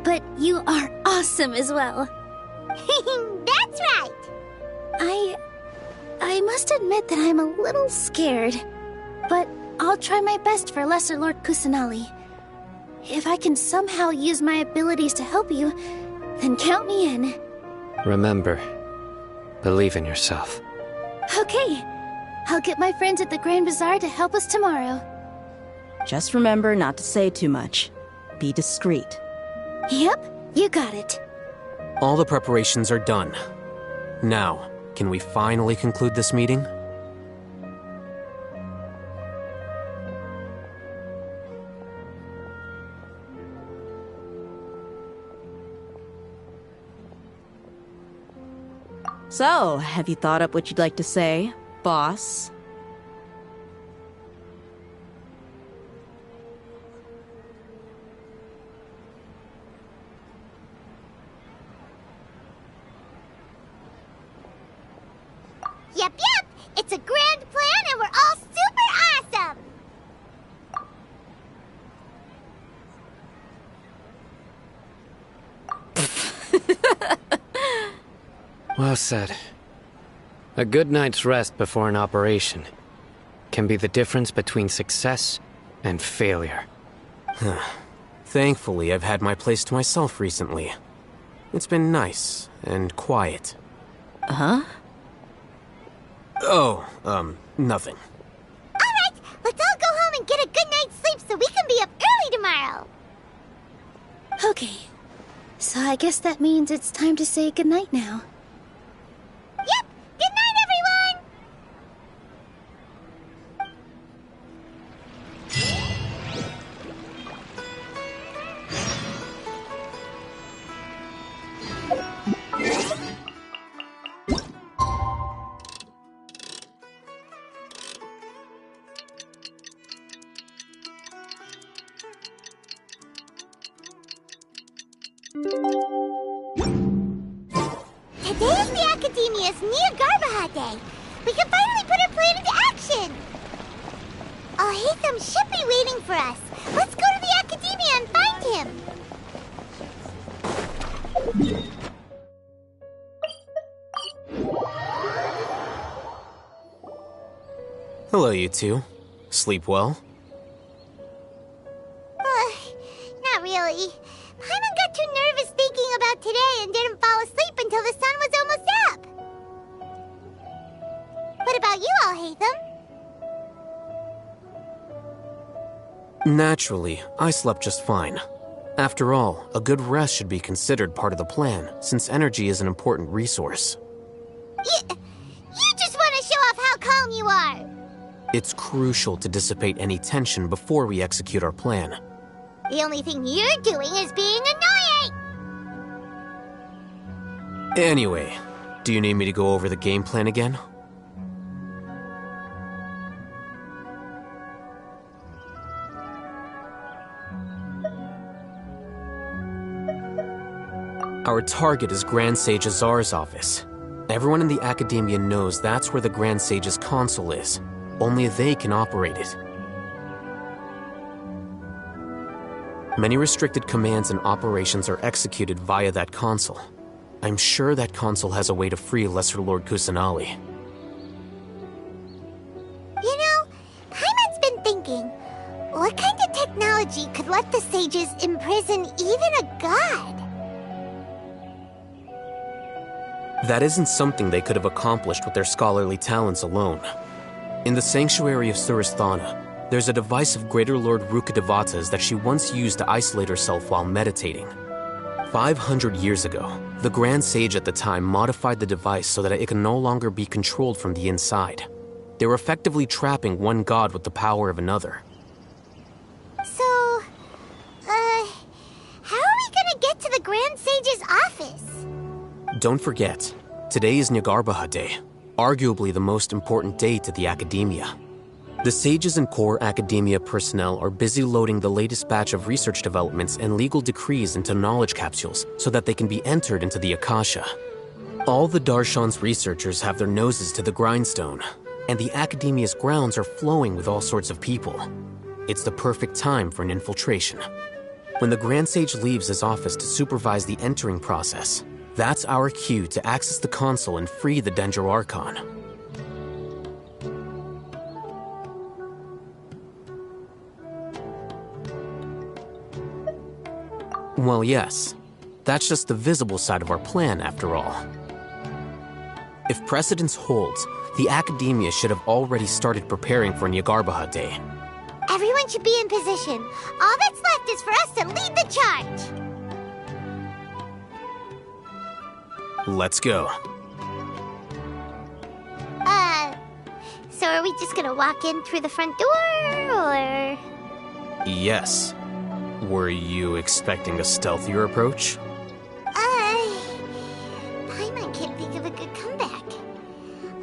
[SPEAKER 10] but you are awesome as well.
[SPEAKER 1] That's right.
[SPEAKER 10] I must admit that I'm a little scared, but I'll try my best for Lesser Lord Kusanali. If I can somehow use my abilities to help you, then count me in.
[SPEAKER 9] Remember, believe in yourself.
[SPEAKER 10] Okay, I'll get my friends at the Grand Bazaar to help us tomorrow.
[SPEAKER 2] Just remember not to say too much. Be discreet.
[SPEAKER 10] Yep, you got it.
[SPEAKER 6] All the preparations are done. Now, can we finally conclude this meeting?
[SPEAKER 2] So, have you thought up what you'd like to say, boss?
[SPEAKER 1] Yep, it's a grand plan and we're all super awesome!
[SPEAKER 9] Well said. A good night's rest before an operation can be the difference between success and failure.
[SPEAKER 6] Thankfully, I've had my place to myself recently. It's been nice and quiet.
[SPEAKER 2] Huh?
[SPEAKER 6] Oh, nothing.
[SPEAKER 1] Alright, let's all go home and get a good night's sleep so we can be up early tomorrow!
[SPEAKER 10] Okay, so I guess that means it's time to say goodnight now.
[SPEAKER 1] Yep! Good night, everyone! Today is the Academia's Nia Garbaha Day. We can finally put our plan into action. Alhaitham should be waiting for us. Let's go to the Academia and find him.
[SPEAKER 6] Hello, you two. Sleep well?
[SPEAKER 1] Not really. Paimon got too nervous thinking about today and didn't fall asleep until the sun was almost up. What about you, Alhaitham?
[SPEAKER 6] Naturally, I slept just fine. After all, a good rest should be considered part of the plan, since energy is an important resource.
[SPEAKER 1] You just want to show off how calm you are.
[SPEAKER 6] It's crucial to dissipate any tension before we execute our plan.
[SPEAKER 1] The only thing you're doing is being annoying.
[SPEAKER 6] Anyway, do you need me to go over the game plan again? Our target is Grand Sage Azar's office. Everyone in the Academia knows that's where the Grand Sage's console is. Only they can operate it. Many restricted commands and operations are executed via that console. I'm sure that console has a way to free Lesser Lord Kusanali.
[SPEAKER 1] You know, Paimon's been thinking, what kind of technology could let the sages imprison even a god?
[SPEAKER 6] That isn't something they could have accomplished with their scholarly talents alone. In the sanctuary of Suristhana, there's a device of Greater Lord Rukkhadevata's that she once used to isolate herself while meditating. 500 years ago, the Grand Sage at the time modified the device so that it can no longer be controlled from the inside. They were effectively trapping one god with the power of another.
[SPEAKER 1] So, how are we gonna get to the Grand Sage's office?
[SPEAKER 6] Don't forget, today is Nyagarbha Day, arguably the most important day to the Academia. The sages and core Academia personnel are busy loading the latest batch of research developments and legal decrees into knowledge capsules so that they can be entered into the Akasha. All the Darshan's researchers have their noses to the grindstone, and the Academia's grounds are flowing with all sorts of people. It's the perfect time for an infiltration. When the Grand Sage leaves his office to supervise the entering process, that's our cue to access the console and free the Dendro Archon. Well, yes. That's just the visible side of our plan, after all. If precedence holds, the Academia should have already started preparing for Nyagarbha Day.
[SPEAKER 1] Everyone should be in position. All that's left is for us to lead the charge.
[SPEAKER 6] Let's go.
[SPEAKER 1] So are we just gonna walk in through the front door, or...?
[SPEAKER 6] Yes. Were you expecting a stealthier approach?
[SPEAKER 1] Paimon can't think of a good comeback.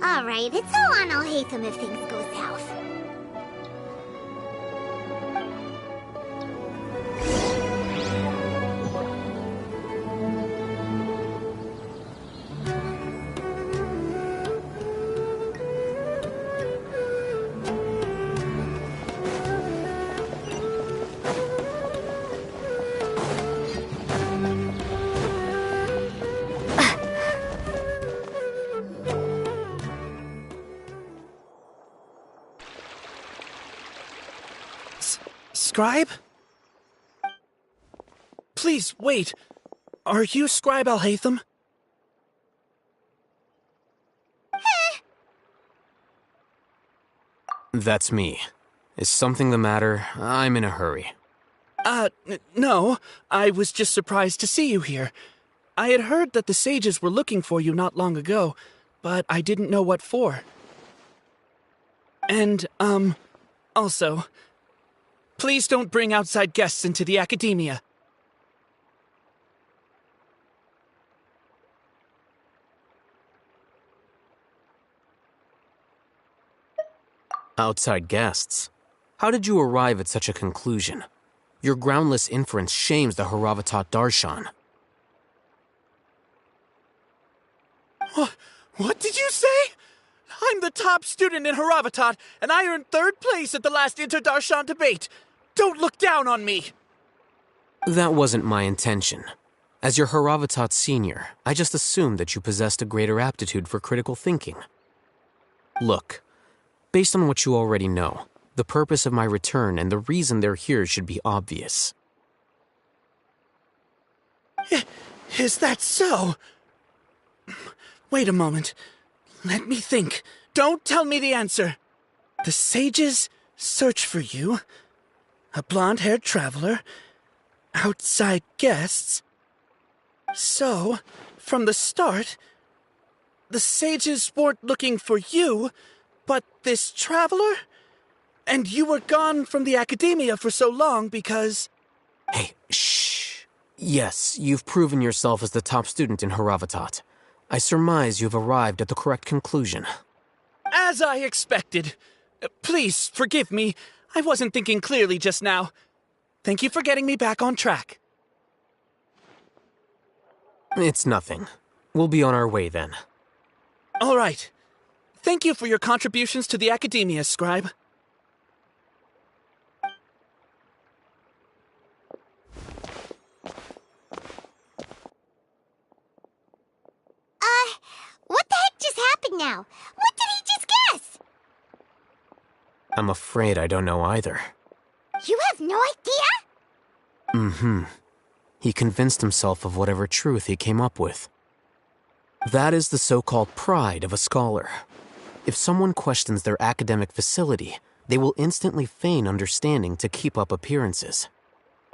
[SPEAKER 1] Alright, it's all on Alhaitham if things go south.
[SPEAKER 7] Scribe? Please, wait. Are you Scribe Alhaitham?
[SPEAKER 6] That's me. Is something the matter? I'm in a hurry.
[SPEAKER 7] No. I was just surprised to see you here. I had heard that the sages were looking for you not long ago, but I didn't know what for. And, also, please don't bring outside guests into the Academia.
[SPEAKER 6] Outside guests? How did you arrive at such a conclusion? Your groundless inference shames the Haravatat Darshan.
[SPEAKER 7] What did you say? I'm the top student in Haravatat, and I earned 3rd place at the last Inter-Darshan debate. Don't look down on me!
[SPEAKER 6] That wasn't my intention. As your Haravatat senior, I just assumed that you possessed a greater aptitude for critical thinking. Look, based on what you already know, the purpose of my return and the reason they're here should be obvious.
[SPEAKER 7] Is that so? Wait a moment. Let me think. Don't tell me the answer. The sages search for you. A blonde-haired traveler. Outside guests. So, from the start, the sages weren't looking for you, but this traveler? And you were gone from the Academia for so long because...
[SPEAKER 6] Hey, shh. Yes, you've proven yourself as the top student in Haravatat. I surmise you've arrived at the correct conclusion.
[SPEAKER 7] As I expected. Please, forgive me. I wasn't thinking clearly just now. Thank you for getting me back on track.
[SPEAKER 6] It's nothing. We'll be on our way then.
[SPEAKER 7] All right. Thank you for your contributions to the Academia, Scribe.
[SPEAKER 1] What the heck just happened now? What did he just guess?
[SPEAKER 6] I'm afraid I don't know either.
[SPEAKER 1] You have no idea?
[SPEAKER 6] Mm-hmm. He convinced himself of whatever truth he came up with. That is the so-called pride of a scholar. If someone questions their academic facility, they will instantly feign understanding to keep up appearances.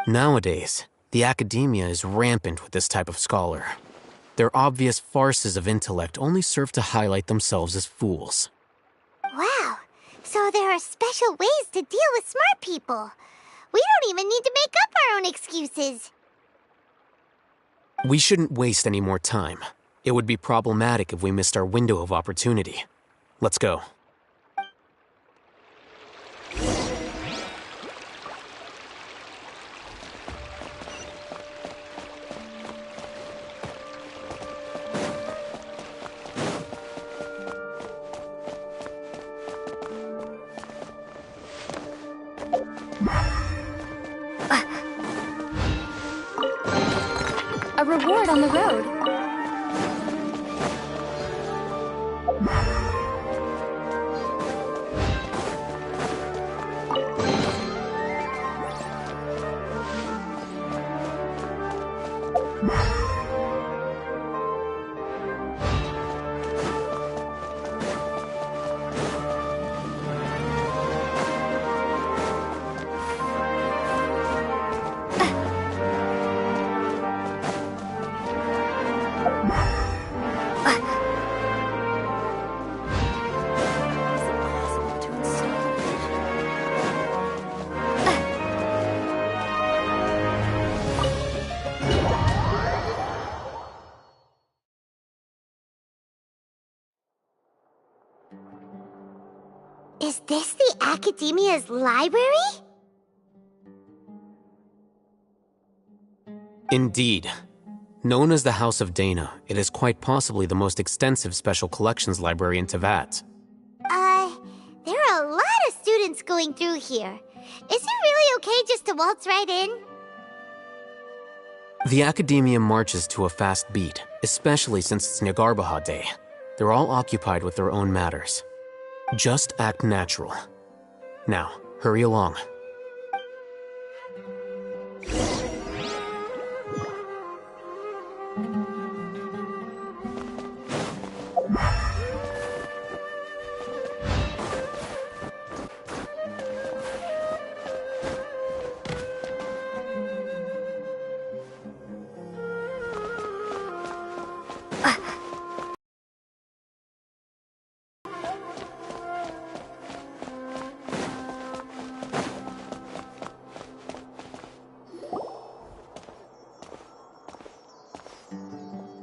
[SPEAKER 6] Nowadays, the academia is rampant with this type of scholar. Their obvious farces of intellect only serve to highlight themselves as fools.
[SPEAKER 1] Wow, so there are special ways to deal with smart people. We don't even need to make up our own excuses.
[SPEAKER 6] We shouldn't waste any more time. It would be problematic if we missed our window of opportunity. Let's go.
[SPEAKER 10] A reward on the road.
[SPEAKER 1] Is this the Academia's library?
[SPEAKER 6] Indeed. Known as the House of Dana, it is quite possibly the most extensive special collections library in Teyvat.
[SPEAKER 1] There are a lot of students going through here. Is it really okay just to waltz right in?
[SPEAKER 6] The Academia marches to a fast beat, especially since it's Nagarbaha Day. They're all occupied with their own matters. Just act natural. Now, hurry along.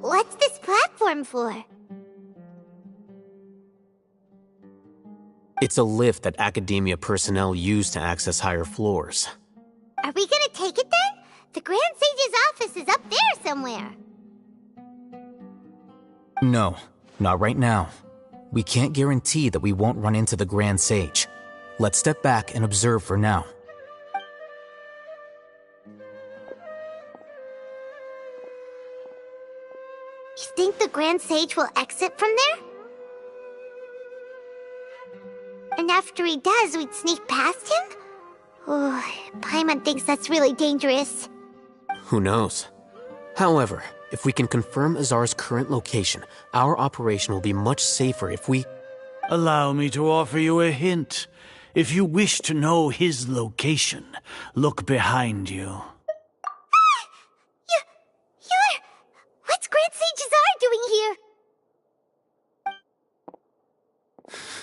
[SPEAKER 1] What's this platform for?
[SPEAKER 6] It's a lift that Academia personnel use to access higher floors.
[SPEAKER 1] Are we gonna take it then? The Grand Sage's office is up there somewhere.
[SPEAKER 15] No, not right now. We can't guarantee that we won't run into the Grand Sage. Let's step back and observe for now.
[SPEAKER 1] You think the Grand Sage will exit from there? And after he does, we'd sneak past him? Oh, Paimon thinks that's really dangerous.
[SPEAKER 6] Who knows? However, if we can confirm Azar's current location, our operation will be much safer if we...
[SPEAKER 5] Allow me to offer you a hint. If you wish to know his location, look behind you.
[SPEAKER 1] What's Grand Sage Azar doing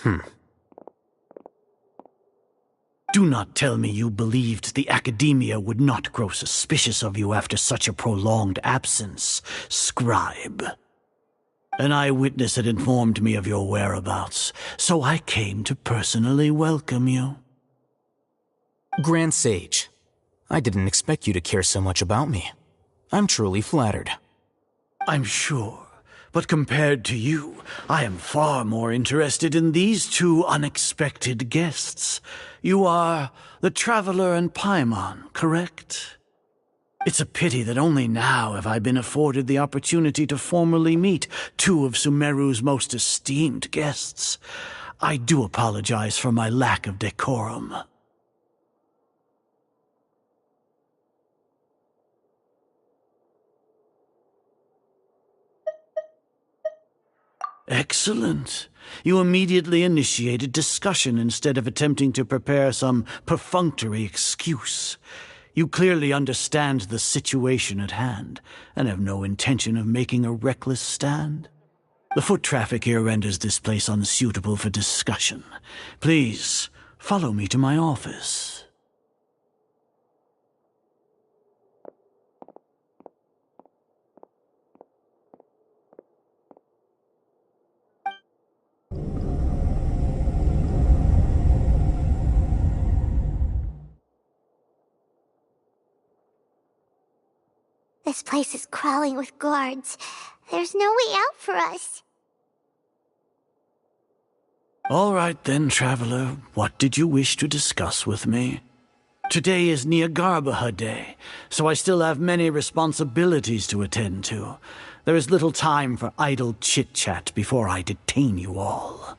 [SPEAKER 1] here?
[SPEAKER 5] Do not tell me you believed the Academia would not grow suspicious of you after such a prolonged absence, Scribe. An eyewitness had informed me of your whereabouts, so I came to personally welcome you.
[SPEAKER 15] Grand Sage, I didn't expect you to care so much about me. I'm truly flattered.
[SPEAKER 5] I'm sure. But compared to you, I am far more interested in these two unexpected guests. You are the Traveler and Paimon, correct? It's a pity that only now have I been afforded the opportunity to formally meet two of Sumeru's most esteemed guests. I do apologize for my lack of decorum. Excellent. You immediately initiated discussion instead of attempting to prepare some perfunctory excuse. You clearly understand the situation at hand, and have no intention of making a reckless stand. The foot traffic here renders this place unsuitable for discussion. Please, follow me to my office.
[SPEAKER 1] This place is crawling with guards. There's no way out for us.
[SPEAKER 5] All right then, Traveler. What did you wish to discuss with me? Today is Niagarbaha Day, so I still have many responsibilities to attend to. There is little time for idle chit-chat before I detain you all.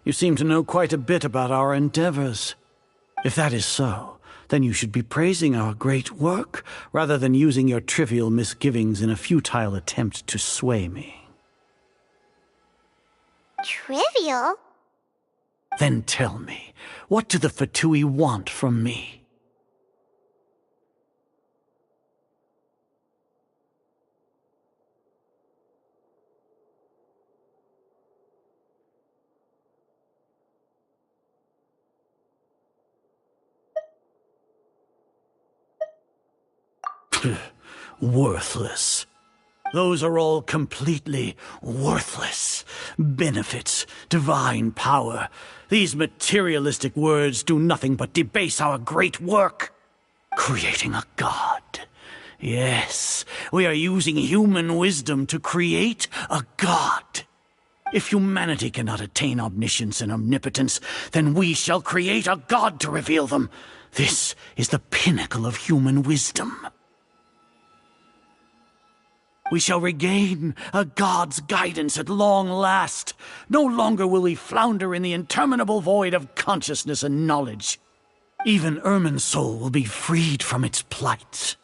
[SPEAKER 5] You seem to know quite a bit about our endeavors. If that is so, then you should be praising our great work, rather than using your trivial misgivings in a futile attempt to sway me.
[SPEAKER 1] Trivial?
[SPEAKER 5] Then tell me, what do the Fatui want from me? Worthless. Those are all completely worthless. Benefits, divine power. These materialistic words do nothing but debase our great work. Creating a god. Yes, we are using human wisdom to create a god. If humanity cannot attain omniscience and omnipotence, then we shall create a god to reveal them. This is the pinnacle of human wisdom. We shall regain a god's guidance at long last. No longer will we flounder in the interminable void of consciousness and knowledge. Even Irminsul will be freed from its plight.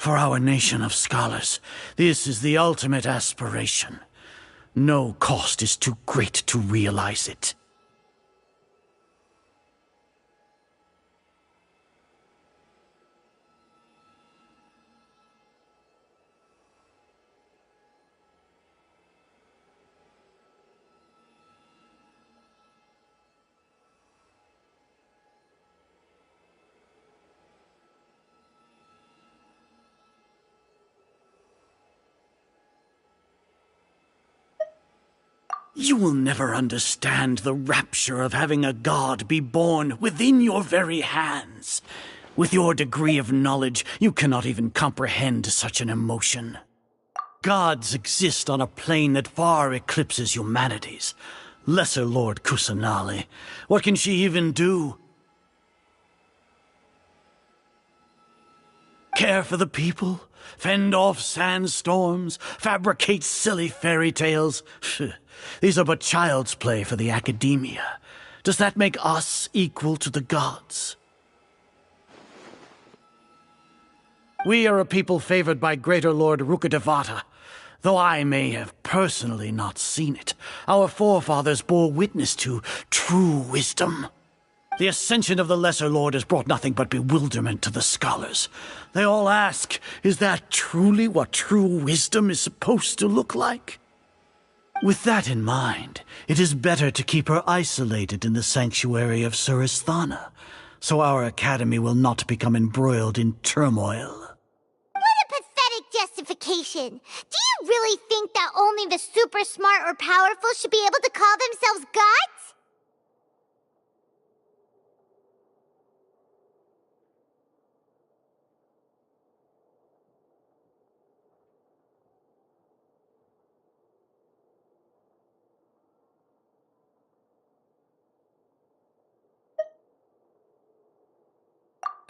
[SPEAKER 5] For our nation of scholars, this is the ultimate aspiration. No cost is too great to realize it. You will never understand the rapture of having a god be born within your very hands. With your degree of knowledge, you cannot even comprehend such an emotion. Gods exist on a plane that far eclipses humanity's. Lesser Lord Kusanali, what can she even do? Care for the people? Fend off sandstorms? Fabricate silly fairy tales? These are but child's play for the academia. Does that make us equal to the gods? We are a people favored by Greater Lord Rukkhadevata. Though I may have personally not seen it, our forefathers bore witness to true wisdom. The ascension of the Lesser Lord has brought nothing but bewilderment to the scholars. They all ask, is that truly what true wisdom is supposed to look like? With that in mind, it is better to keep her isolated in the sanctuary of Suristhana, so our academy will not become embroiled in turmoil.
[SPEAKER 1] What a pathetic justification! Do you really think that only the super smart or powerful should be able to call themselves gods?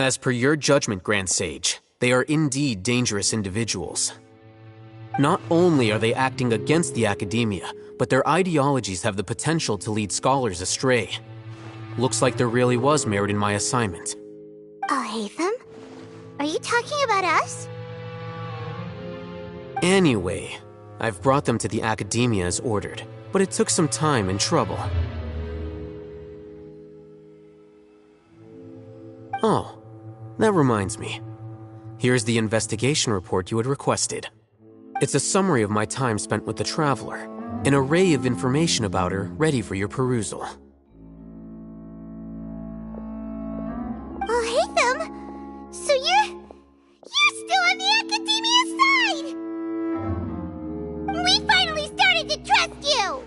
[SPEAKER 6] As per your judgment, Grand Sage, they are indeed dangerous individuals. Not only are they acting against the Academia, but their ideologies have the potential to lead scholars astray. Looks like there really was merit in my assignment.
[SPEAKER 1] Oh, Hatham? Are you talking about us?
[SPEAKER 6] Anyway, I've brought them to the Academia as ordered, but it took some time and trouble. Oh, that reminds me. Here's the investigation report you had requested. It's a summary of my time spent with the Traveler, an array of information about her ready for your perusal.
[SPEAKER 1] Oh, Hatham! So you're still on the Academia's side! We finally started to trust you!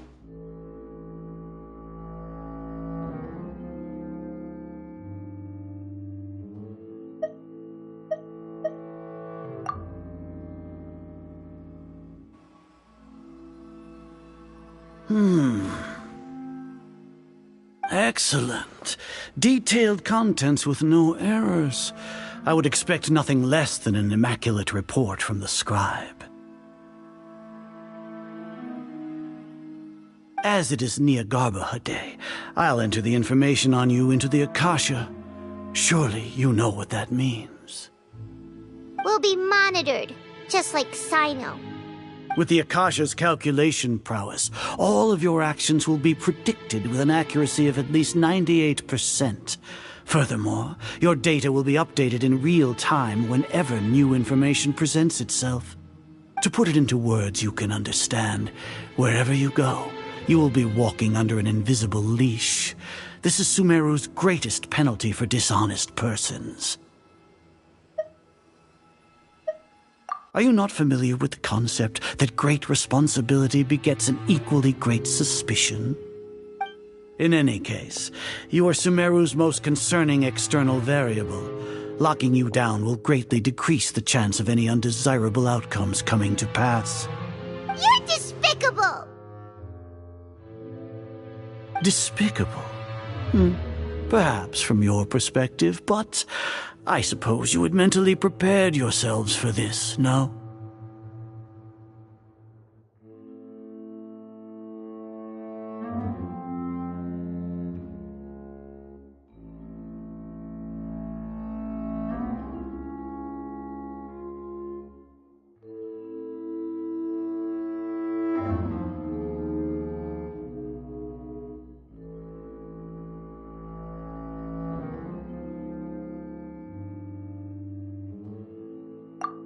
[SPEAKER 5] Excellent. Detailed contents with no errors. I would expect nothing less than an immaculate report from the scribe. As it is Niagarbaha Day, I'll enter the information on you into the Akasha. Surely you know what that means.
[SPEAKER 1] We'll be monitored, just like Sino.
[SPEAKER 5] With the Akasha's calculation prowess, all of your actions will be predicted with an accuracy of at least 98%. Furthermore, your data will be updated in real time whenever new information presents itself. To put it into words you can understand, wherever you go, you will be walking under an invisible leash. This is Sumeru's greatest penalty for dishonest persons. Are you not familiar with the concept that great responsibility begets an equally great suspicion? In any case, you are Sumeru's most concerning external variable. Locking you down will greatly decrease the chance of any undesirable outcomes coming to pass.
[SPEAKER 1] You're despicable!
[SPEAKER 5] Despicable? Perhaps from your perspective, but I suppose you had mentally prepared yourselves for this, no?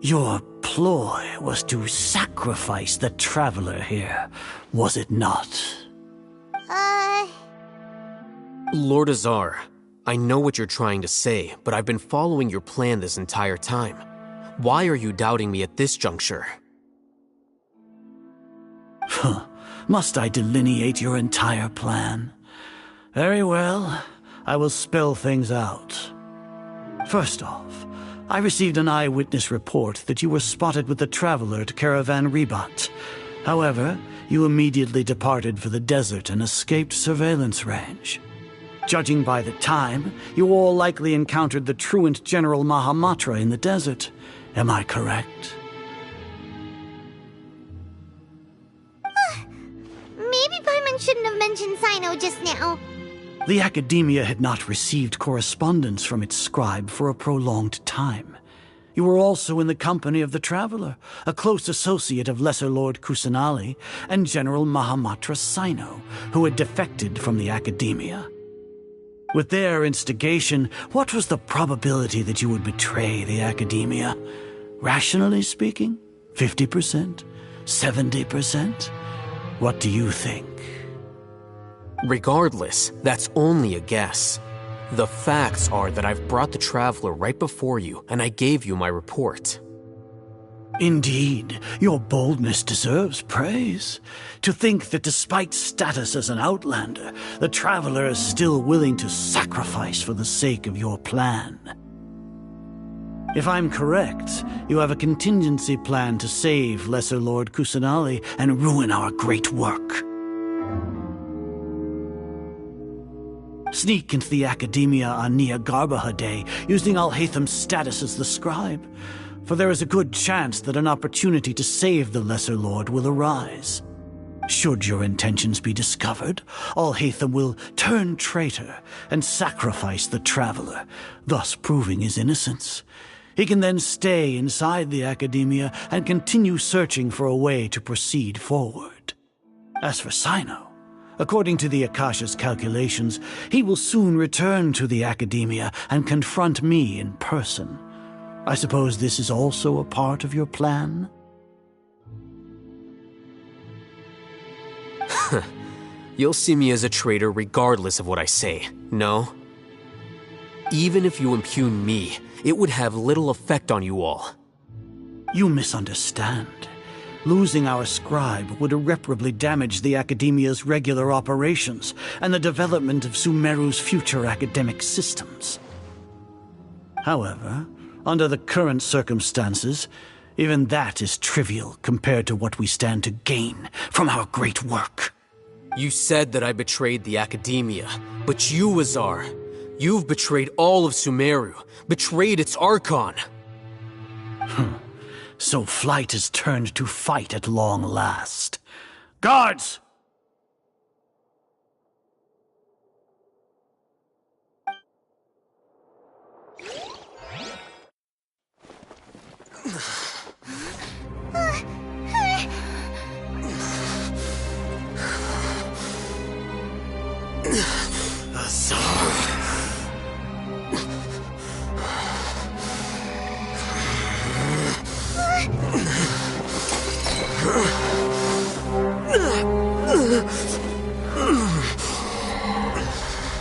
[SPEAKER 5] Your ploy was to sacrifice the Traveler here, was it not?
[SPEAKER 6] Lord Azar, I know what you're trying to say, but I've been following your plan this entire time. Why are you doubting me at this juncture?
[SPEAKER 5] Must I delineate your entire plan? Very well, I will spell things out. First off, I received an eyewitness report that you were spotted with the Traveler to Caravan Ribat. However, you immediately departed for the desert and escaped surveillance range. Judging by the time, you all likely encountered the truant General Mahamatra in the desert. Am I correct?
[SPEAKER 1] Maybe Paimon shouldn't have mentioned Sino just now.
[SPEAKER 5] The Academia had not received correspondence from its scribe for a prolonged time. You were also in the company of the Traveler, a close associate of Lesser Lord Kusanali and General Mahamatra Sino, who had defected from the Academia. With their instigation, what was the probability that you would betray the Academia? Rationally speaking, 50%? 70%? What do you think?
[SPEAKER 6] Regardless, that's only a guess. The facts are that I've brought the Traveler right before you, and I gave you my report.
[SPEAKER 5] Indeed, your boldness deserves praise. To think that despite status as an outlander, the Traveler is still willing to sacrifice for the sake of your plan. If I'm correct, you have a contingency plan to save Lesser Lord Kusanali and ruin our great work.
[SPEAKER 11] Sneak into the Academia on Nia Garbaha Day, using Alhaitham's status as the scribe, for there is a good chance that an opportunity to save the Lesser Lord will arise. Should your intentions be discovered, Alhaitham will turn traitor and sacrifice the Traveler, thus proving his innocence. He can then stay inside the Academia and continue searching for a way to proceed forward. As for Sino, according to the Akasha's calculations, he will soon return to the Academia and confront me in person. I suppose this is also a part of your plan?
[SPEAKER 6] You'll see me as a traitor regardless of what I say, no? Even if you impugn me, it would have little effect on you all.
[SPEAKER 11] You misunderstand. Losing our scribe would irreparably damage the Academia's regular operations and the development of Sumeru's future academic systems. However, under the current circumstances, even that is trivial compared to what we stand to gain from our great work.
[SPEAKER 6] You said that I betrayed the Academia, but you, Azar, you've betrayed all of Sumeru, betrayed its Archon.
[SPEAKER 11] So flight has turned to fight at long last. Guards!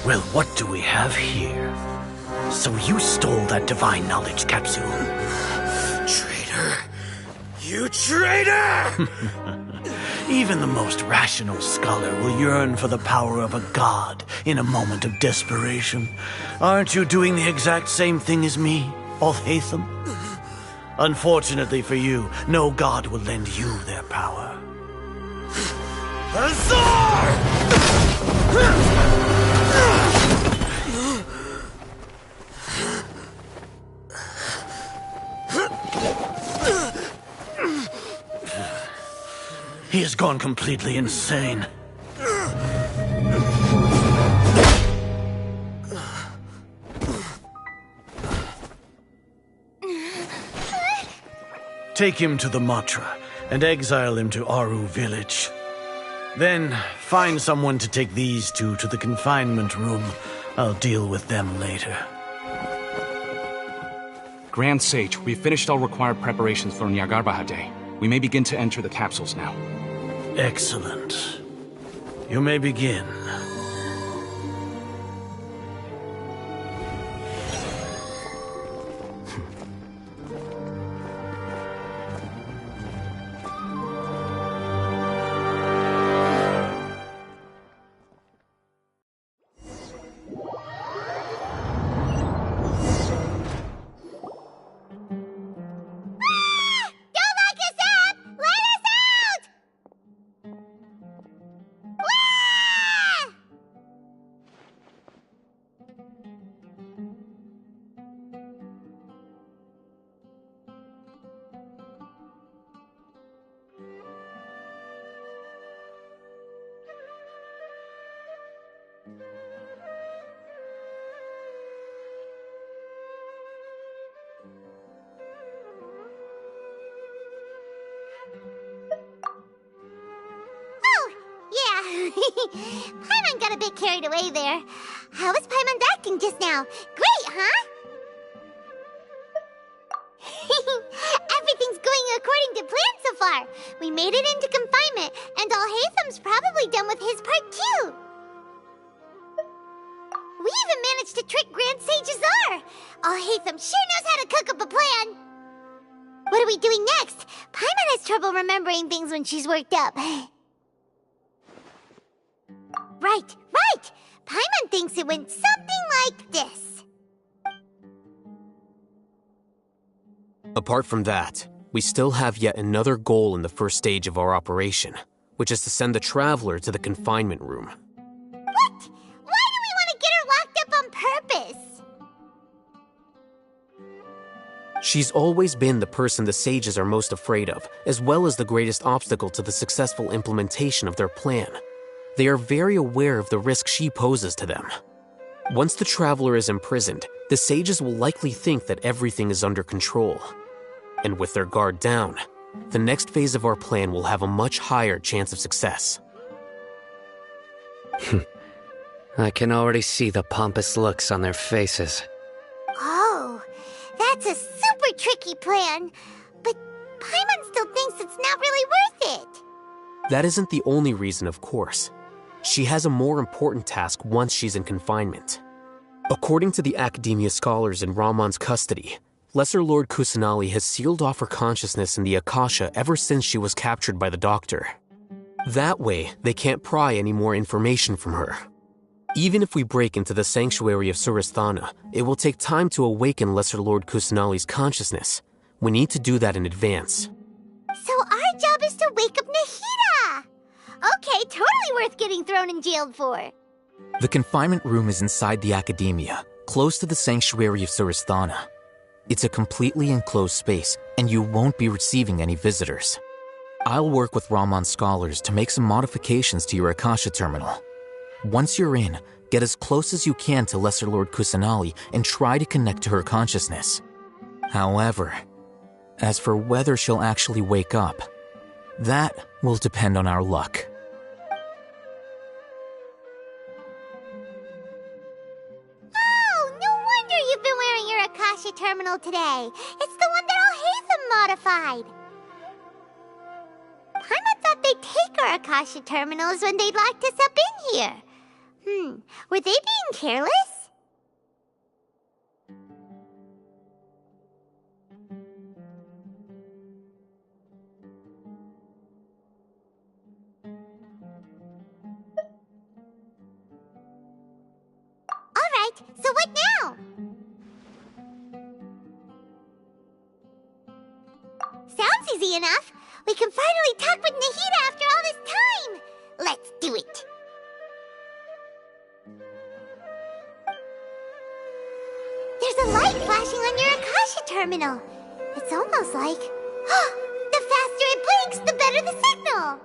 [SPEAKER 11] Well, what do we have here? So you stole that divine knowledge capsule.
[SPEAKER 6] Traitor! You traitor!
[SPEAKER 11] Even the most rational scholar will yearn for the power of a god in a moment of desperation. Aren't you doing the exact same thing as me, Alhaitham? Unfortunately for you, no god will lend you their power. Azar! He has gone completely insane. Take him to the Matra and exile him to Aru village. Then find someone to take these two to the confinement room. I'll deal with them later.
[SPEAKER 22] Grand Sage, we've finished all required preparations for Nyagarbha Day. We may begin to enter the capsules now.
[SPEAKER 11] Excellent. You may begin.
[SPEAKER 1] Paimon got a bit carried away there. How was Paimon acting just now? Great, huh? Everything's going according to plan so far. We made it into confinement, and Alhaitham's probably done with his part too. We even managed to trick Grand Sage Azar. Alhaitham sure knows how to cook up a plan. What are we doing next? Paimon has trouble remembering things when she's worked up. Right. Paimon thinks it went something like this.
[SPEAKER 6] Apart from that, we still have yet another goal in the first stage of our operation, which is to send the Traveler to the confinement room.
[SPEAKER 1] What? Why do we want to get her
[SPEAKER 6] She's always been the person the sages are most afraid of, as well as the greatest obstacle to the successful implementation of their plan. They are very aware of the risk she poses to them. Once the traveler is imprisoned, the sages will likely think that everything is under control. And with their guard down, the next phase of our plan will have a much higher chance of success.
[SPEAKER 9] I can already see the pompous looks on their faces.
[SPEAKER 1] Oh, that's a super tricky plan. But Paimon still thinks it's not really worth it.
[SPEAKER 6] That isn't the only reason, of course. She has a more important task once she's in confinement. According to the Academia scholars in Ramon's custody, Lesser Lord Kusanali has sealed off her consciousness in the Akasha ever since she was captured by the Doctor. That way, they can't pry any more information from her. Even if we break into the sanctuary of Suristhana, it will take time to awaken Lesser Lord Kusanali's consciousness. We need to do that in advance.
[SPEAKER 1] So our job is to wake up Nahida! Okay, totally worth getting thrown in jail for.
[SPEAKER 15] The confinement room is inside the Academia, close to the sanctuary of Suristhana. It's a completely enclosed space, and you won't be receiving any visitors. I'll work with Ramon's scholars to make some modifications to your Akasha terminal. Once you're in, get as close as you can to Lesser Lord Kusanali and try to connect to her consciousness. However, as for whether she'll actually wake up, that will depend on our luck.
[SPEAKER 1] Oh, no wonder you've been wearing your Akasha terminal today. It's the one that Al-Haytham modified. Paimon thought they'd take our Akasha terminals when they locked us up in here. Were they being careless? Alright, so what now? Sounds easy enough. We can finally talk with Nahida after all this time. Let's do it. There's a light flashing on your Akasha terminal. It's almost like... the faster it blinks, the better the signal.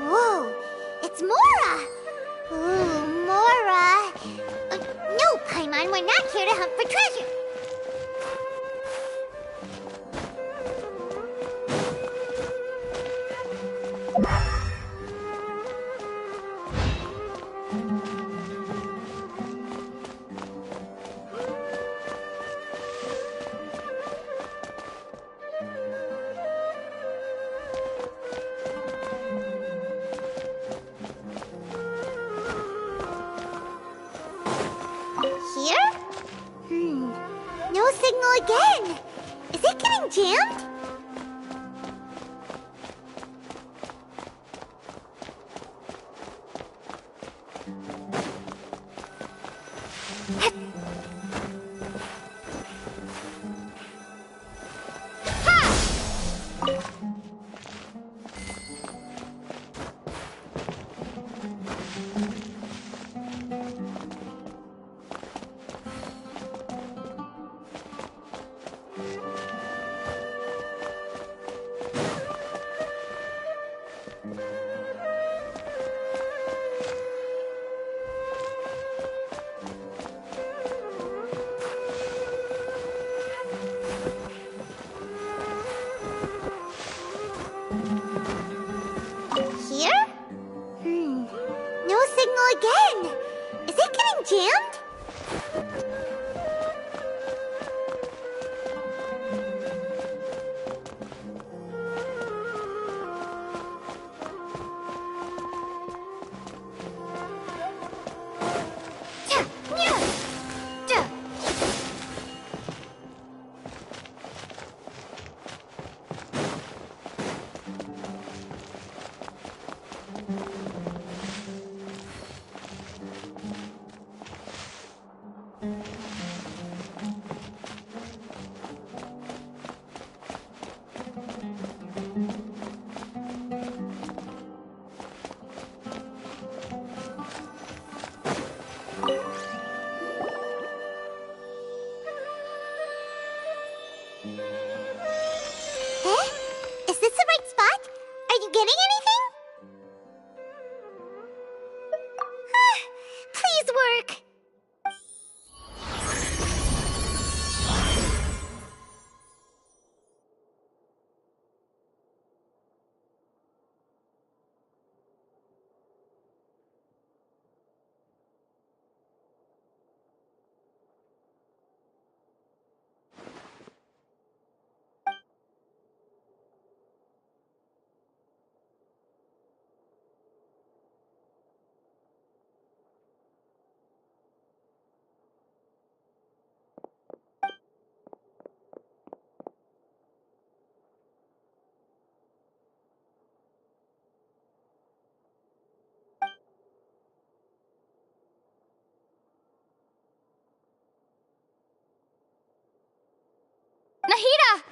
[SPEAKER 1] Whoa, it's Mora! Ooh, Mora! No, Paimon, we're not here to hunt for treasure. No signal again. Is it getting jammed? Eh? Is this the right spot? Are you getting anything? Please work.
[SPEAKER 12] Nahida!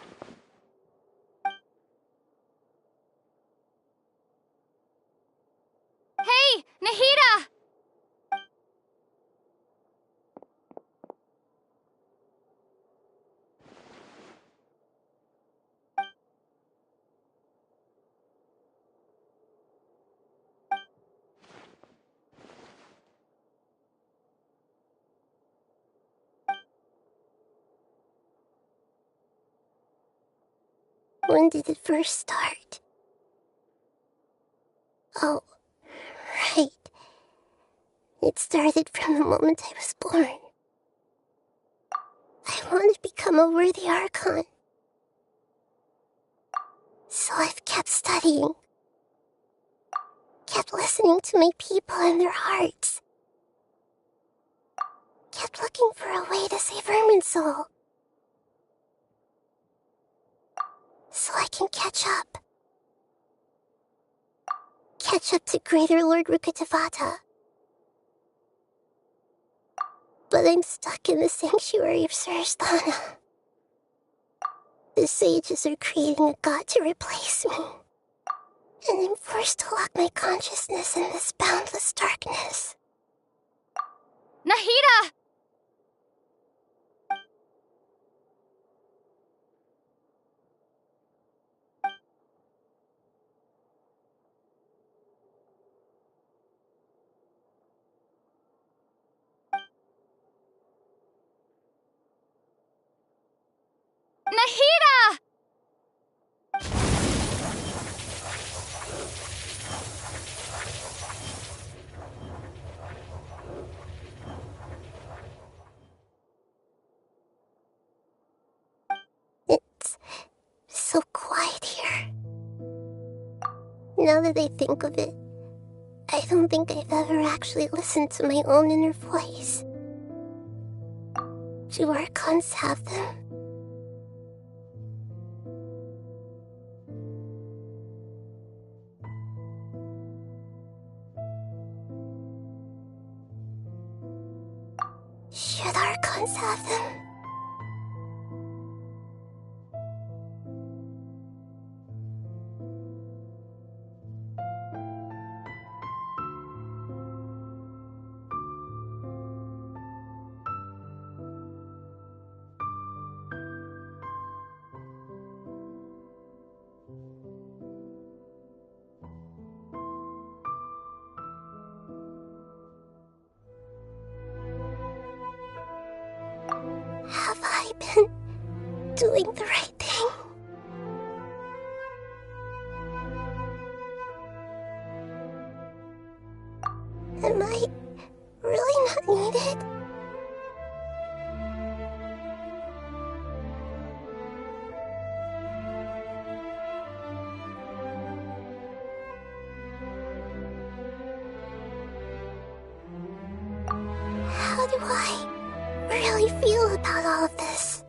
[SPEAKER 12] Hey, Nahida!
[SPEAKER 1] When did it first start? Oh, right. It started from the moment I was born. I want to become a worthy Archon. So I've kept studying. Kept listening to my people and their hearts. Kept looking for a way to save Irminsul. So I can catch up. Catch up to Greater Lord Rukkhadevata. But I'm stuck in the sanctuary of Suristhana. The sages are creating a god to replace me. And I'm forced to lock my consciousness in this boundless darkness.
[SPEAKER 12] Nahida! Nahida!
[SPEAKER 1] It's so quiet here. Now that I think of it, I don't think I've ever actually listened to my own inner voice. Do Archons have them? Should Archons have them? Have I been doing the right thing? Am I really not needed? How do I really feel about all of this?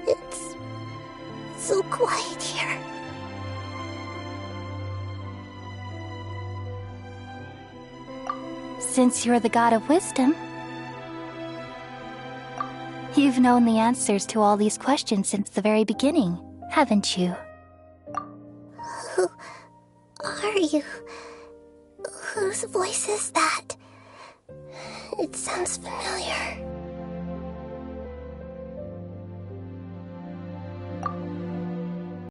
[SPEAKER 1] It's so quiet here.
[SPEAKER 10] Since you're the god of wisdom, You've known the answers to all these questions since the very beginning, haven't you?
[SPEAKER 1] Who are you? Whose voice is that? It sounds familiar.